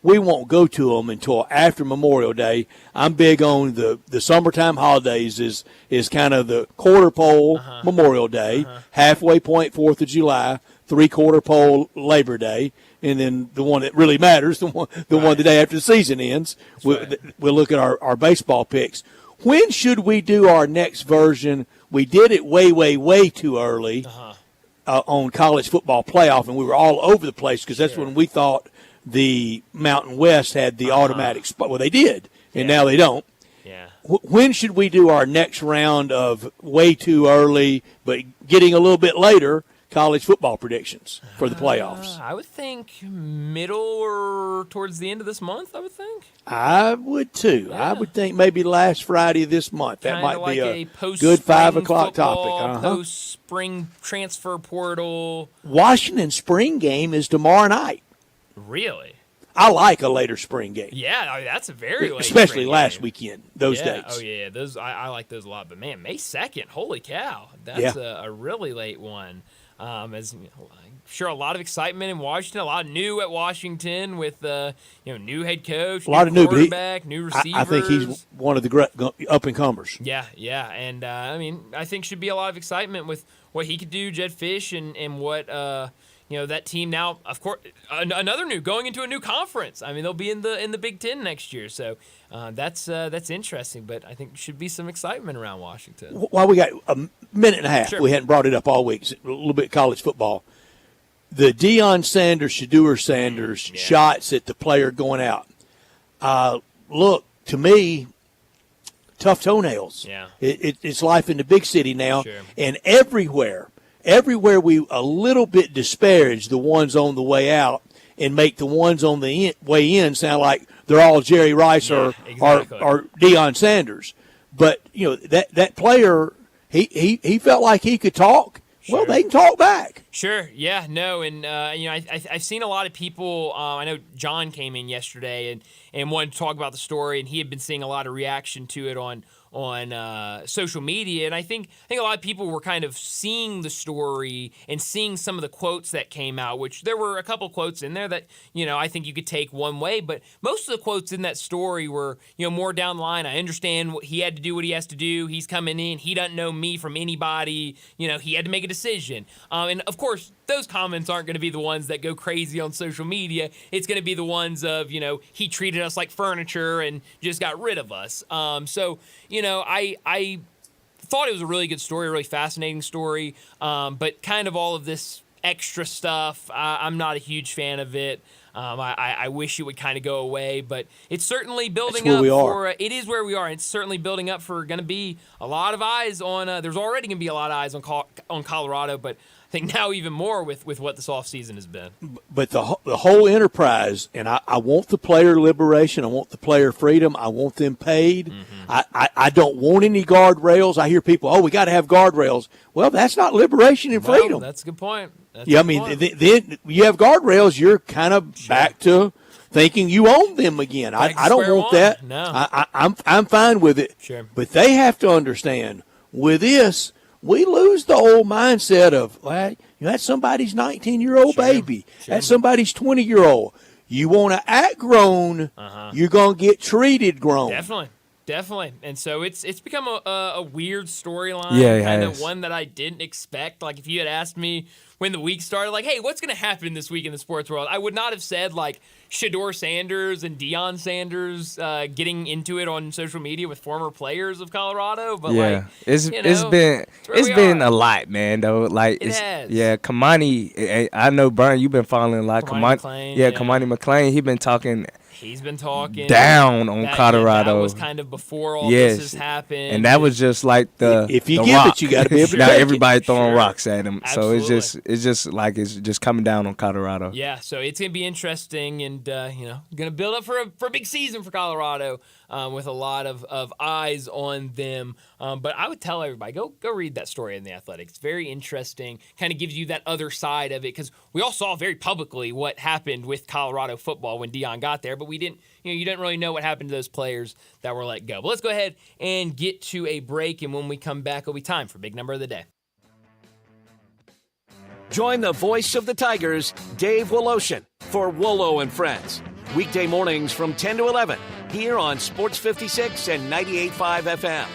we won't go to them until after Memorial Day. I'm big on the summertime holidays is kind of the quarter pole Memorial Day, halfway point 4th of July, 3/4 pole Labor Day, and then the one that really matters, the one the day after the season ends. We'll look at our baseball picks. When should we do our next version? We did it way too early on college football playoff, and we were all over the place because that's when we thought the Mountain West had the automatic spot. Well, they did, and now they don't. Yeah. When should we do our next round of way too early but getting a little bit later college football predictions for the playoffs? I would think middle or towards the end of this month, I would think. I would too. Yeah. I would think maybe last Friday of this month. That Kinda might like be a post good 5 football, o'clock topic. Post-spring transfer portal. Washington spring game is tomorrow night. Really? I like a later spring game. Yeah, I mean, that's a very late especially spring last game. Weekend, those dates. Oh, yeah. Those I like those a lot. But, man, May 2nd, holy cow. That's a really late one. As I'm sure a lot of excitement in Washington, a lot new at Washington with new head coach, a lot of quarterback, new receivers. I think he's one of the great up-and-comers. Yeah, and I think should be a lot of excitement with what he could do, Jed Fish, and what that team now. Of course, another going into a new conference. I mean, they'll be in the Big Ten next year, so that's interesting. But I think should be some excitement around Washington. While we got a minute and a half, Sure. we hadn't brought it up all week. A little bit of college football. The Deion Sanders, Shedeur Sanders shots at the player going out. Look, to me, tough toenails. Yeah. It's life in the big city now. Sure. And everywhere we a little bit disparage the ones on the way out and make the ones on the way in sound like they're all Jerry Rice or Deion Sanders. But, that player, he felt like he could talk. Well, they can talk back. Sure. Yeah. No. And I've seen a lot of people. I know John came in yesterday and wanted to talk about the story, and he had been seeing a lot of reaction to it on social media, and I think a lot of people were kind of seeing the story and seeing some of the quotes that came out, which there were a couple quotes in there that I think you could take one way, but most of the quotes in that story were more down the line. I understand what he had to do, what he has to do. He's coming in. He doesn't know me from anybody. He had to make a decision, and of course those comments aren't going to be the ones that go crazy on social media. It's going to be the ones of he treated us like furniture and just got rid of us. I thought it was a really good story, a really fascinating story, but kind of all of this extra stuff, I'm not a huge fan of it. I wish it would kind of go away, but it's certainly building up for it is where we are. It's certainly building up for going to be a lot of eyes on. There's already going to be a lot of eyes on Colorado, but I think now even more with what this offseason has been. But the whole enterprise, and I want the player liberation. I want the player freedom. I want them paid. Mm-hmm. I don't want any guardrails. I hear people, we got to have guardrails. Well, that's not liberation and freedom. That's a good point. Then you have guardrails, you're kind of back to thinking you own them again. I don't want that. No. I'm fine with it. Sure. But they have to understand, with this, we lose the old mindset of, that's somebody's 19-year-old baby. Sure. That's somebody's 20-year-old. You want to act grown, you're going to get treated grown. Definitely. And so it's become a weird storyline, kind of one that I didn't expect. Like, if you had asked me when the week started, like, hey, what's going to happen this week in the sports world, I would not have said, like, Shedeur Sanders and Deion Sanders getting into it on social media with former players of Colorado. But it's been a lot, man. Though, like it has. Yeah, Kamani. I know, Brian, you've been following a lot. Kamani McClain. He's been talking down on Colorado. That was kind of before all this has happened, and that was just like if you the give rock. it, you got to be able to. Now everybody throwing rocks at him, Absolutely. so it's just coming down on Colorado. Yeah, so it's gonna be interesting, and gonna build up for a big season for Colorado, with a lot of eyes on them. But I would tell everybody, go read that story in The Athletic. It's very interesting. Kind of gives you that other side of it, because we all saw very publicly what happened with Colorado football when Deion got there, but we didn't. You didn't really know what happened to those players that were let go. But let's go ahead and get to a break, and when we come back, it'll be time for Big Number of the Day. Join the voice of the Tigers, Dave Woloshin, for Wolo and Friends. Weekday mornings from 10 to 11 here on Sports 56 and 98.5 FM.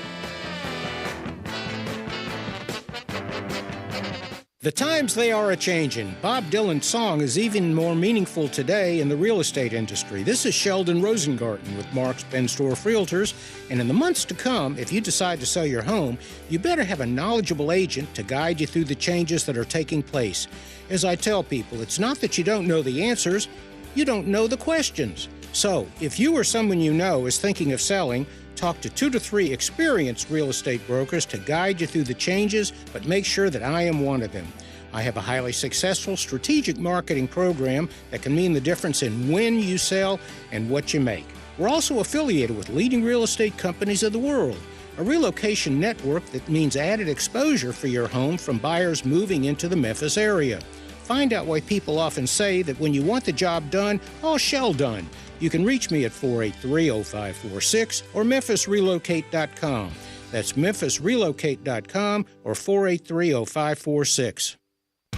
The times they are a-changin'. Bob Dylan's song is even more meaningful today in the real estate industry. This is Sheldon Rosengarten with Mark's Penn Store Realtors, and in the months to come, if you decide to sell your home, you better have a knowledgeable agent to guide you through the changes that are taking place. As I tell people, it's not that you don't know the answers, you don't know the questions. So, if you or someone you know is thinking of selling, talk to 2 to 3 experienced real estate brokers to guide you through the changes, but make sure that I am one of them. I have a highly successful strategic marketing program that can mean the difference in when you sell and what you make. We're also affiliated with leading real estate companies of the world, a relocation network that means added exposure for your home from buyers moving into the Memphis area. Find out why people often say that when you want the job done, all shell done. You can reach me at 483-0546 or memphisrelocate.com. That's memphisrelocate.com or 483-0546.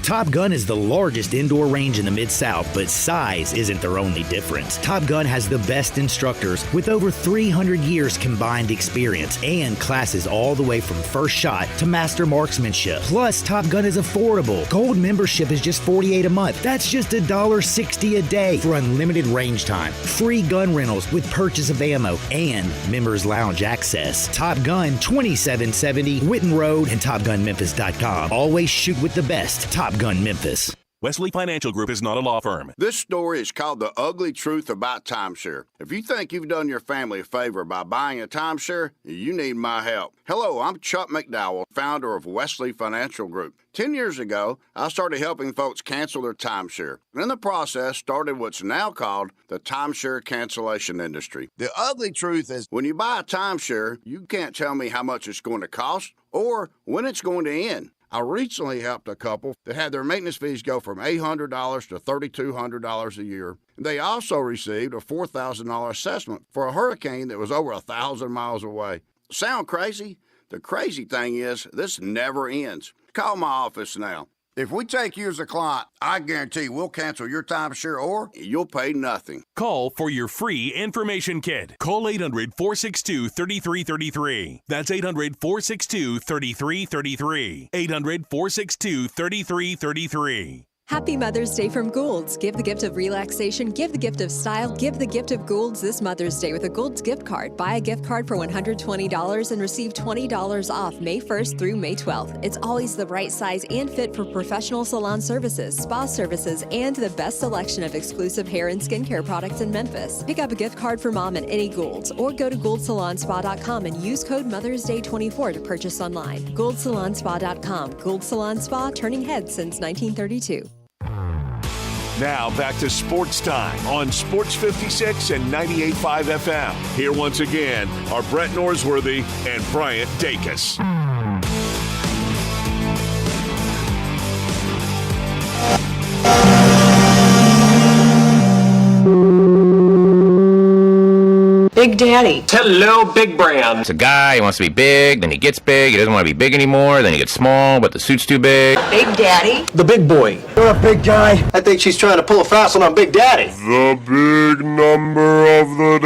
Top Gun is the largest indoor range in the Mid-South, but size isn't their only difference. Top Gun has the best instructors with over 300 years combined experience and classes all the way from first shot to master marksmanship. Plus, Top Gun is affordable. Gold membership is just $48 a month. That's just $1.60 a day for unlimited range time, free gun rentals with purchase of ammo, and members lounge access. Top Gun, 2770 Witten Road and TopGunMemphis.com. Always shoot with the best. Top Gun Memphis. Wesley Financial Group is not a law firm. This story is called The Ugly Truth About Timeshare. If you think you've done your family a favor by buying a timeshare, you need my help. Hello, I'm Chuck McDowell, founder of Wesley Financial Group. 10 years ago, I started helping folks cancel their timeshare. And in the process, started what's now called the timeshare cancellation industry. The ugly truth is when you buy a timeshare, you can't tell me how much it's going to cost or when it's going to end. I recently helped a couple that had their maintenance fees go from $800 to $3,200 a year. They also received a $4,000 assessment for a hurricane that was over 1,000 miles away. Sound crazy? The crazy thing is, this never ends. Call my office now. If we take you as a client, I guarantee we'll cancel your timeshare or you'll pay nothing. Call for your free information kit. Call 800-462-3333. That's 800-462-3333. 800-462-3333. Happy Mother's Day from Gould's. Give the gift of relaxation, give the gift of style, give the gift of Gould's this Mother's Day with a Gould's gift card. Buy a gift card for $120 and receive $20 off May 1st through May 12th. It's always the right size and fit for professional salon services, spa services, and the best selection of exclusive hair and skincare products in Memphis. Pick up a gift card for mom at any Gould's or go to GouldSalonSpa.com and use code Mother's Day 24 to purchase online. GouldSalonSpa.com. Gould Salon Spa, turning heads since 1932. Now back to Sports Time on Sports 56 and 98.5 FM. Here once again are Brett Norsworthy and Bryant Dacus. Big Daddy. Hello, Big Brand. It's a guy, he wants to be big, then he gets big, he doesn't want to be big anymore, then he gets small, but the suit's too big. Big Daddy. The big boy. You're a big guy. I think she's trying to pull a fast one on Big Daddy. The big number of the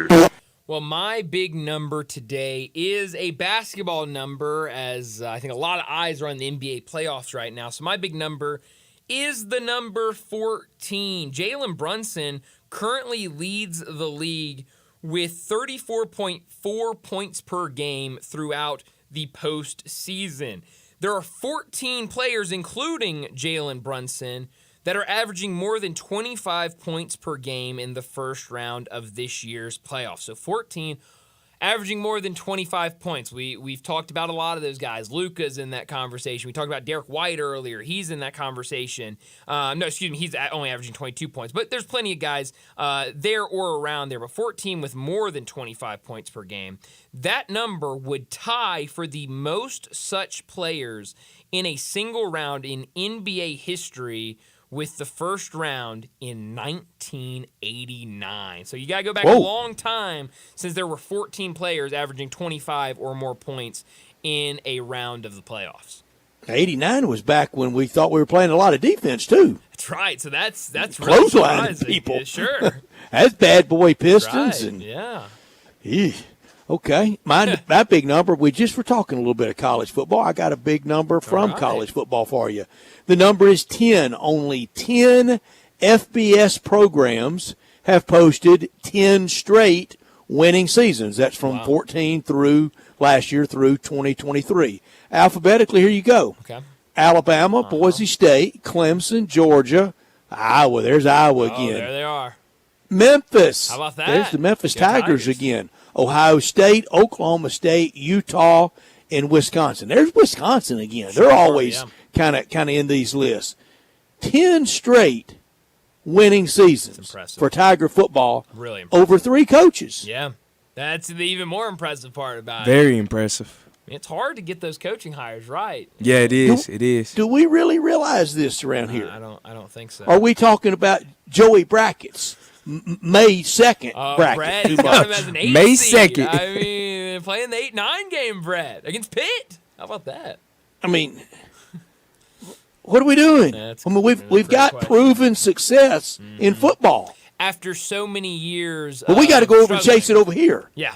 day. Well, my big number today is a basketball number, as I think a lot of eyes are on the NBA playoffs right now. So my big number is the number 14. Jalen Brunson currently leads the league with 34.4 points per game throughout the postseason. There are 14 players, including Jalen Brunson, that are averaging more than 25 points per game in the first round of this year's playoffs. So 14 averaging more than 25 points. We've talked about a lot of those guys. Luka's in that conversation. We talked about Derek White earlier. He's in that conversation. He's only averaging 22 points. But there's plenty of guys there or around there. But 14 with more than 25 points per game. That number would tie for the most such players in a single round in NBA history, with the first round in 1989. So you got to go back a long time since there were 14 players averaging 25 or more points in a round of the playoffs. 89 was back when we thought we were playing a lot of defense, too. That's right. So that's really surprising. People. Yeah, sure. That's bad boy Pistons. Right. And, yeah. Okay. My big number, we just were talking a little bit of college football. I got a big number from college football for you. The number is 10. Only 10 FBS programs have posted 10 straight winning seasons. That's from 14 through last year through 2023. Alphabetically, here you go. Okay. Alabama, Boise State, Clemson, Georgia, Iowa. There's Iowa again. There they are. Memphis. How about that? There's the Memphis Tigers again. Ohio State, Oklahoma State, Utah, and Wisconsin. There's Wisconsin again. They're always kind of in these lists. 10 straight winning seasons for Tiger football. Really impressive. Over 3 coaches. Yeah. That's the even more impressive part about it. Very impressive. It's hard to get those coaching hires right. Yeah, it is. It is. Do we really realize this around here? I don't think so. Are we talking about Joey Brackett's May 2nd bracket? Brett, he's got him as an 8 May seed. 2nd. I mean, playing the 8-9 game, Brett, against Pitt. How about that? I mean, What are we doing? We've got proven success in football. After so many years. But we got to go over and chase it over here. Yeah,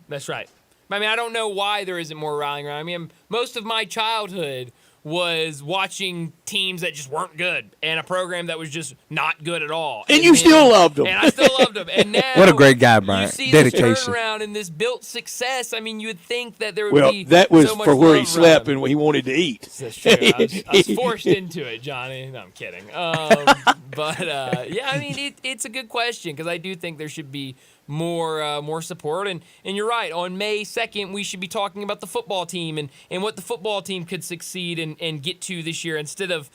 that's right. I mean, I don't know why there isn't more rallying around. I mean, most of my childhood was watching teams that just weren't good and a program that was just not good at all. And you still loved them. And I still loved them. And now what a great guy, Brian. You see Dedication. this turnaround and this built success. I mean, you would think that there would be that was so much for where he love slept around. and he wanted to eat. That's true. I was forced into it, Johnny. No, I'm kidding. Yeah, I mean, it's a good question because I do think there should be more support. And you're right. On May 2nd, we should be talking about the football team and what the football team could succeed and get to this year instead of,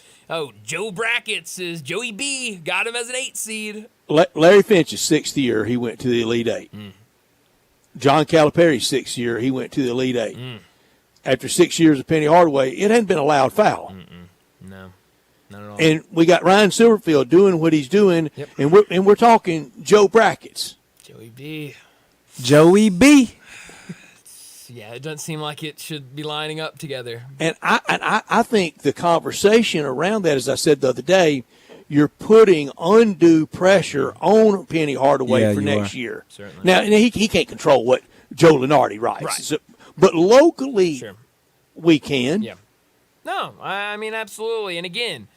Joe Brackett's is Joey B. Got him as an 8 seed. Larry Finch's 6th year, he went to the Elite 8. John Calipari's 6th year, he went to the Elite 8. After 6 years of Penny Hardaway, it hadn't been a loud foul. No, not at all. And we got Ryan Silverfield doing what he's doing, and we're talking Joe Brackett's. Joey B. Yeah, it doesn't seem like it should be lining up together. And I think the conversation around that, as I said the other day, you're putting undue pressure on Penny Hardaway for next year. Certainly. Now, he can't control what Joe Lunardi writes. Right. So, but locally, we can. Yeah. No, I mean, absolutely. And again,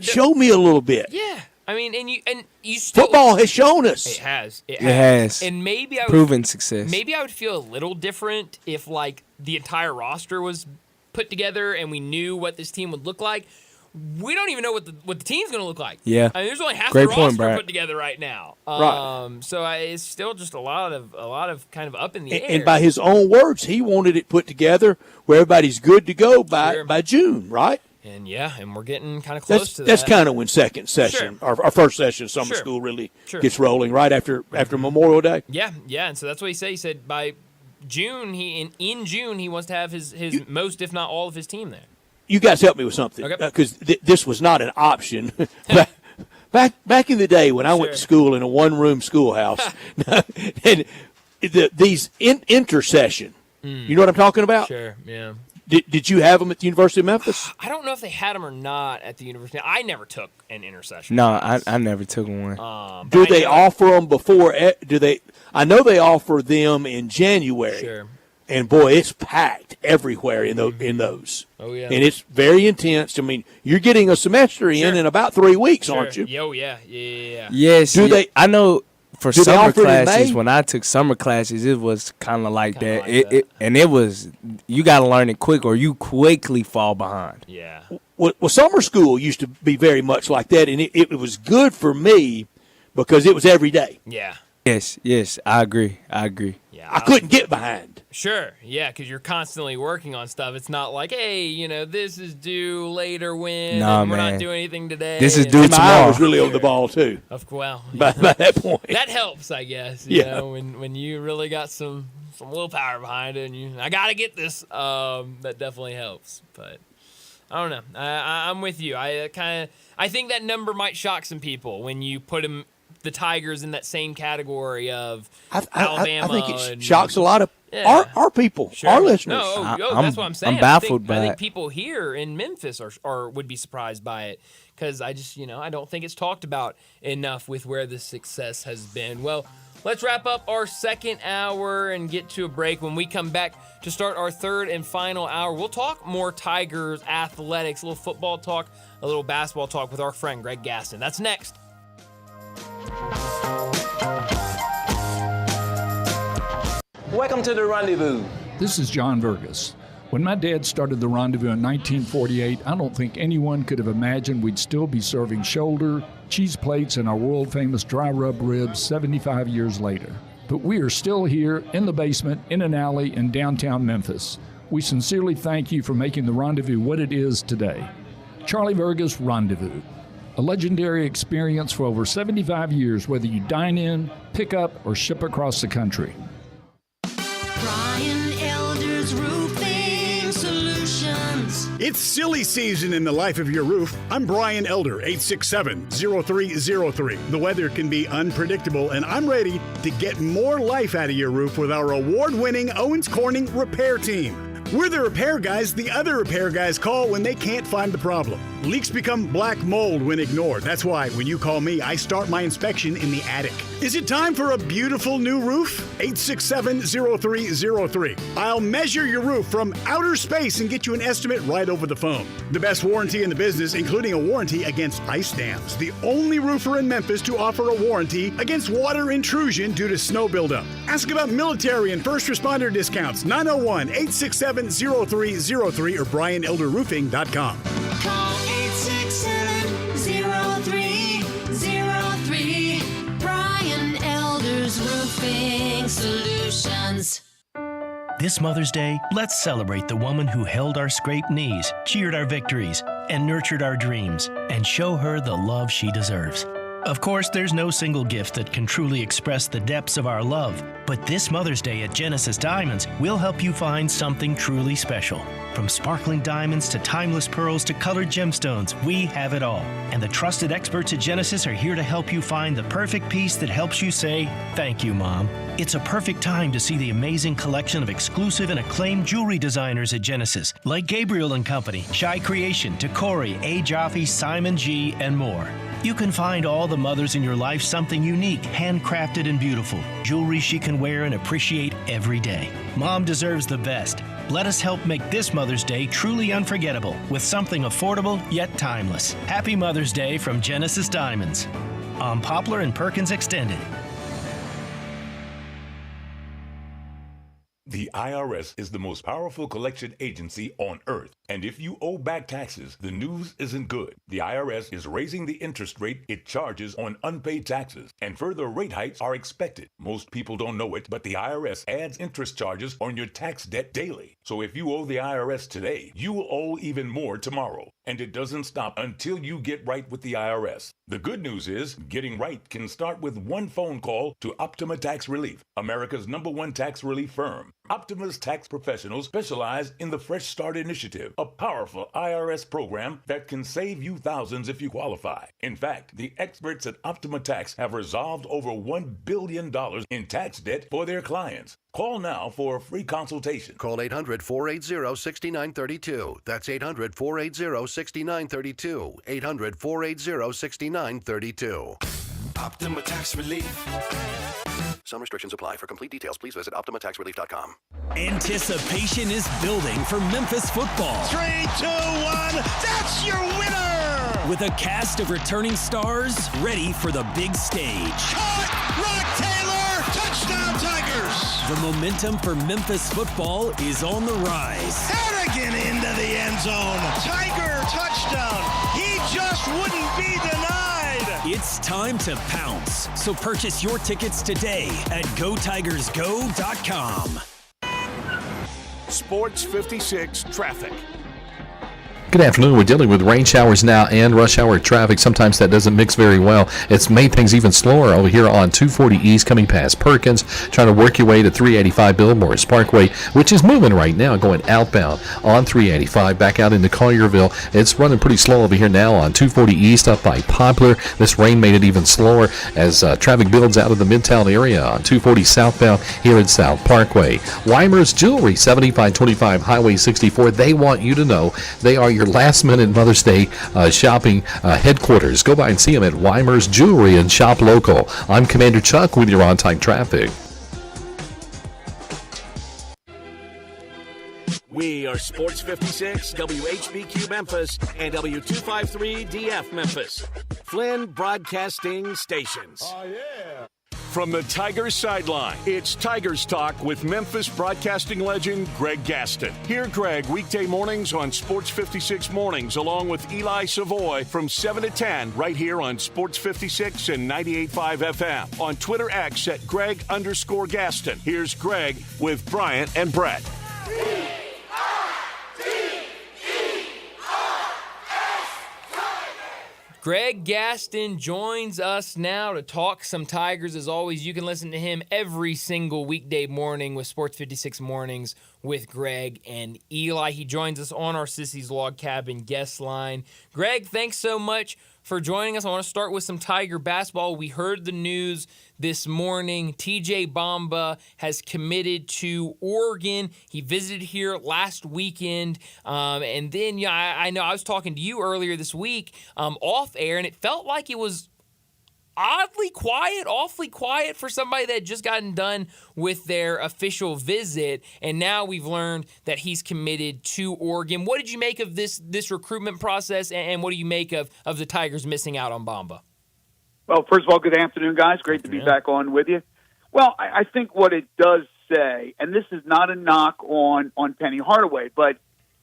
show me a little bit. Yeah. I mean, and you still football has shown us. It has. It has. And maybe I would, proven success. Maybe I would feel a little different if like the entire roster was put together and we knew what this team would look like. We don't even know what the team's going to look like. Yeah. I mean, there's only half Great the point, roster Brad. put together right now. Right. So it's still just a lot of kind of up in the air. And by his own words, he wanted it put together where everybody's good to go by June, right? And and we're getting kind of close to that. That's kind of when second session, our first session of summer school really gets rolling, right after Memorial Day. Yeah, and so that's what he said. He said by June, in June he wants to have his most, if not all, of his team there. You guys help me with something, because this was not an option. Back in the day when I went to school in a one-room schoolhouse, and these intercession, you know what I'm talking about? Sure, yeah. Did you have them at the University of Memphis? I don't know if they had them or not at the university. I never took an intercession. No, I never took one. Do they offer them before? I know they offer them in January. Sure. And boy, it's packed everywhere in those. Oh yeah. And it's very intense. I mean, you're getting a semester in about 3 weeks, aren't you? Oh yeah. Yes. I know. For do summer they classes, when I took summer classes, it was kind of like that. It was, you got to learn it quick or you quickly fall behind. Yeah. Well, summer school used to be very much like that, and it was good for me because it was every day. Yeah. Yes, I agree. Yeah. I couldn't get behind. Sure, yeah, because you're constantly working on stuff. It's not like, hey, this is due later when we're not doing anything today. This is due tomorrow. I was really on the ball, too. By that point. That helps, I guess, you know, when you really got some willpower behind it and I got to get this, that definitely helps. But I don't know. I'm with you. I think that number might shock some people when you put the Tigers in that same category of Alabama. I think it shocks a lot of our people, our listeners. No, that's what I'm saying. I'm baffled by it. I think people here in Memphis would be surprised by it because I just, I don't think it's talked about enough with where the success has been. Well, let's wrap up our second hour and get to a break. When we come back to start our third and final hour, we'll talk more Tigers athletics, a little football talk, a little basketball talk with our friend Greg Gaston. That's next. Welcome to the Rendezvous. This is John Vergas. When my dad started the Rendezvous in 1948, I don't think anyone could have imagined we'd still be serving shoulder, cheese plates, and our world-famous dry rub ribs 75 years later. But we are still here in the basement, in an alley in downtown Memphis. We sincerely thank you for making the Rendezvous what it is today. Charlie Vergas Rendezvous. A legendary experience for over 75 years, whether you dine in, pick up, or ship across the country. Brian Elder's Roofing Solutions. It's silly season in the life of your roof. I'm Brian Elder, 867-0303. The weather can be unpredictable, and I'm ready to get more life out of your roof with our award-winning Owens Corning repair team. We're the repair guys the other repair guys call when they can't find the problem. Leaks become black mold when ignored. That's why when you call me, I start my inspection in the attic. Is it time for a beautiful new roof? 867-0303. I'll measure your roof from outer space and get you an estimate right over the phone. The best warranty in the business, including a warranty against ice dams. The only roofer in Memphis to offer a warranty against water intrusion due to snow buildup. Ask about military and first responder discounts. 901-867-0303 or BrianElderRoofing.com. Call 867-0303. Brian Elder's Roofing Solutions. This Mother's Day, let's celebrate the woman who held our scraped knees, cheered our victories, and nurtured our dreams, and show her the love she deserves. Of course, there's no single gift that can truly express the depths of our love, but this Mother's Day at Genesis Diamonds, we'll help you find something truly special. From sparkling diamonds to timeless pearls to colored gemstones, we have it all. And the trusted experts at Genesis are here to help you find the perfect piece that helps you say, "Thank you, Mom." It's a perfect time to see the amazing collection of exclusive and acclaimed jewelry designers at Genesis, like Gabriel & Company, Shy Creation, Tacori, A. Jaffe, Simon G., and more. You can find all the mothers in your life something unique, handcrafted and beautiful. Jewelry she can wear and appreciate every day. Mom deserves the best. Let us help make this Mother's Day truly unforgettable with something affordable yet timeless. Happy Mother's Day from Genesis Diamonds. On Poplar and Perkins Extended. The IRS is the most powerful collection agency on earth. And if you owe back taxes, the news isn't good. The IRS is raising the interest rate it charges on unpaid taxes, and further rate hikes are expected. Most people don't know it, but the IRS adds interest charges on your tax debt daily. So if you owe the IRS today, you will owe even more tomorrow. And it doesn't stop until you get right with the IRS. The good news is, getting right can start with one phone call to Optima Tax Relief, America's #1 tax relief firm. Optima's tax professionals specialize in the Fresh Start Initiative, a powerful IRS program that can save you thousands if you qualify. In fact, the experts at Optima Tax have resolved over $1 billion in tax debt for their clients. Call now for a free consultation. Call 800-480-6932. That's 800-480-6932. 800-480-6932. Optima Tax Relief. Some restrictions apply. For complete details, please visit OptimaTaxRelief.com. Anticipation is building for Memphis football. 3, 2, 1, that's your winner! With a cast of returning stars ready for the big stage. Caught! Rock Taylor! Touchdown Tigers! The momentum for Memphis football is on the rise. Harrigan into the end zone. Tiger touchdown. He just wouldn't be denied. It's time to pounce. So purchase your tickets today at GoTigersGo.com. Sports 56 traffic. Good afternoon. We're dealing with rain showers now and rush hour traffic. Sometimes that doesn't mix very well. It's made things even slower over here on 240 East coming past Perkins, trying to work your way to 385 Billmorris Parkway, which is moving right now, going outbound on 385 back out into Collierville. It's running pretty slow over here now on 240 East up by Poplar. This rain made it even slower as traffic builds out of the Midtown area on 240 southbound here at South Parkway. Weimer's Jewelry, 7525 Highway 64. They want you to know they are your last-minute Mother's Day shopping headquarters. Go by and see them at Weimer's Jewelry and shop local. I'm Commander Chuck with your on-time traffic. We are Sports 56, WHBQ Memphis, and W253DF Memphis. Flynn Broadcasting Stations. Oh, yeah. From the Tigers sideline, it's Tigers Talk with Memphis broadcasting legend Greg Gaston. Hear Greg weekday mornings on Sports 56 Mornings, along with Eli Savoy from 7 to 10, right here on Sports 56 and 98.5 FM. On Twitter X at Greg_Gaston. Here's Greg with Bryant and Brett. Greg Gaston joins us now to talk some Tigers. As always, you can listen to him every single weekday morning with Sports 56 Mornings, with Greg and Eli. He joins us on our Sissy's Log Cabin guest line. Greg, thanks so much for joining us. I want to start with some Tiger basketball. We heard the news this morning. TJ Bamba has committed to Oregon. He visited here last weekend. And then, I know I was talking to you earlier this week off air, and it felt like it was awfully quiet for somebody that had just gotten done with their official visit, and now we've learned that he's committed to Oregon. What did you make of this recruitment process, and what do you make of the Tigers missing out on Bamba? Well, first of all, good afternoon, guys. Great to be back on with you. Well, I think what it does say, and this is not a knock on Penny Hardaway, but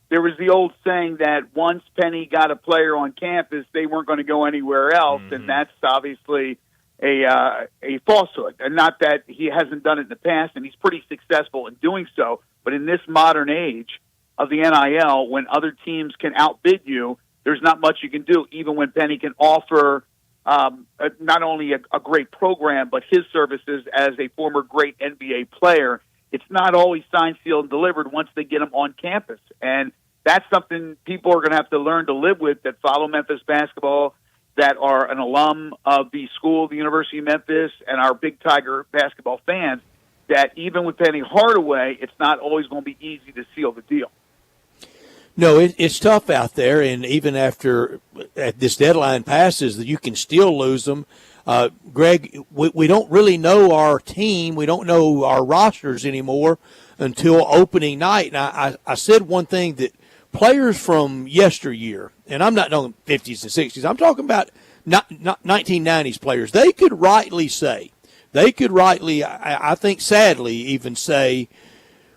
there was the old saying that once Penny got a player on campus, they weren't going to go anywhere else, and that's obviously a falsehood. And not that he hasn't done it in the past, and he's pretty successful in doing so, but in this modern age of the NIL, when other teams can outbid you, there's not much you can do, even when Penny can offer not only a great program, but his services as a former great NBA player. It's not always signed, sealed, and delivered once they get him on campus. And that's something people are going to have to learn to live with that follow Memphis basketball, that are an alum of the school, the University of Memphis, and our big Tiger basketball fans, that even with Penny Hardaway, it's not always going to be easy to seal the deal. No, it's tough out there, and even after this deadline passes, that you can still lose them. Greg, we don't really know our team. We don't know our rosters anymore until opening night. And I said one thing, that players from yesteryear, and I'm not talking 50s and 60s, I'm talking about 1990s players, they could rightly, I think sadly even say,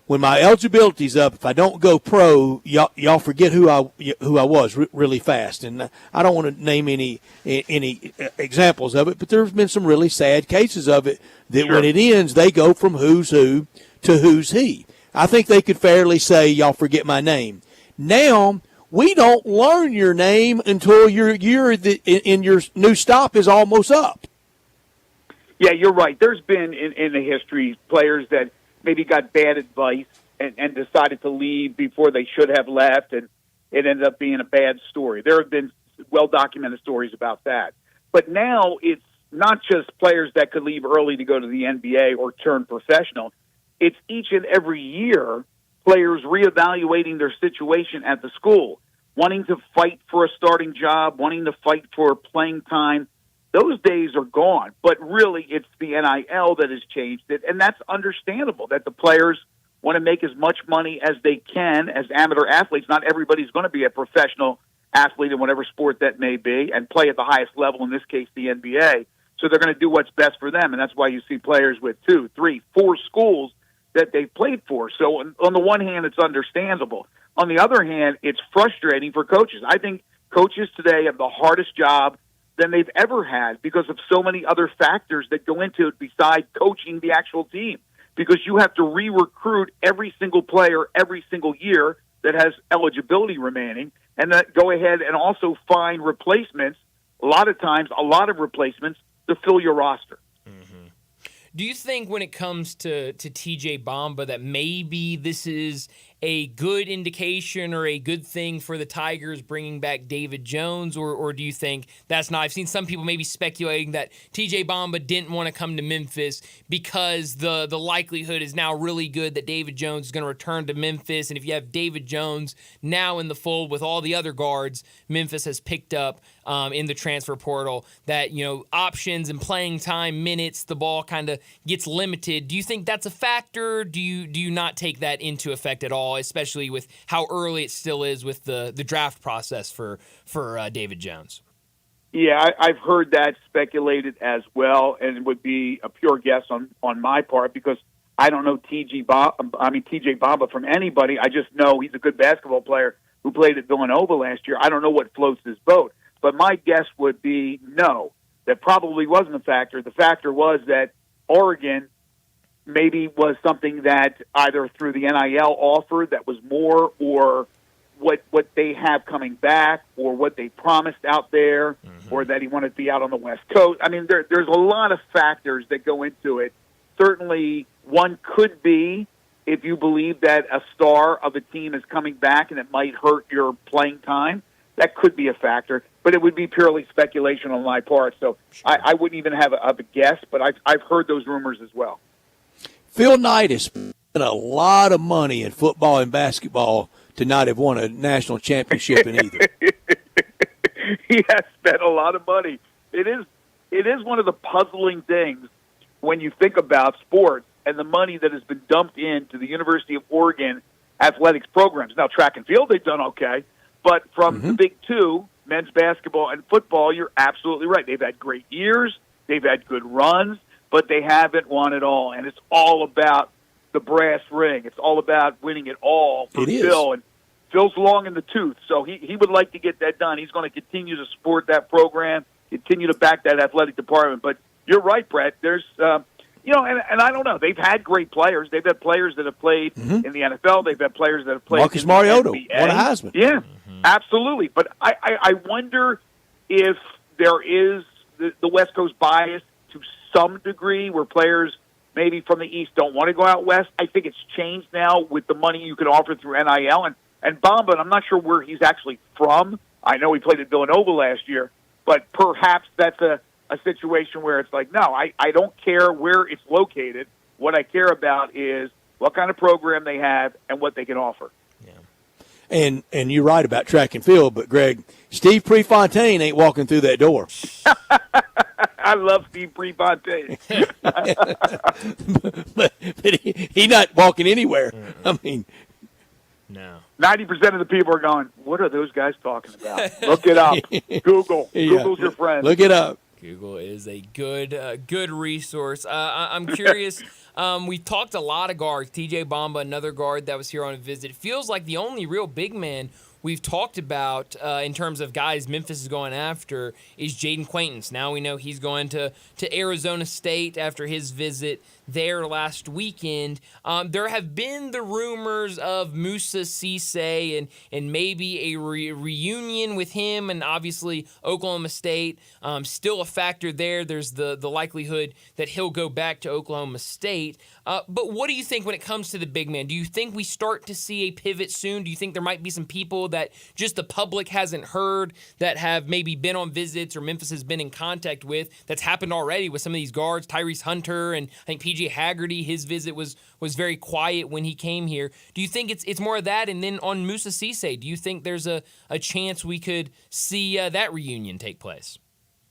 when my eligibility's up, if I don't go pro, y'all forget who I was really fast. And I don't want to name any examples of it, but there's been some really sad cases of it that when it ends, they go from who's who to who's he. I think they could fairly say, y'all forget my name. Now, we don't learn your name until your year in your new stop is almost up. Yeah, you're right. There's been in the history players that maybe got bad advice and decided to leave before they should have left, and it ended up being a bad story. There have been well-documented stories about that. But now it's not just players that could leave early to go to the NBA or turn professional. It's each and every year players reevaluating their situation at the school, wanting to fight for a starting job, wanting to fight for playing time. Those days are gone, but really it's the NIL that has changed it, and that's understandable that the players want to make as much money as they can as amateur athletes. Not everybody's going to be a professional athlete in whatever sport that may be and play at the highest level, in this case the NBA, so they're going to do what's best for them, and that's why you see players with 2, 3, 4 schools that they've played for. So on the one hand, it's understandable. On the other hand, it's frustrating for coaches. I think coaches today have the hardest job than they've ever had because of so many other factors that go into it besides coaching the actual team, because you have to re-recruit every single player every single year that has eligibility remaining, and then go ahead and also find replacements, a lot of replacements to fill your roster. Do you think when it comes to TJ Bamba that maybe this is a good indication or a good thing for the Tigers bringing back David Jones, or do you think that's not? I've seen some people maybe speculating that TJ Bamba didn't want to come to Memphis because the likelihood is now really good that David Jones is going to return to Memphis, and if you have David Jones now in the fold with all the other guards Memphis has picked up in the transfer portal, that options and playing time, minutes, the ball kind of gets limited. Do you think that's a factor? Do you not take that into effect at all, especially with how early it still is with the draft process for David Jones? Yeah, I've heard that speculated as well, and it would be a pure guess on my part because I don't know TJ Bamba from anybody. I just know he's a good basketball player who played at Villanova last year. I don't know what floats his boat, but my guess would be no, that probably wasn't a factor. The factor was that Oregon maybe was something that either through the NIL offer that was more, or what they have coming back, or what they promised out there, or that he wanted to be out on the West Coast. I mean, there's a lot of factors that go into it. Certainly, one could be if you believe that a star of a team is coming back and it might hurt your playing time, that could be a factor. But it would be purely speculation on my part. So I wouldn't even have a guess, but I've heard those rumors as well. Phil Knight has spent a lot of money in football and basketball to not have won a national championship in either. He has spent a lot of money. It is one of the puzzling things when you think about sports and the money that has been dumped into the University of Oregon athletics programs. Now, track and field, they've done okay, but from the big two, men's basketball and football, you're absolutely right. They've had great years, they've had good runs, but they haven't won it all, and it's all about the brass ring. It's all about winning it all for Phil, and Phil's long in the tooth, so he would like to get that done. He's going to continue to support that program, continue to back that athletic department. But you're right, Brett. There's, and I don't know. They've had great players. They've had players that have played in the NFL. They've had players that have played Marcus in Mariota, the NBA. won a Heisman. Yeah, absolutely. But I wonder if there is the West Coast bias to some degree where players maybe from the East don't want to go out West. I think it's changed now with the money you can offer through NIL. And Bamba, I'm not sure where he's actually from. I know he played at Villanova last year, but perhaps that's a situation where it's like, no, I don't care where it's located. What I care about is what kind of program they have and what they can offer. And you're right about track and field, but, Greg, Steve Prefontaine ain't walking through that door. I love Steve Prefontaine. but he's not walking anywhere. I mean, no. 90% of the people are going, what are those guys talking about? Look it up. Google. Google's your friend. Look it up. Google is a good resource. I'm curious. We talked a lot of guards. TJ Bamba, another guard that was here on a visit. It feels like the only real big man we've talked about in terms of guys Memphis is going after is Jaden Quaintance. Now we know he's going to Arizona State after his visit there last weekend. There have been the rumors of Musa Cisse and maybe a reunion with him, and obviously Oklahoma State still a factor there. There's the likelihood that he'll go back to Oklahoma State. But what do you think when it comes to the big man? Do you think we start to see a pivot soon? Do you think there might be some people that just the public hasn't heard that have maybe been on visits or Memphis has been in contact with that's happened already with some of these guards? Tyrese Hunter and I think PJ Haggerty, his visit was very quiet when he came here. Do you think it's more of that? And then on Musa Cisse, do you think there's a chance we could see that reunion take place?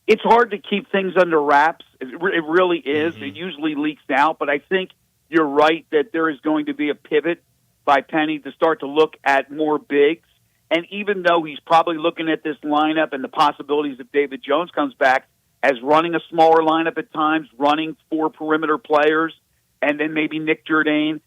It's hard to keep things under wraps. It really is. It usually leaks out, but I think you're right that there is going to be a pivot by Penny to start to look at more bigs. And even though he's probably looking at this lineup and the possibilities if David Jones comes back as running a smaller lineup at times, running 4 perimeter players, and then maybe Nick Jourdain,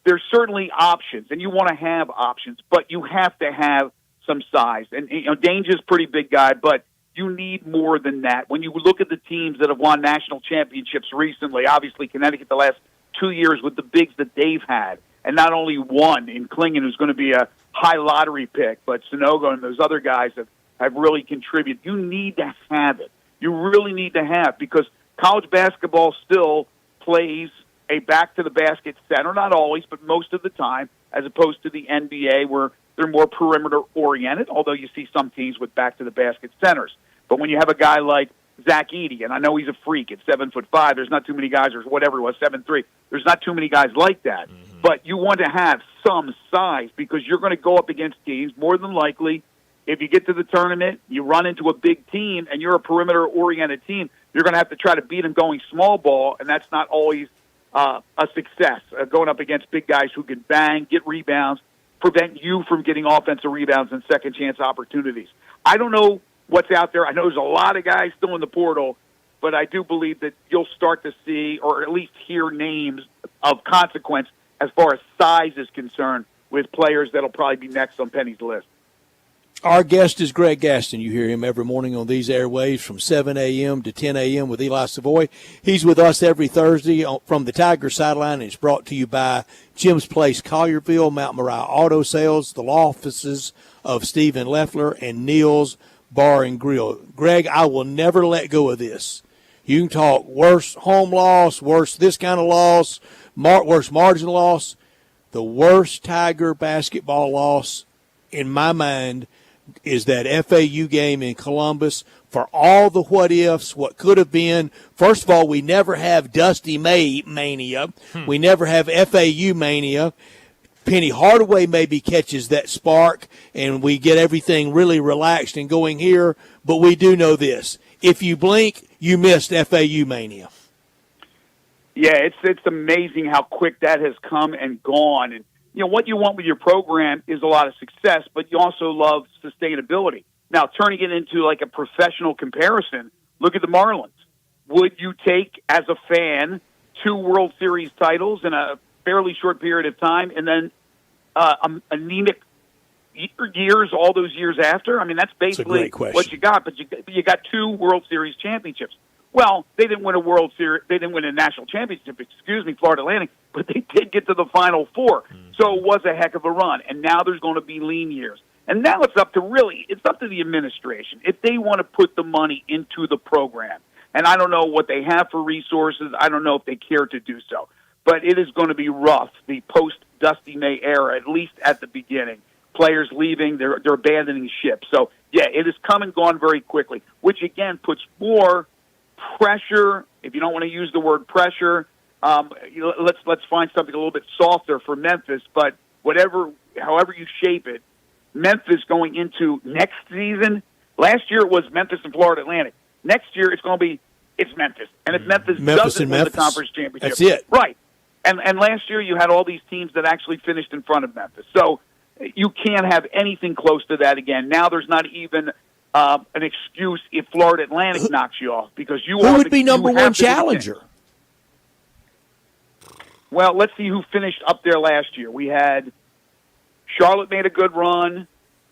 there's certainly options, and you want to have options, but you have to have some size. And Danger's a pretty big guy, but you need more than that. When you look at the teams that have won national championships recently, obviously Connecticut the last 2 years with the bigs that they've had, and not only one in Klingon, who's going to be a high lottery pick, but Sonogo and those other guys have really contributed. You need to have it. You really need to have, because college basketball still plays a back-to-the-basket center, not always, but most of the time, as opposed to the NBA where they're more perimeter-oriented, although you see some teams with back-to-the-basket centers. But when you have a guy like Zach Edey, and I know he's a freak at 7'5", there's not too many guys, or whatever it was, 7'3", there's not too many guys like that. But you want to have some size, because you're going to go up against teams, more than likely, if you get to the tournament, you run into a big team, and you're a perimeter-oriented team, you're going to have to try to beat them going small ball, and that's not always a success, going up against big guys who can bang, get rebounds, prevent you from getting offensive rebounds and second-chance opportunities. I don't know what's out there. I know there's a lot of guys still in the portal, but I do believe that you'll start to see, or at least hear names of consequence as far as size is concerned with players that'll probably be next on Penny's list. Our guest is Greg Gaston. You hear him every morning on these airwaves from 7 a.m. to 10 a.m. with Eli Savoy. He's with us every Thursday from the Tiger Sideline, and it's brought to you by Jim's Place, Collierville, Mount Moriah Auto Sales, the law offices of Stephen Leffler, and Neil's Bar and Grill. Greg, I will never let go of this. You can talk worse home loss, worse this kind of loss, worse margin loss. The worst Tiger basketball loss in my mind is that FAU game in Columbus. For all the what ifs, what could have been. First of all, we never have Dusty May mania. We never have FAU mania. Penny Hardaway maybe catches that spark, and we get everything really relaxed and going here. But we do know this: if you blink, you missed FAU mania. Yeah, it's amazing how quick that has come and gone. And what you want with your program is a lot of success, but you also love sustainability. Now, turning it into like a professional comparison, look at the Marlins. Would you take, as a fan, 2 World Series titles in a fairly short period of time, and then anemic years all those years after? I mean, that's basically what you got. But you got 2 World Series championships. Well, they didn't win a World Series. They didn't win a national championship. Florida Atlantic, but they did get to the Final Four. So it was a heck of a run. And now there's going to be lean years. And now it's up to the administration if they want to put the money into the program. And I don't know what they have for resources. I don't know if they care to do so. But it is going to be rough, the post-Dusty May era, at least at the beginning. Players leaving, they're abandoning ship. So, yeah, it has come and gone very quickly, which, again, puts more pressure, if you don't want to use the word pressure, let's find something a little bit softer for Memphis. But however you shape it, Memphis going into next season. Last year it was Memphis and Florida Atlantic. Next year it's going to be Memphis, and if Memphis doesn't win the conference championship, that's it. Right. And last year you had all these teams that actually finished in front of Memphis. So you can't have anything close to that again. Now there's not even an excuse if Florida Atlantic knocks you off, because who would be number one challenger? Well, let's see who finished up there last year. We had Charlotte made a good run.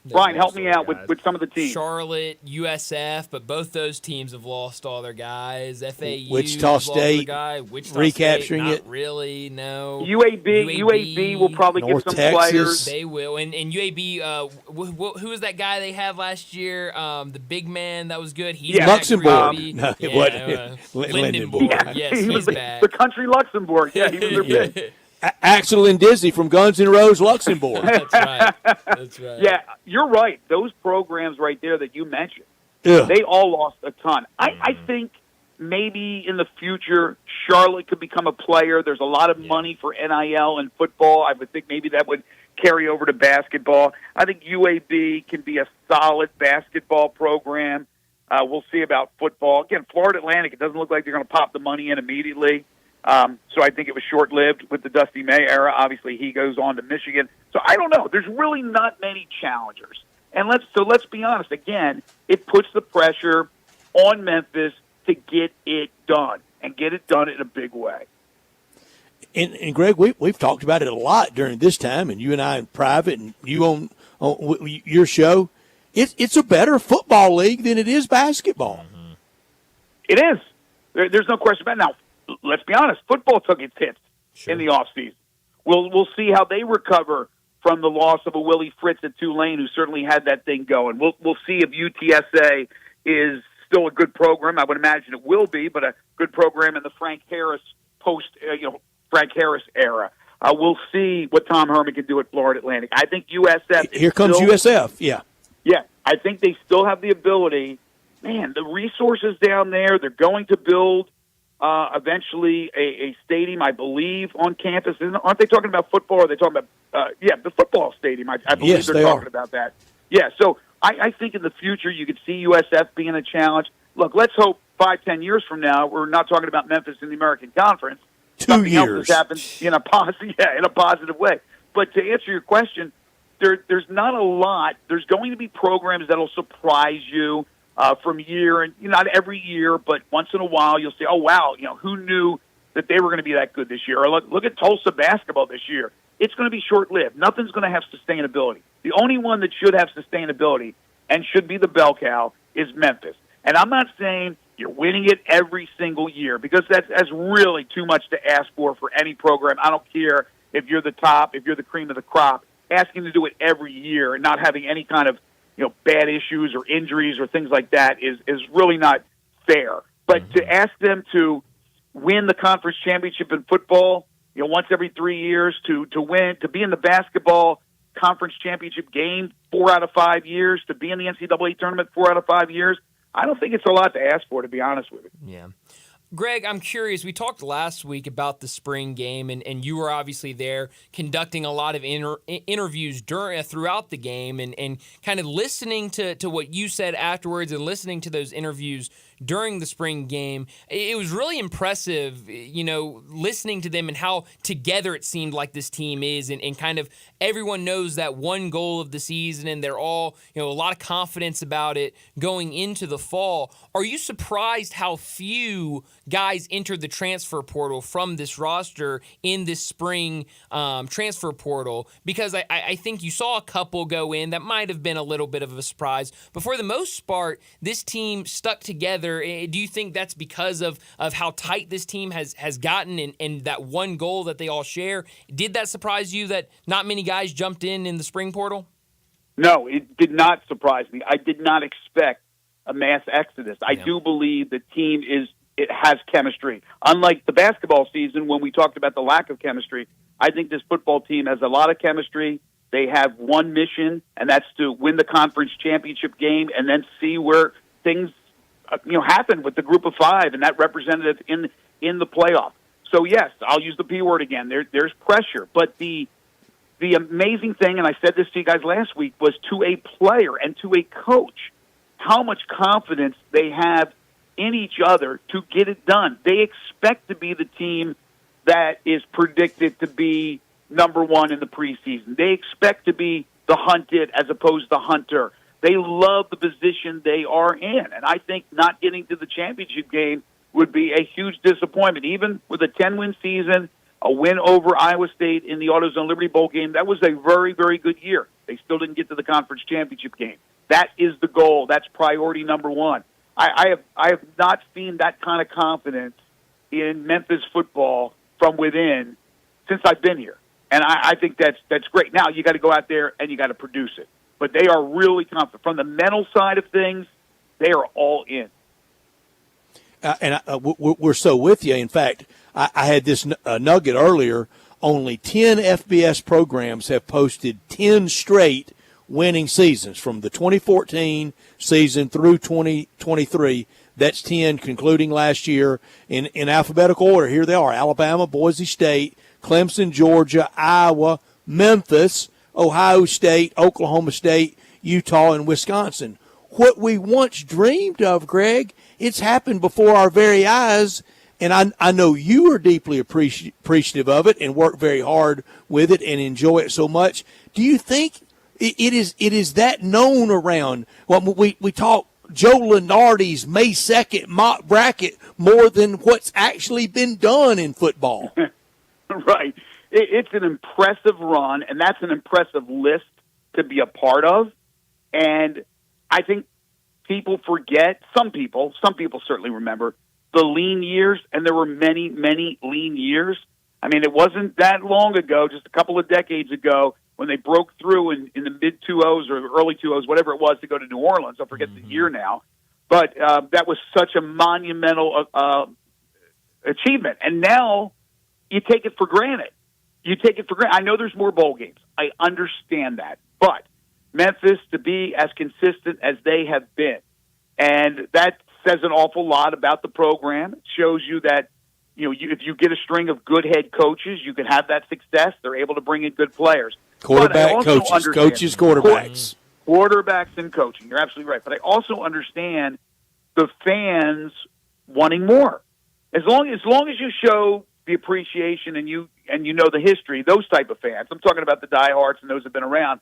Brian, help me out with some of the teams. Charlotte, USF, but both those teams have lost all their guys. FAU, Wichita State, recapturing State, it. Not really, no. UAB will probably North get some Texas. players. They will. And UAB, who was that guy they had last year? The big man that was good. He's Luxembourg. Back No, it wasn't. Lindenborg. Yes, he was he's back. the country Luxembourg. Yeah, he was their big. Axel and Dizzy from Guns N' Roses, Luxembourg. That's right. Yeah, you're right. Those programs right there that you mentioned, they all lost a ton. I think maybe in the future, Charlotte could become a player. There's a lot of money for NIL and football. I would think maybe that would carry over to basketball. I think UAB can be a solid basketball program. We'll see about football. Again, Florida Atlantic, it doesn't look like they're going to pop the money in immediately. So I think it was short-lived with the Dusty May era. Obviously, he goes on to Michigan. So I don't know. There's really not many challengers. And let's be honest. Again, it puts the pressure on Memphis to get it done and get it done in a big way. And Greg, we've talked about it a lot during this time, and you and I in private, and you on your show. It's a better football league than it is basketball. Mm-hmm. It is. There's no question about it. Now, let's be honest, football took its hits in the offseason. We'll see how they recover from the loss of a Willie Fritz at Tulane, who certainly had that thing going. We'll see if UTSA is still a good program. I would imagine it will be, but a good program in the Frank Harris Frank Harris era. We'll see what Tom Herman can do at Florida Atlantic. I think USF. Here comes USF. Yeah. Yeah, I think they still have the ability. Man, the resources down there. They're going to build. Eventually a stadium, I believe, on campus. Aren't they talking about football? Or are they talking about, the football stadium? I believe yes, they're talking about that. Yeah, so I think in the future you could see USF being a challenge. Look, let's hope 5-10 years from now we're not talking about Memphis in the American Conference. 2 years. Else has happened in a positive way. But to answer your question, there's not a lot. There's going to be programs that will surprise you. From year, and not every year, but once in a while, you'll say, "Oh wow, who knew that they were going to be that good this year?" Or look at Tulsa basketball this year. It's going to be short-lived. Nothing's going to have sustainability. The only one that should have sustainability and should be the bell cow is Memphis. And I'm not saying you're winning it every single year, because that's really too much to ask for any program. I don't care if you're the top, if you're the cream of the crop. Asking to do it every year and not having any kind of bad issues or injuries or things like that is really not fair. But to ask them to win the conference championship in football, once every 3 years to win, to be in the basketball conference championship game 4 out of 5 years, to be in the NCAA tournament 4 out of 5 years. I don't think it's a lot to ask for, to be honest with you. Yeah. Greg, I'm curious. We talked last week about the spring game, and you were obviously there conducting a lot of interviews throughout the game and kind of listening to what you said afterwards and listening to those interviews during the spring game. It was really impressive, listening to them and how together it seemed like this team is, and kind of everyone knows that one goal of the season, and they're all, a lot of confidence about it going into the fall. Are you surprised how few guys entered the transfer portal from this roster in this spring transfer portal? Because I think you saw a couple go in that might have been a little bit of a surprise, but for the most part, this team stuck together. Do you think that's because of how tight this team has gotten and that one goal that they all share? Did that surprise you that not many guys jumped in the spring portal? No, it did not surprise me. I did not expect a mass exodus. I do believe the team has chemistry. Unlike the basketball season when we talked about the lack of chemistry, I think this football team has a lot of chemistry. They have one mission, and that's to win the conference championship game and then see where things happen with the group of 5 and that representative in the playoff. So yes, I'll use the P word again. There's pressure, but the amazing thing, and I said this to you guys last week, was to a player and to a coach, how much confidence they have in each other to get it done. They expect to be the team that is predicted to be number 1 in the preseason. They expect to be the hunted as opposed to hunter. They love the position they are in, and I think not getting to the championship game would be a huge disappointment. Even with a 10-win season, a win over Iowa State in the AutoZone Liberty Bowl game, that was a very, very good year. They still didn't get to the conference championship game. That is the goal. That's priority number 1. I have not seen that kind of confidence in Memphis football from within since I've been here, and I think that's great. Now you got to go out there and you got to produce it. But they are really confident. From the mental side of things, they are all in. We're so with you. In fact, I had this nugget earlier. Only 10 FBS programs have posted 10 straight winning seasons from the 2014 season through 2023. That's 10 concluding last year in alphabetical order. Here they are: Alabama, Boise State, Clemson, Georgia, Iowa, Memphis, Ohio State, Oklahoma State, Utah, and Wisconsin. What we once dreamed of, Greg, it's happened before our very eyes, and I know you are deeply appreciative of it and work very hard with it and enjoy it so much. Do you think it is that known around? Well, we talk Joe Lunardi's May 2nd mock bracket more than what's actually been done in football. Right. It's an impressive run, and that's an impressive list to be a part of. And I think people forget, some people certainly remember, the lean years, and there were many, many lean years. I mean, it wasn't that long ago, just a couple of decades ago, when they broke through in the mid-2-0s or early 2-0s, whatever it was, to go to New Orleans. I forget the year now. But that was such a monumental achievement. And now you take it for granted. I know there's more bowl games. I understand that. But Memphis, to be as consistent as they have been, and that says an awful lot about the program. It shows you that, if you get a string of good head coaches, you can have that success. They're able to bring in good players. Quarterback coaches, quarterbacks. Quarterbacks and coaching. You're absolutely right. But I also understand the fans wanting more. As long as you show the appreciation and you know the history, those type of fans, I'm talking about the diehards and those who have been around,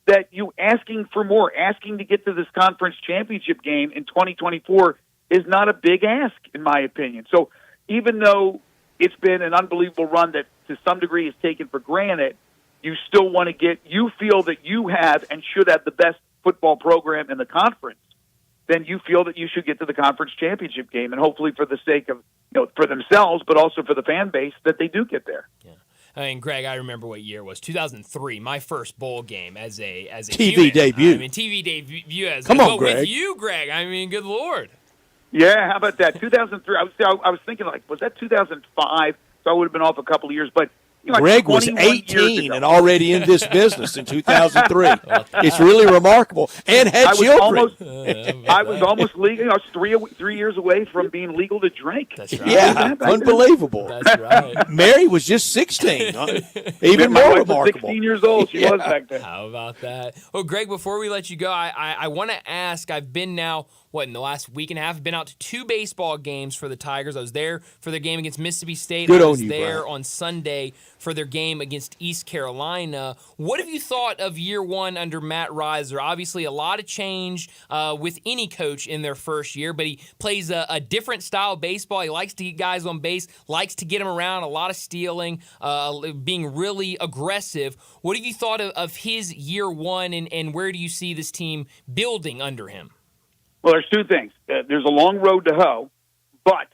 that you asking for more, asking to get to this conference championship game in 2024 is not a big ask, in my opinion. So even though it's been an unbelievable run that to some degree is taken for granted, you still want to you feel that you have and should have the best football program in the conference, then you feel that you should get to the conference championship game, and hopefully for the sake of, for themselves, but also for the fan base, that they do get there. Yeah. Greg, I remember what year it was, 2003, my first bowl game as a TV human. debut. TV debut. Come on, Greg. With you, Greg. Good Lord. Yeah, how about that? 2003. I was thinking, was that 2005? So so I would have been off a couple of years. But Greg was 18 and already in this business in 2003. It's really remarkable, and had children. I was almost legal. I was 3 years away from being legal to drink. That's right. Yeah, unbelievable. That's right. Mary was just 16. Even My more wife was remarkable. 16 years old. She was back then. How about that? Well, Greg, before we let you go, I want to ask, I've been now, in the last week and a half, I've been out to 2 baseball games for the Tigers. I was there for their game against Mississippi State. Good I on was you, there Brian. on Sunday for their game against East Carolina. What have you thought of year one under Matt Reiser? Obviously, a lot of change with any coach in their first year, but he plays a different style of baseball. He likes to get guys on base, likes to get them around, a lot of stealing, being really aggressive. What have you thought of his year one, and where do you see this team building under him? Well, there's 2 things. There's a long road to hoe, but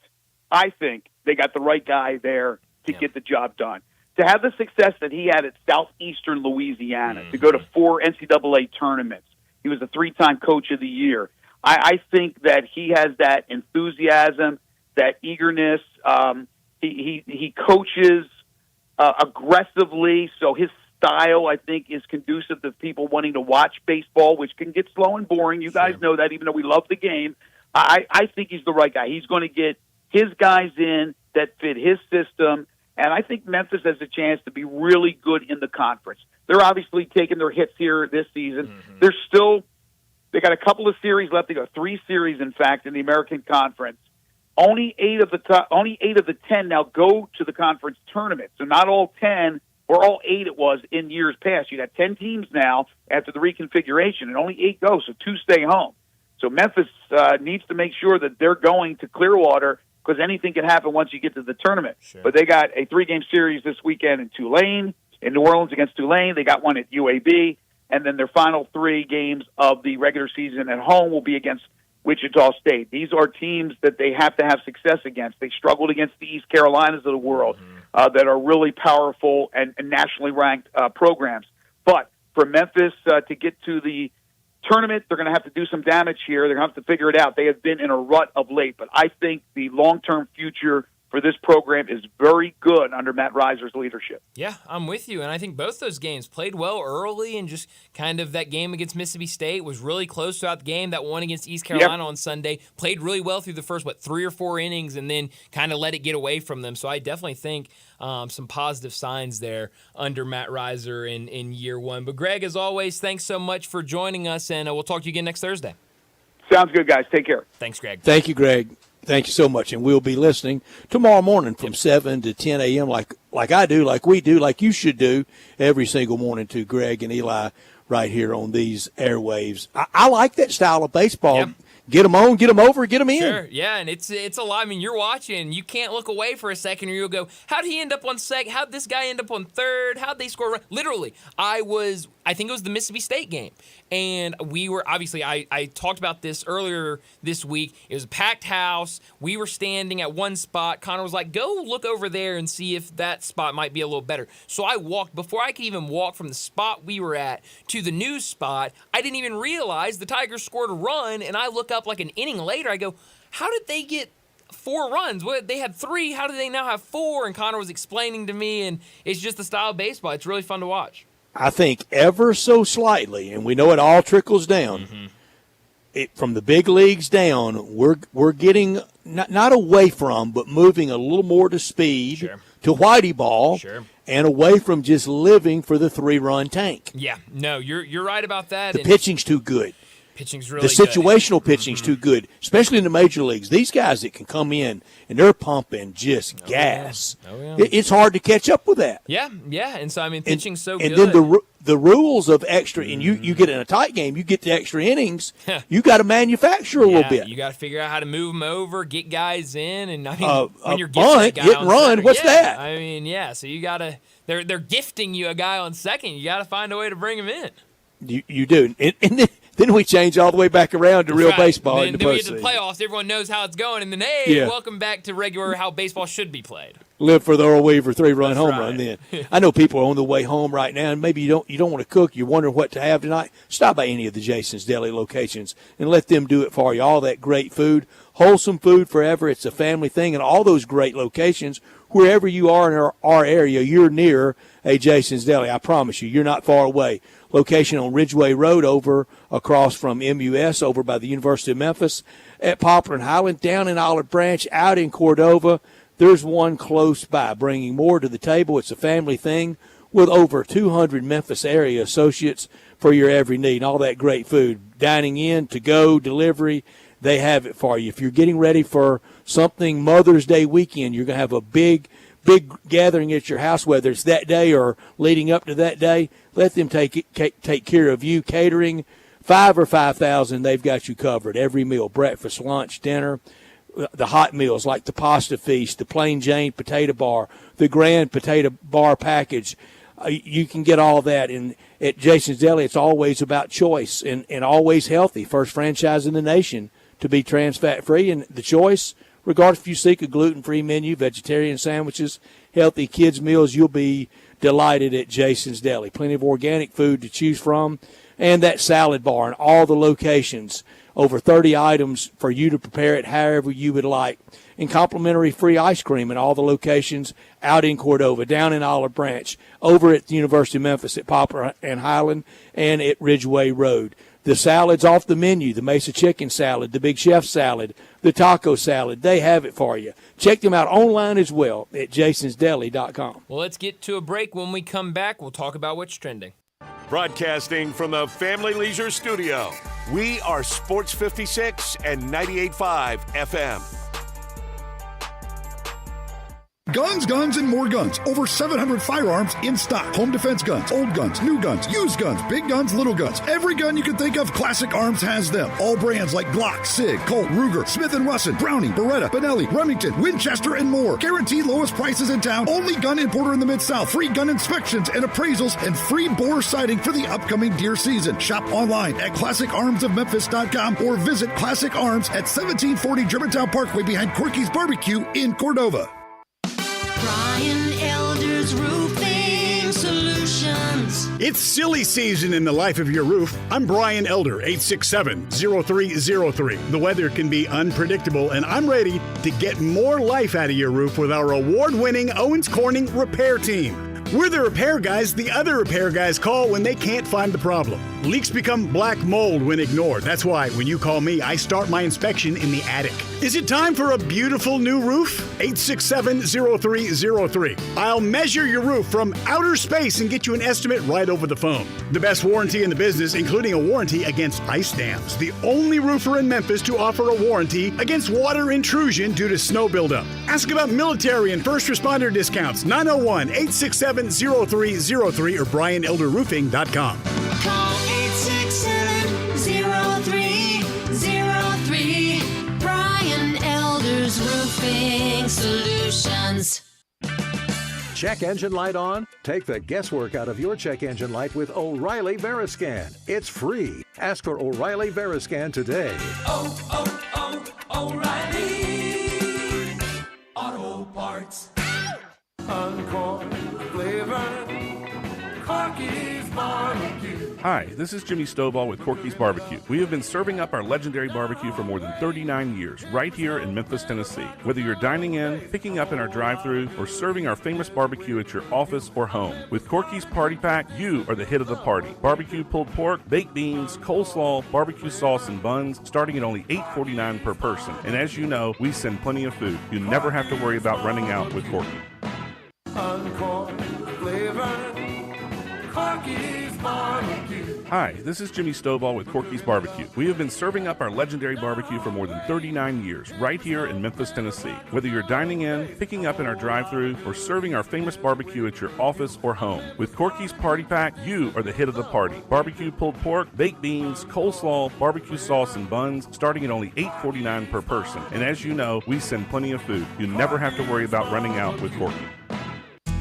I think they got the right guy there to get the job done. To have the success that he had at Southeastern Louisiana, to go to 4 NCAA tournaments, he was a 3-time Coach of the Year. I think that he has that enthusiasm, that eagerness. He coaches aggressively, so his style, I think, is conducive to people wanting to watch baseball, which can get slow and boring. You guys know that, even though we love the game. I think he's the right guy. He's going to get his guys in that fit his system, and I think Memphis has a chance to be really good in the conference. They're obviously taking their hits here this season. They got a couple of series left. They got 3 series, in fact, in the American Conference. Only 8 of the 10 now go to the conference tournament. So not all 10, or all 8 it was in years past. You got 10 teams now after the reconfiguration, and only 8 go, so 2 stay home. So Memphis needs to make sure that they're going to Clearwater, because anything can happen once you get to the tournament. But they got a 3-game series this weekend in Tulane, in New Orleans against Tulane. They got one at UAB, and then their final 3 games of the regular season at home will be against Wichita State. These are teams that they have to have success against. They struggled against the East Carolinas of the world that are really powerful and nationally ranked programs. But for Memphis to get to the tournament, they're going to have to do some damage here. They're going to have to figure it out. They have been in a rut of late, but I think the long-term future for this program is very good under Matt Reiser's leadership. Yeah, I'm with you, and I think both those games played well early, and just kind of that game against Mississippi State was really close throughout the game. That one against East Carolina on Sunday played really well through the first, 3 or 4 innings, and then kind of let it get away from them. So I definitely think some positive signs there under Matt Reiser in year one. But Greg, as always, thanks so much for joining us, and we'll talk to you again next Thursday. Sounds good, guys. Take care. Thanks, Greg. Thank you, Greg. Thank you so much, and we'll be listening tomorrow morning from 7 to 10 a.m. like I do, like we do, like you should do every single morning to Greg and Eli right here on these airwaves. I like that style of baseball. Yep. Get them on, get them over, get them in. Sure, yeah, and it's a lot. I mean, you're watching. You can't look away for a second, or you'll go, how'd he end up on second? How'd this guy end up on third? How'd they score? Literally, I think it was the Mississippi State game. And we were, obviously, I talked about this earlier this week. It was a packed house. We were standing at one spot. Connor was like, go look over there and see if that spot might be a little better. So I walked. Before I could even walk from the spot we were at to the news spot, I didn't even realize the Tigers scored a run. And I look up like an inning later. I go, how did they get 4 runs? They had 3. How did they now have 4? And Connor was explaining to me, and it's just the style of baseball. It's really fun to watch. I think ever so slightly, and we know it all trickles down, from the big leagues down, we're getting not away from, but moving a little more to speed, to whitey ball, and away from just living for the 3-run tank. Yeah, no, you're right about that. The pitching's too good. Pitching's really good. The situational pitching's too good, especially in the major leagues. These guys that can come in and they're pumping just gas. Yeah. Oh, yeah. It's hard to catch up with that. Yeah, and so, I mean, pitching's so good. And then the rules of extra, and you get in a tight game, you get the extra innings, you got to manufacture a little bit. You got to figure out how to move them over, get guys in, and I mean, when you're bunt, hit and run, what's that? I mean, so you got to, they're gifting you a guy on second. You got to find a way to bring him in. You do. And then we change all the way back around to real baseball in the then we get postseason. to the playoffs. Everyone knows how it's going. And then, welcome back to regular how baseball should be played. Live for the Earl Weaver 3-run home run then. I know people are on the way home right now, and maybe you don't want to cook. You're wondering what to have tonight. Stop by any of the Jason's Deli locations and let them do it for you. All that great food, wholesome food forever. It's a family thing, and all those great locations wherever you are in our area, you're near a Jason's Deli. I promise you, you're not far away. Location on Ridgeway Road over across from MUS over by the University of Memphis, at Poplar and Highland, down in Olive Branch, out in Cordova. There's one close by, bringing more to the table. It's a family thing with over 200 Memphis area associates for your every need. And all that great food, dining in, to go, delivery, they have it for you. If you're getting ready for something Mother's Day weekend, you're going to have a big gathering at your house, whether it's that day or leading up to that day, let them take care of you. Catering, 5 or 5,000, they've got you covered. Every meal, breakfast, lunch, dinner, the hot meals like the pasta feast, the plain Jane potato bar, the grand potato bar package. You can get all that. And at Jason's Deli, it's always about choice and always healthy. First franchise in the nation to be trans fat free. And the choice, regardless if you seek a gluten-free menu, vegetarian sandwiches, healthy kids meals, you'll be delighted at Jason's Deli. Plenty of organic food to choose from, and that salad bar in all the locations. Over 30 items for you to prepare it however you would like. And complimentary free ice cream in all the locations out in Cordova, down in Olive Branch, over at the University of Memphis at Poplar and Highland, and at Ridgeway Road. The salads off the menu, the Mesa Chicken Salad, the Big Chef Salad, the Taco Salad, they have it for you. Check them out online as well at jasonsdeli.com. Well, let's get to a break. When we come back, we'll talk about what's trending. Broadcasting from the Family Leisure Studio, we are Sports 56 and 98.5 FM. Guns, guns, and more guns. Over 700 firearms in stock. Home defense guns, old guns, new guns, used guns, big guns, little guns. Every gun you can think of, Classic Arms has them. All brands like Glock, Sig, Colt, Ruger, Smith & Wesson, Browning, Beretta, Benelli, Remington, Winchester, and more. Guaranteed lowest prices in town. Only gun importer in the Mid-South. Free gun inspections and appraisals and free bore sighting for the upcoming deer season. Shop online at ClassicArmsOfMemphis.com or visit Classic Arms at 1740 Germantown Parkway behind Corky's Barbecue in Cordova. Brian Elder's Roofing Solutions. It's silly season in the life of your roof. I'm Brian Elder, 867-0303. The weather can be unpredictable, and I'm ready to get more life out of your roof with our award-winning Owens Corning repair team. We're the repair guys the other repair guys call when they can't find the problem. Leaks become black mold when ignored. That's why when you call me, I start my inspection in the attic. Is it time for a beautiful new roof? 867-0303. I'll measure your roof from outer space and get you an estimate right over the phone. The best warranty in the business, including a warranty against ice dams. The only roofer in Memphis to offer a warranty against water intrusion due to snow buildup. Ask about military and first responder discounts. 901-867-0303 or BrianElderRoofing.com. Call 867-0303. Brian Elder's Roofing Solutions. Check engine light on? Take the guesswork out of your check engine light with O'Reilly Veriscan. It's free. Ask for O'Reilly Veriscan today. O'Reilly Auto Parts. Uncorn flavor, Corky's Barbecue. Hi, this is Jimmy Stovall with Corky's Barbecue. We have been serving up our legendary barbecue for more than 39 years, right here in Memphis, Tennessee. Whether you're dining in, picking up in our drive-thru, or serving our famous barbecue at your office or home, with Corky's Party Pack, you are the hit of the party. Barbecue pulled pork, baked beans, coleslaw, barbecue sauce, and buns, starting at only $8.49 per person. And as you know, we send plenty of food. You never have to worry about running out with Corky. Uncorn flavor, Corky's Barbecue. Hi, this is Jimmy Stovall with Corky's Barbecue. We have been serving up our legendary barbecue for more than 39 years, right here in Memphis, Tennessee. Whether you're dining in, picking up in our drive-thru, or serving our famous barbecue at your office or home, with Corky's Party Pack, you are the hit of the party. Barbecue pulled pork, baked beans, coleslaw, barbecue sauce, and buns, starting at only $8.49 per person. And as you know, we send plenty of food. You never have to worry about running out with Corky.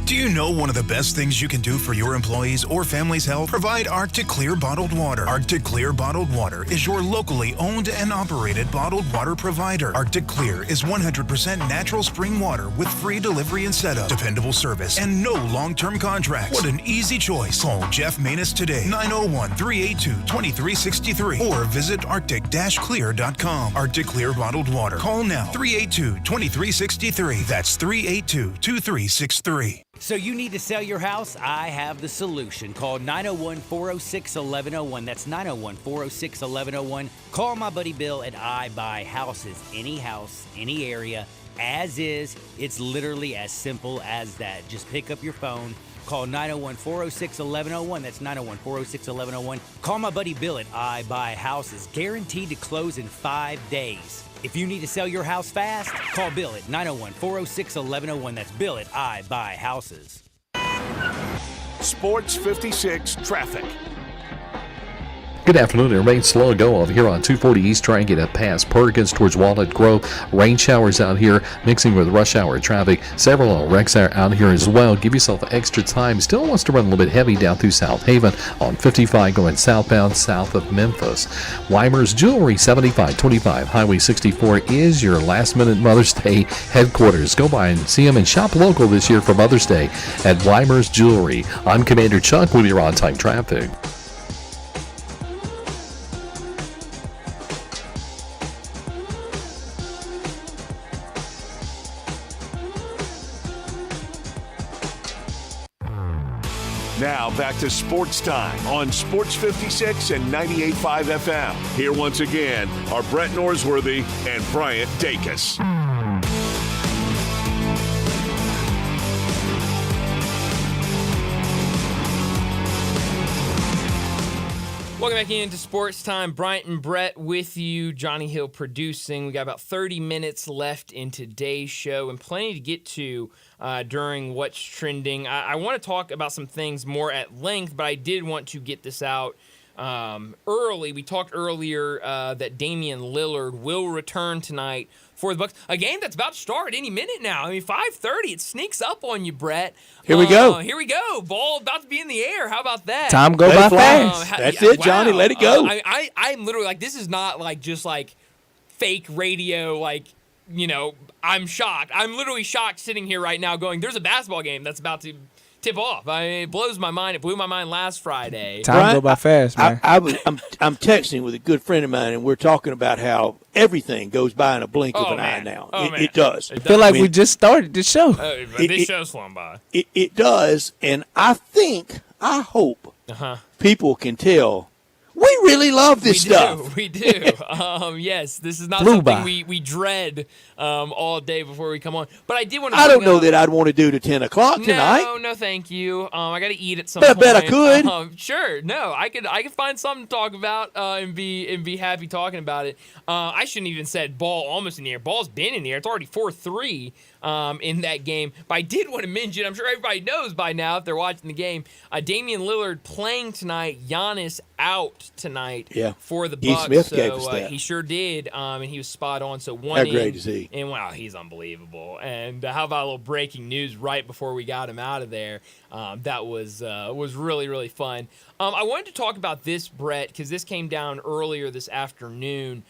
Do you know one of the best things you can do for your employees or family's health? Provide Arctic Clear bottled water. Arctic Clear bottled water is your locally owned and operated bottled water provider. Arctic Clear is 100% natural spring water with free delivery and setup, dependable service, and no long-term contracts. What an easy choice. Call Jeff Manus today, 901-382-2363, or visit arctic-clear.com. Arctic Clear bottled water. Call now, 382-2363. That's 382-2363. So you need to sell your house? I have the solution. Call 901-406-1101. That's 901-406-1101. Call my buddy Bill at I Buy Houses. Any house, any area, as is. It's literally as simple as that. Just pick up your phone. Call 901-406-1101. That's 901-406-1101. Call my buddy Bill at I Buy Houses. Guaranteed to close in 5 days. If you need to sell your house fast, call Bill at 901-406-1101. That's Bill at I Buy Houses. Sports 56 traffic. Good afternoon. It remains slow to go over here on 240 East, trying to get past Perkins towards Walnut Grove. Rain showers out here mixing with rush hour traffic. Several wrecks are out here as well. Give yourself extra time. Still wants to run a little bit heavy down through South Haven on 55 going southbound south of Memphis. Weimer's Jewelry, 7525 Highway 64 is your last minute Mother's Day headquarters. Go by and see them and shop local this year for Mother's Day at Weimer's Jewelry. I'm Commander Chuck with your on-time traffic. Now back to Sports Time on Sports 56 and 98.5 FM. Here once again are Brett Norsworthy and Bryant Dacus. Welcome back into Sports Time. Bryant and Brett with you. Johnny Hill producing. We got about 30 minutes left in today's show and plenty to get to during what's trending. I want to talk about some things more at length, but I did want to get this out early. We talked earlier that Damian Lillard will return tonight for the Bucks. A game that's about to start any minute now. I mean, 5:30. It sneaks up on you, Brett. Here we go. Here we go. Ball about to be in the air. How about that? Time go by fast. That's it, Johnny. Let it go. I'm literally like, this is not like just like fake radio, like, you know, I'm shocked. I'm literally shocked sitting here right now going, there's a basketball game that's about to tip off. I mean, it blows my mind. It blew my mind last Friday. Time go by fast, man. I'm texting with a good friend of mine, and we're talking about how everything goes by in a blink of an eye now. It does. I feel like we just started the show. This show's flown by. It does, and I hope people can tell we really love this stuff. We do. Yes, this is not something we dread all day before we come on. But I did want to. I don't know that I'd want to do to 10 o'clock tonight. No, thank you. I got to eat at some point. But I bet I could. Sure. No, I could find something to talk about and be happy talking about it. I shouldn't even said ball almost in the air. Ball's been in the air. It's already 4-3 in that game. But I did want to mention, I'm sure everybody knows by now if they're watching the game, Damian Lillard playing tonight, Giannis out tonight for the Bucks. Smith gave us that. He sure did, and he was spot on. So how great is he? And wow, he's unbelievable. And how about a little breaking news right before we got him out of there? That was really, really fun. I wanted to talk about this, Brett, because this came down earlier this afternoon.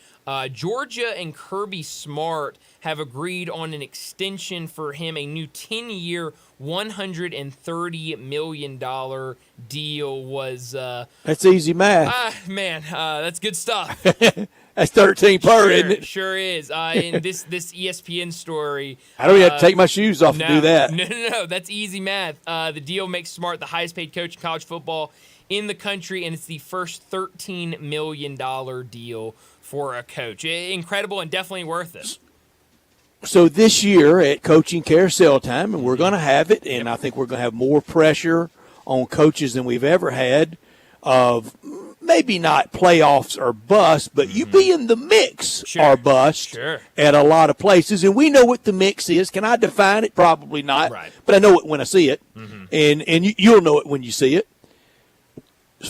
Georgia and Kirby Smart have agreed on an extension for him, a new 10-year, $130 million deal was... that's easy math. Man, that's good stuff. That's 13 per, isn't it? Sure is. In this ESPN story... I don't even have to take my shoes off to do that. No, that's easy math. The deal makes Smart the highest-paid coach in college football in the country, and it's the first $13 million deal for a coach. Incredible and definitely worth it. So this year at Coaching Carousel Time, and we're going to have it, and I think we're going to have more pressure on coaches than we've ever had of maybe not playoffs or bust, but you be in the mix or bust at a lot of places. And we know what the mix is. Can I define it? Probably not. Right. But I know it when I see it, and you'll know it when you see it.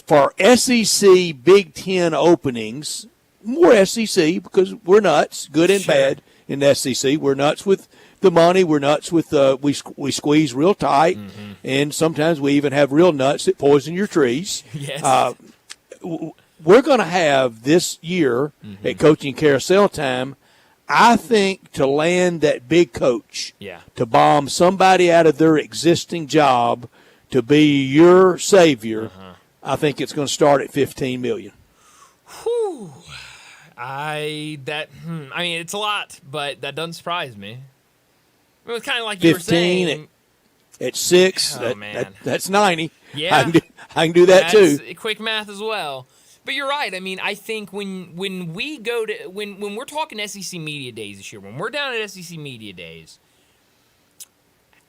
For SEC Big Ten openings, more SEC because we're nuts, good and bad. in the SEC. We're nuts with the money. We're nuts with we squeeze real tight, and sometimes we even have real nuts that poison your trees. Yes. We're going to have this year at Coaching Carousel Time, I think, to land that big coach, to bomb somebody out of their existing job to be your savior. I think it's going to start at $15 million. Whew. I mean, it's a lot, but that doesn't surprise me. It was kind of like you were saying. 15 at 6, that's 90. Yeah. I can do that too. Quick math as well. But you're right. I mean, I think when we go to when we're talking SEC Media Days this year, when we're down at SEC Media Days,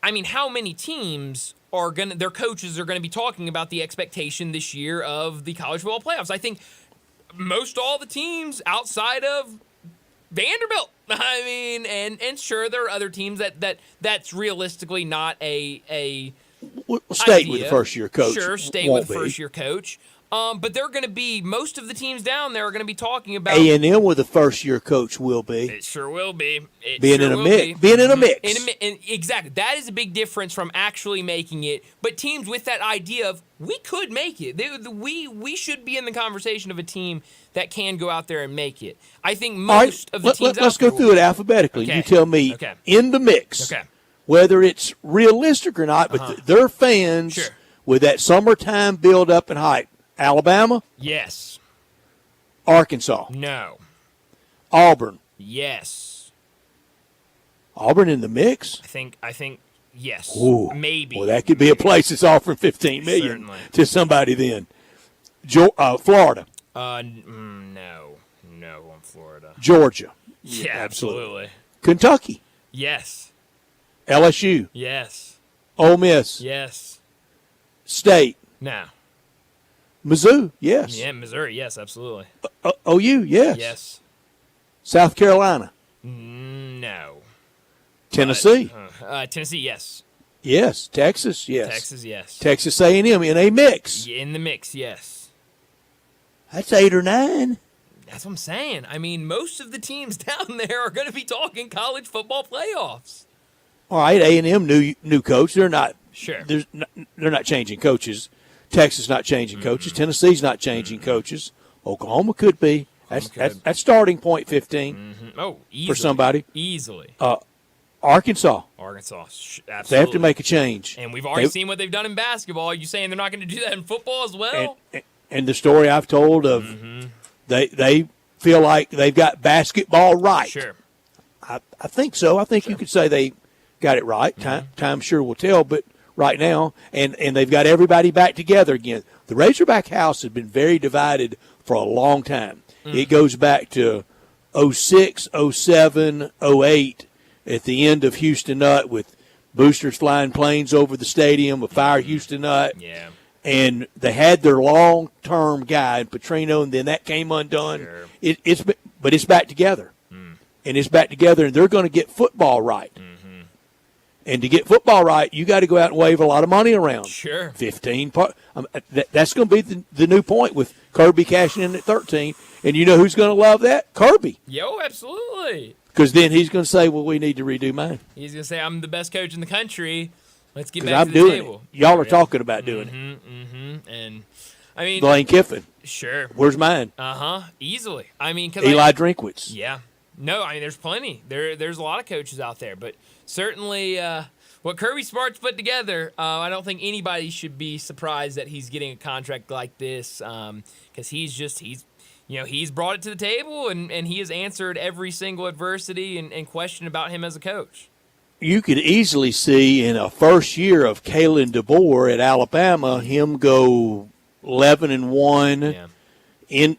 I mean, how many teams their coaches are gonna be talking about the expectation this year of the college football playoffs? I think most all the teams outside of Vanderbilt. I mean, and sure, there are other teams that's realistically not a State with the first-year coach. Sure, State with the first-year coach. But they're going to be, most of the teams down there are going to be talking about A&M with the first-year coach will be. It sure will be. Being in a mix. Exactly. That is a big difference from actually making it. But teams with that idea of, we could make it. We should be in the conversation of a team that can go out there and make it. I think most of the teams let's go through it alphabetically. Okay. You tell me in the mix, whether it's realistic or not, but their fans with that summertime build-up and hype. Alabama? Yes. Arkansas? No. Auburn? Yes. Auburn in the mix? I think yes. Ooh. Maybe. Well, that could be a place that's offering $15 million Certainly. to somebody then. Florida? No on Florida. Georgia? Yeah, absolutely. Kentucky? Yes. LSU? Yes. Ole Miss? Yes. State? No. Mizzou? Yes. Yeah, Missouri. Yes, absolutely. OU? Yes. Yes. South Carolina? No. Tennessee? Tennessee, yes. Yes. Texas? Yes. Texas, yes. Texas A&M in a mix? In the mix, yes. That's 8 or 9. That's what I'm saying. I mean, most of the teams down there are going to be talking college football playoffs. All right, A&M new coach. They're not. Sure. They're not changing coaches. Texas not changing coaches. Tennessee's not changing coaches. Oklahoma could be. That's starting point 15 Oh, easily. for somebody. Easily. Arkansas. Absolutely. They have to make a change. And we've already seen what they've done in basketball. Are you saying they're not going to do that in football as well? And the story I've told of they feel like they've got basketball right. Sure. I think so. I think you could say they got it right. Time sure will tell, but right now, and they've got everybody back together again. The Razorback house has been very divided for a long time. It goes back to 06, 07, 08 at the end of Houston Nut with boosters flying planes over the stadium with Fire Houston Nut. Yeah. And they had their long-term guy in Petrino, and then that came undone. Sure. But it's back together. And it's back together, and they're going to get football right. And to get football right, you got to go out and wave a lot of money around. Sure. 15. That's going to be the new point with Kirby cashing in at 13. And you know who's going to love that? Kirby. Yo, absolutely. Because then he's going to say, well, we need to redo mine. He's going to say, I'm the best coach in the country. Let's get back I'm to the doing table. it. Y'all are talking about doing it. And, I mean. Lane Kiffin. Sure. Where's mine? Easily. I mean, because Eli Drinkwitz. Yeah. No, I mean, there's plenty. There's a lot of coaches out there. But certainly what Kirby Smart's put together, I don't think anybody should be surprised that he's getting a contract like this because he's brought it to the table and he has answered every single adversity and question about him as a coach. You could easily see in a first year of Kalen DeBoer at Alabama him go 11-1, in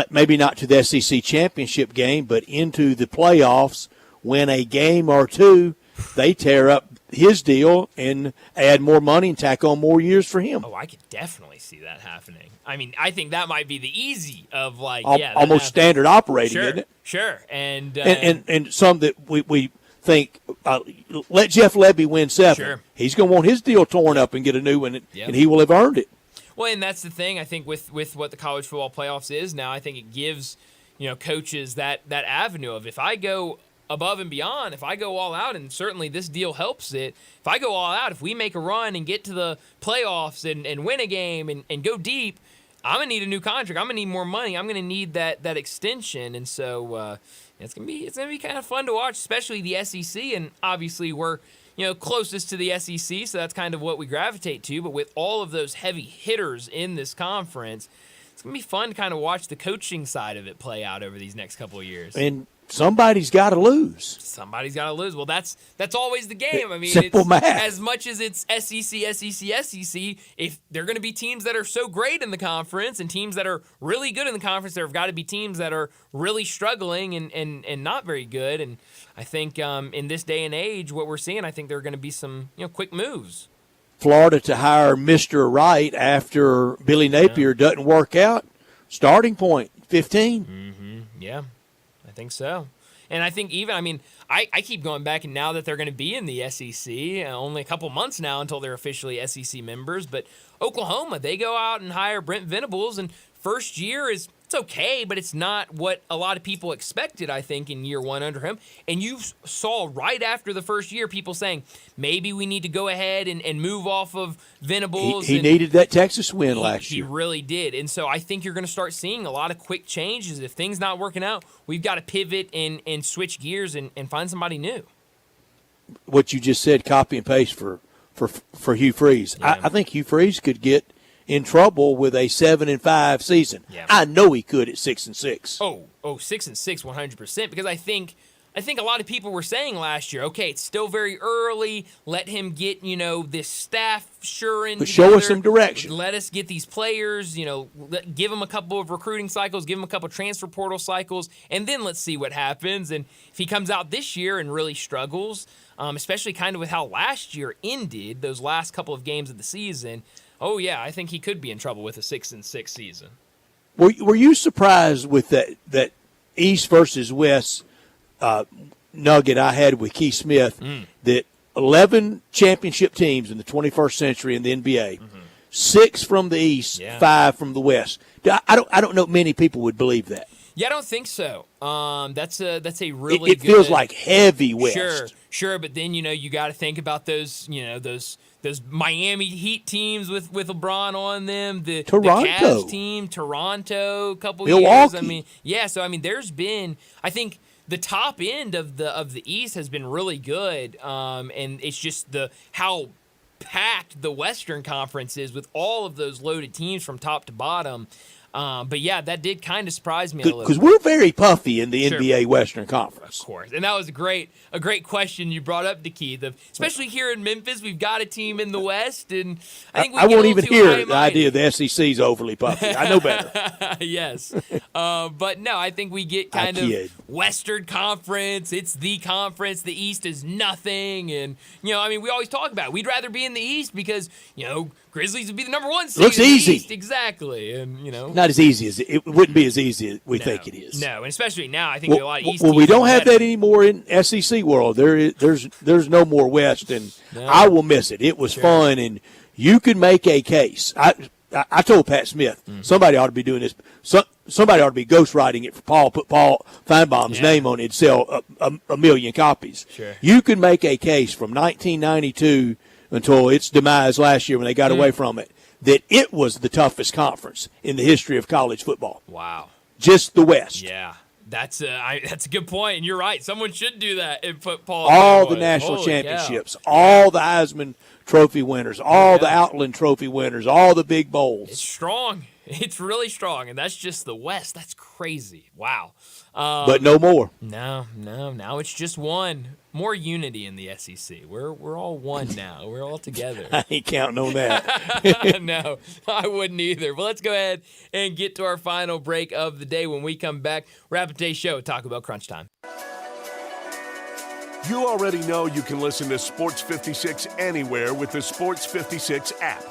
maybe not to the SEC championship game, but into the playoffs, win a game or two. They tear up his deal and add more money and tack on more years for him. Oh, I could definitely see that happening. I mean, I think that might be the easy of almost standard operating, isn't it? Sure, and some that we think let Jeff Lebby win 7. Sure. He's going to want his deal torn up and get a new one, and he will have earned it. Well, and that's the thing. I think with what the college football playoffs is now, I think it gives coaches that avenue of if I go above and beyond, if I go all out, and certainly this deal helps it, if I go all out, if we make a run and get to the playoffs and win a game and go deep, I'm going to need a new contract. I'm going to need more money. I'm going to need that extension. And so it's going to be kind of fun to watch, especially the SEC. And obviously we're, closest to the SEC, so that's kind of what we gravitate to. But with all of those heavy hitters in this conference, it's going to be fun to kind of watch the coaching side of it play out over these next couple of years. And somebody's got to lose. Somebody's got to lose. Well, that's always the game. I mean, Simple math. As much as it's SEC, if there are going to be teams that are so great in the conference and teams that are really good in the conference, there have got to be teams that are really struggling and not very good. And I think in this day and age, what we're seeing, I think there are going to be some quick moves. Florida to hire Mr. Wright after Billy Napier doesn't work out. Starting point, 15. Mm-hmm. Yeah. I think so. And I think I keep going back, and now that they're going to be in the SEC, only a couple months now until they're officially SEC members, but Oklahoma, they go out and hire Brent Venables, and first year it's okay, but it's not what a lot of people expected, I think, in year one under him. And you saw right after the first year people saying, maybe we need to go ahead and move off of Venables. He needed that Texas win last year. He really did. And so I think you're going to start seeing a lot of quick changes. If things not working out, we've got to pivot and switch gears and find somebody new. What you just said, copy and paste for Hugh Freeze. Yeah. I think Hugh Freeze could get in trouble with a 7-5 season. Yeah. I know he could at 6-6. Oh, 6-6, 100%. Because I think a lot of people were saying last year, okay, it's still very early. Let him get this staff in. But show us some direction. Let us get these players. Give them a couple of recruiting cycles. Give them a couple of transfer portal cycles, and then let's see what happens. And if he comes out this year and really struggles, especially kind of with how last year ended, those last couple of games of the season. Oh, yeah, I think he could be in trouble with a 6-6 season. Were you surprised with that East versus West nugget I had with Keith Smith that 11 championship teams in the 21st century in the NBA, 6 from the East, 5 from the West? I don't know many people would believe that. Yeah, I don't think so. That's a really it feels like heavy West. Sure, but then you got to think about those those Miami Heat teams with LeBron on them, the Cavs team, Toronto, a couple Milwaukee. years. So there's been, I think, the top end of the East has been really good, and it's just how packed the Western Conference is with all of those loaded teams from top to bottom. But yeah, that did kind of surprise me a little. Because we're very puffy in the NBA Western Conference. Of course. And that was a great question you brought up, Keith. Especially here in Memphis, we've got a team in the West, and I think I won't even hear the idea the SEC's overly puffy. I know better. Yes. But no, I think we get kind of Western Conference. It's the conference. The East is nothing. And, we always talk about it. We'd rather be in the East because, Grizzlies would be the number one seed. Looks in easy. The East. Exactly. And, not as easy as it wouldn't be as easy as we think it is. No, and especially now, I think a lot of East. Well, we don't have that anymore in SEC world. There's no more West, and I will miss it. It was fun, and you could make a case. I told Pat Smith somebody ought to be doing this. Somebody ought to be ghostwriting it for Paul. Put Paul Feinbaum's name on it. And sell a million copies. Sure. You could make a case from 1992 until its demise last year when they got away from it, that it was the toughest conference in the history of college football. Wow. Just the West. Yeah. That's a good point, and you're right. Someone should do that and put Paul. All the national championships, all the Heisman Trophy winners, all the Outland Trophy winners, all the big bowls. It's strong. It's really strong, and that's just the West. That's crazy. Wow. But no more. No. Now it's just one. More unity in the SEC. We're all one now. We're all together. I ain't counting on that. No, I wouldn't either. But let's go ahead and get to our final break of the day. When we come back, wrap up today's show, talk about Crunch Time. You already know you can listen to Sports 56 anywhere with the Sports 56 app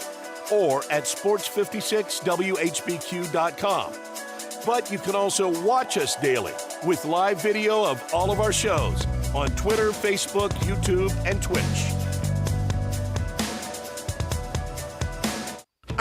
or at sports56whbq.com. But you can also watch us daily with live video of all of our shows on Twitter, Facebook, YouTube, and Twitch.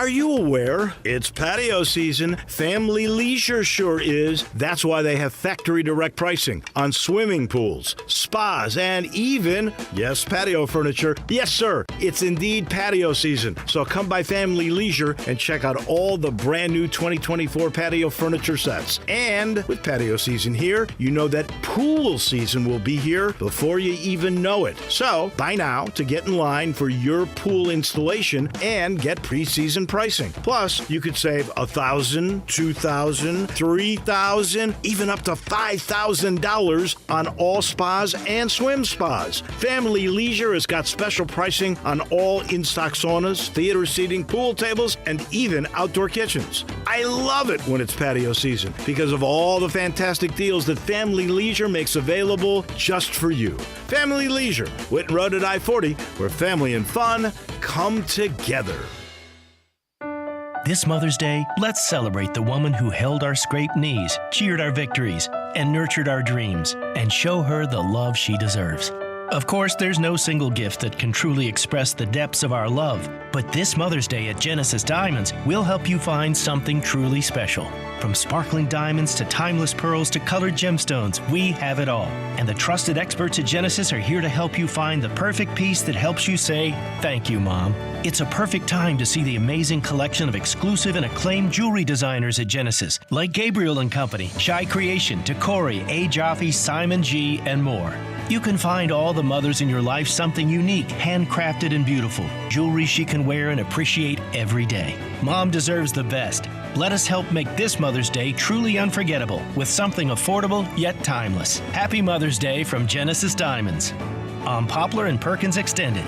Are you aware? It's patio season. Family Leisure sure is. That's why they have factory direct pricing on swimming pools, spas, and even, yes, patio furniture. Yes, sir, it's indeed patio season. So come by Family Leisure and check out all the brand new 2024 patio furniture sets. And with patio season here, you know that pool season will be here before you even know it. So buy now to get in line for your pool installation and get pre-season pricing. Plus, you could save $1,000, $2,000, $3,000, even up to $5,000 on all spas and swim spas. Family Leisure has got special pricing on all in-stock saunas, theater seating, pool tables, and even outdoor kitchens. I love it when it's patio season because of all the fantastic deals that Family Leisure makes available just for you. Family Leisure, Whitten Road at I-40, where family and fun come together. This Mother's Day, let's celebrate the woman who held our scraped knees, cheered our victories, and nurtured our dreams, and show her the love she deserves. Of course, there's no single gift that can truly express the depths of our love, but this Mother's Day at Genesis Diamonds, we'll help you find something truly special. From sparkling diamonds to timeless pearls to colored gemstones, we have it all. And the trusted experts at Genesis are here to help you find the perfect piece that helps you say, "Thank you, Mom." It's a perfect time to see the amazing collection of exclusive and acclaimed jewelry designers at Genesis, like Gabriel & Company, Shy Creation, Tacori, A. Jaffe, Simon G., and more. You can find all the mothers in your life something unique, handcrafted and beautiful. Jewelry she can wear and appreciate every day. Mom deserves the best. Let us help make this Mother's Day truly unforgettable with something affordable yet timeless. Happy Mother's Day from Genesis Diamonds. On Poplar and Perkins Extended.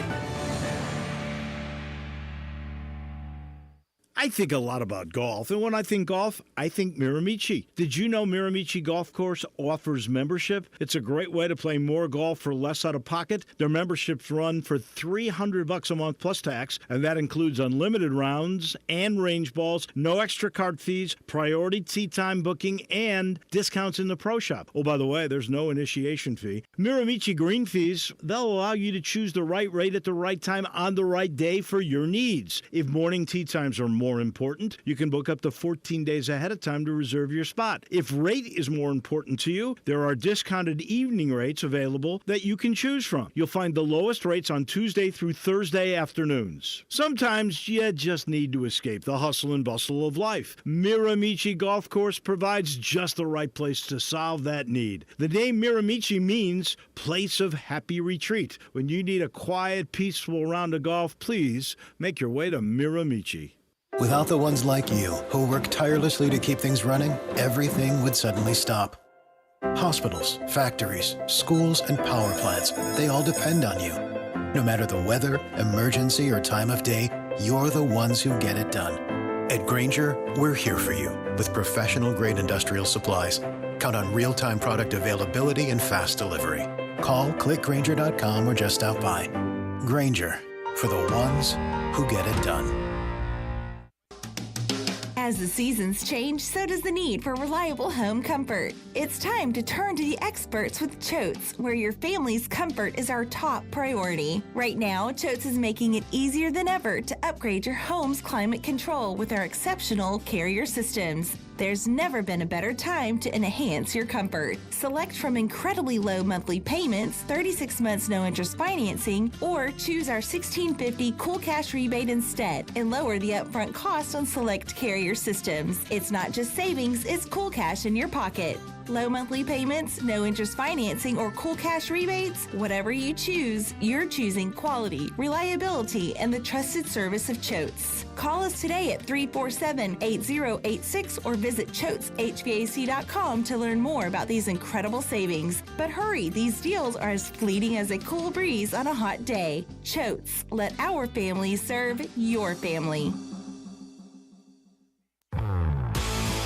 I think a lot about golf, and when I think golf, I think Miramichi. Did you know Miramichi Golf Course offers membership? It's a great way to play more golf for less out of pocket. Their memberships run for $300 a month plus tax, and that includes unlimited rounds and range balls, no extra cart fees, priority tee time booking, and discounts in the pro shop. Oh, by the way, there's no initiation fee. Miramichi green fees, they'll allow you to choose the right rate at the right time on the right day for your needs. If morning tee times are more important, you can book up to 14 days ahead of time to reserve your spot. If rate is more important to you, there are discounted evening rates available that you can choose from. You'll find the lowest rates on Tuesday through Thursday afternoons. Sometimes you just need to escape the hustle and bustle of life. Miramichi Golf Course provides just the right place to solve that need. The name Miramichi means place of happy retreat. When you need a quiet, peaceful round of golf, please make your way to Miramichi. Without the ones like you, who work tirelessly to keep things running, everything would suddenly stop. Hospitals, factories, schools, and power plants, they all depend on you. No matter the weather, emergency, or time of day, you're the ones who get it done. At Grainger, we're here for you with professional-grade industrial supplies. Count on real-time product availability and fast delivery. Call, click Grainger.com, or just stop by. Grainger, for the ones who get it done. As the seasons change, so does the need for reliable home comfort. It's time to turn to the experts with Choates, where your family's comfort is our top priority. Right now, Choates is making it easier than ever to upgrade your home's climate control with our exceptional Carrier systems. There's never been a better time to enhance your comfort. Select from incredibly low monthly payments, 36 months no interest financing, or choose our $1,650 Cool Cash rebate instead and lower the upfront cost on select Carrier systems. It's not just savings, it's cool cash in your pocket. Low monthly payments, no interest financing, or cool cash rebates? Whatever you choose, you're choosing quality, reliability, and the trusted service of Choates. Call us today at 347-8086 or visit ChoatesHVAC.com to learn more about these incredible savings. But hurry, these deals are as fleeting as a cool breeze on a hot day. Choates, let our family serve your family.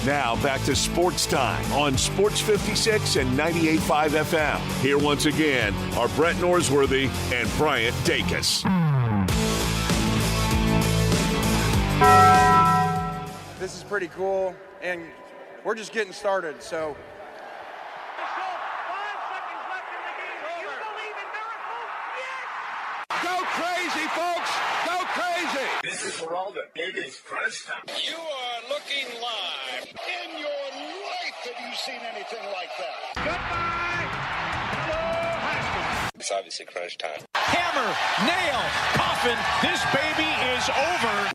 Now back to Sports Time on Sports 56 and 98.5 FM. Here once again are Brett Norsworthy and Bryant Dacus. This is pretty cool, and we're just getting started, so. Go crazy, folks! Go crazy! This is Geraldo. It is crunch time. You are looking live. In your life have you seen anything like that? Goodbye. Hello, high school. It's obviously crunch time. Hammer, nail, coffin. This baby is over.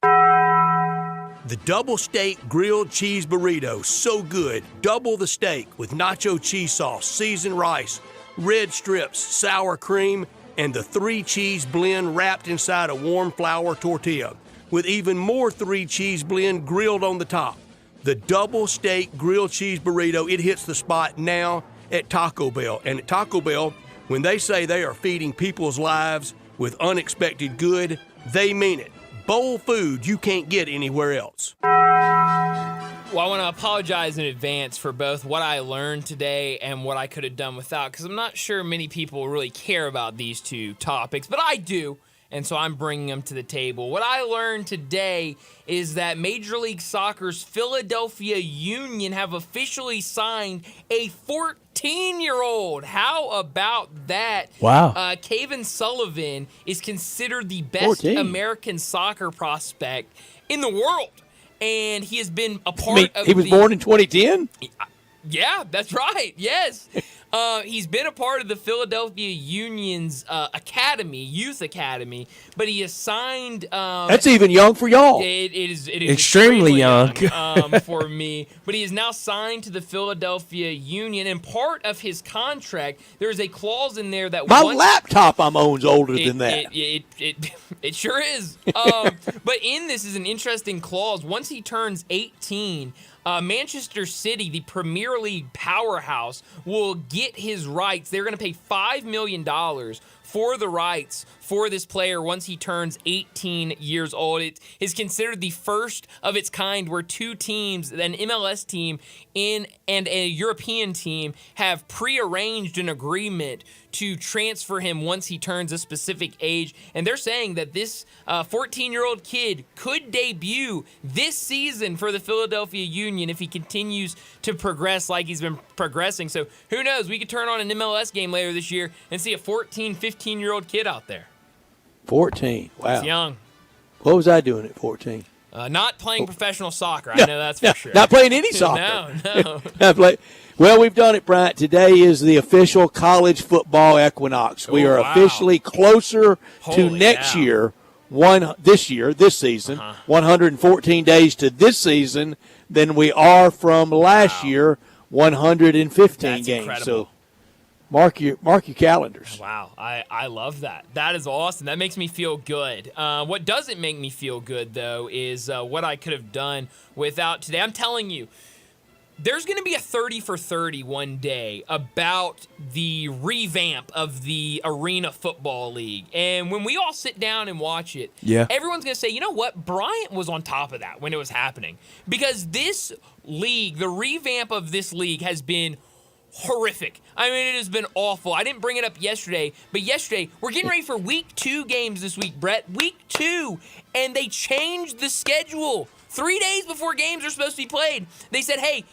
The double steak grilled cheese burrito, so good. Double the steak with nacho cheese sauce, seasoned rice, red strips, sour cream, and the 3-cheese blend wrapped inside a warm flour tortilla, with even more 3-cheese blend grilled on the top. The double steak grilled cheese burrito, it hits the spot now at Taco Bell. And at Taco Bell, when they say they are feeding people's lives with unexpected good, they mean it. Bowl food you can't get anywhere else. Well, I want to apologize in advance for both what I learned today and what I could have done without, because I'm not sure many people really care about these two topics, but I do, and so I'm bringing them to the table. What I learned today is that Major League Soccer's Philadelphia Union have officially signed a 14-year-old. How about that? Wow. Caven Sullivan is considered the best 14. American soccer prospect in the world. And he has been a part of he was born in 2010? Yeah, that's right. Yes. He's been a part of the Philadelphia Union's academy, youth academy, but he has signed. That's even young for y'all. It is extremely young for me. But he is now signed to the Philadelphia Union, and part of his contract, there's a clause in there that My laptop I'm own's older than that. It sure is. But in this is an interesting clause. Once he turns 18. Manchester City, the Premier League powerhouse, will get his rights. They're going to pay $5 million for the rights for this player once he turns 18 years old. It is considered the first of its kind where two teams, an MLS team and a European team, have prearranged an agreement to transfer him once he turns a specific age. And they're saying that this 14-year-old kid could debut this season for the Philadelphia Union if he continues to progress like he's been progressing. So who knows? We could turn on an MLS game later this year and see a 14, 15-year-old kid out there. 14. Wow. It's young. What was I doing at 14? Not playing professional soccer. I know that's for sure. Not playing any soccer. No. Well, we've done it, Bryant. Today is the official college football equinox. We are officially closer to next year, this season, 114 days to this season than we are from last year, 115 That's games. incredible. So mark your calendars. Wow, I love that. That is awesome. That makes me feel good. What doesn't make me feel good, though, is what I could have done without today. I'm telling you, there's going to be a 30 for 30 one day about the revamp of the Arena Football League. And when we all sit down and watch it, everyone's going to say, you know what? Bryant was on top of that when it was happening. Because this league, the revamp of this league has been horrific. I mean, it has been awful. I didn't bring it up yesterday, but yesterday, we're getting ready for week 2 games this week, Brett. Week 2, and they changed the schedule. 3 days before games are supposed to be played, they said, hey,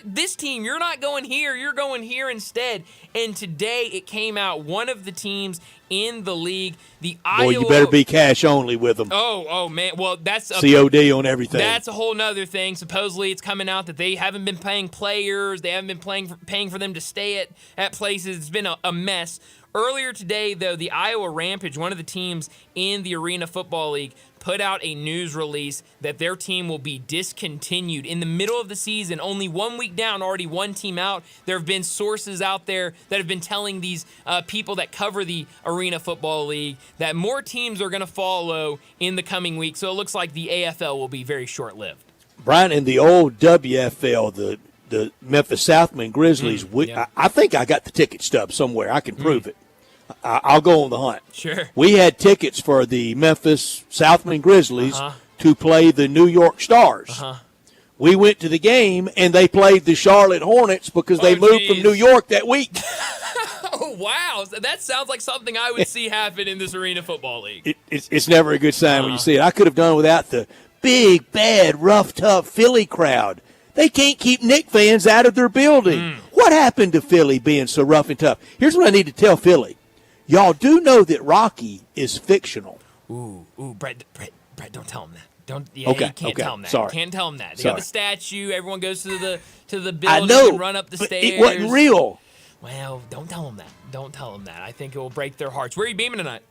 this team, you're not going here, you're going here instead. And today it came out, one of the teams in the league, the Iowa. Boy, you better be cash only with them. Oh man. Well, that's COD on everything. That's a whole nother thing. Supposedly it's coming out that they haven't been paying players. They haven't been paying for them to stay at places. It's been a mess. Earlier today, though, the Iowa Rampage, one of the teams in the Arena Football League, put out a news release that their team will be discontinued in the middle of the season. Only 1 week down, already one team out. There have been sources out there that have been telling these people that cover the Arena Football League that more teams are going to follow in the coming week. So it looks like the AFL will be very short-lived. Brian, in the old WFL, the Memphis Southman Grizzlies, I think I got the ticket stub somewhere. I can prove it. I'll go on the hunt. Sure. We had tickets for the Memphis Southman Grizzlies to play the New York Stars. We went to the game, and they played the Charlotte Hornets because they moved from New York that week. Oh, wow. That sounds like something I would see happen in this Arena Football League. It's never a good sign when you see it. I could have done without the big, bad, rough, tough Philly crowd. They can't keep Knick fans out of their building. What happened to Philly being so rough and tough? Here's what I need to tell Philly. Y'all do know that Rocky is fictional. Brett, Brett, don't tell them that. You can't tell them that. Sorry. You can't tell them that. They Sorry. got the statue. Everyone goes to the building I know, and run up the but stairs. it wasn't real. Well, don't tell them that. Don't tell them that. I think it will break their hearts. Where are you beaming tonight?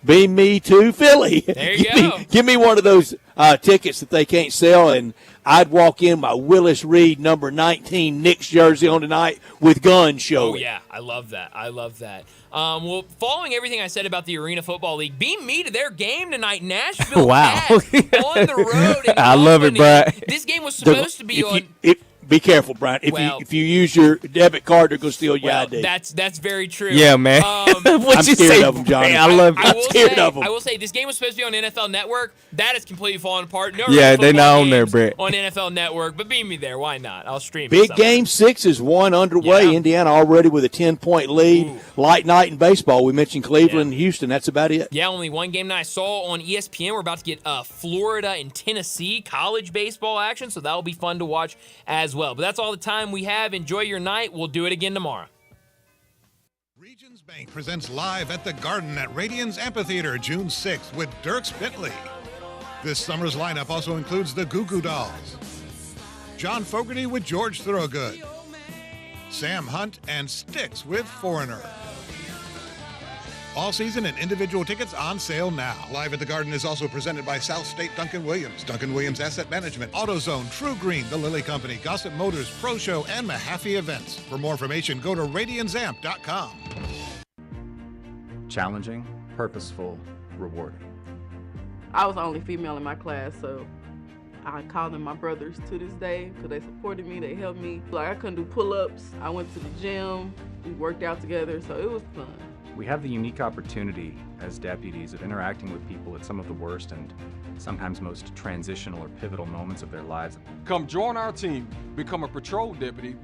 Beam me to Philly. There you go. Give me one of those tickets that they can't sell, and I'd walk in my Willis Reed number 19 Knicks jersey on tonight with guns showing. Oh, yeah. I love that. Well, following everything I said about the Arena Football League, beam me to their game tonight, Nashville. Wow. Cats on the road. In I love it, Brian. This game was supposed to be on. Be careful, Brian. If you use your debit card, they're going to steal your ID. That's very true. Yeah, man. I'm scared of them, Johnny. I love it. I'm scared of them. I will say, this game was supposed to be on NFL Network. That is completely falling apart. No they're not on there, Brett. On NFL Network, but beam me there. Why not? I'll stream it. Big Game 6 is underway. Yeah. Indiana already with a 10-point lead. Ooh. Light night in baseball. We mentioned Cleveland and Houston. That's about it. Yeah, only one game that I saw on ESPN. We're about to get Florida and Tennessee college baseball action, so that'll be fun to watch as well. But that's all the time we have. Enjoy your night. We'll do it again tomorrow. Regions Bank presents Live at the Garden at Radians Amphitheater June 6th with Dierks Bentley. This summer's lineup also includes the Goo Goo Dolls, John Fogerty with George Thorogood, Sam Hunt and Styx with Foreigner. All season and individual tickets on sale now. Live at the Garden is also presented by South State Duncan Williams, Duncan Williams Asset Management, AutoZone, True Green, The Lilly Company, Gossip Motors, Pro Show, and Mahaffey Events. For more information, go to radiansamp.com. Challenging, purposeful, rewarding. I was the only female in my class, so I call them my brothers to this day because they supported me, they helped me. Like, I couldn't do pull-ups. I went to the gym, we worked out together, so it was fun. We have the unique opportunity as deputies of interacting with people at some of the worst and sometimes most transitional or pivotal moments of their lives. Come join our team, become a patrol deputy with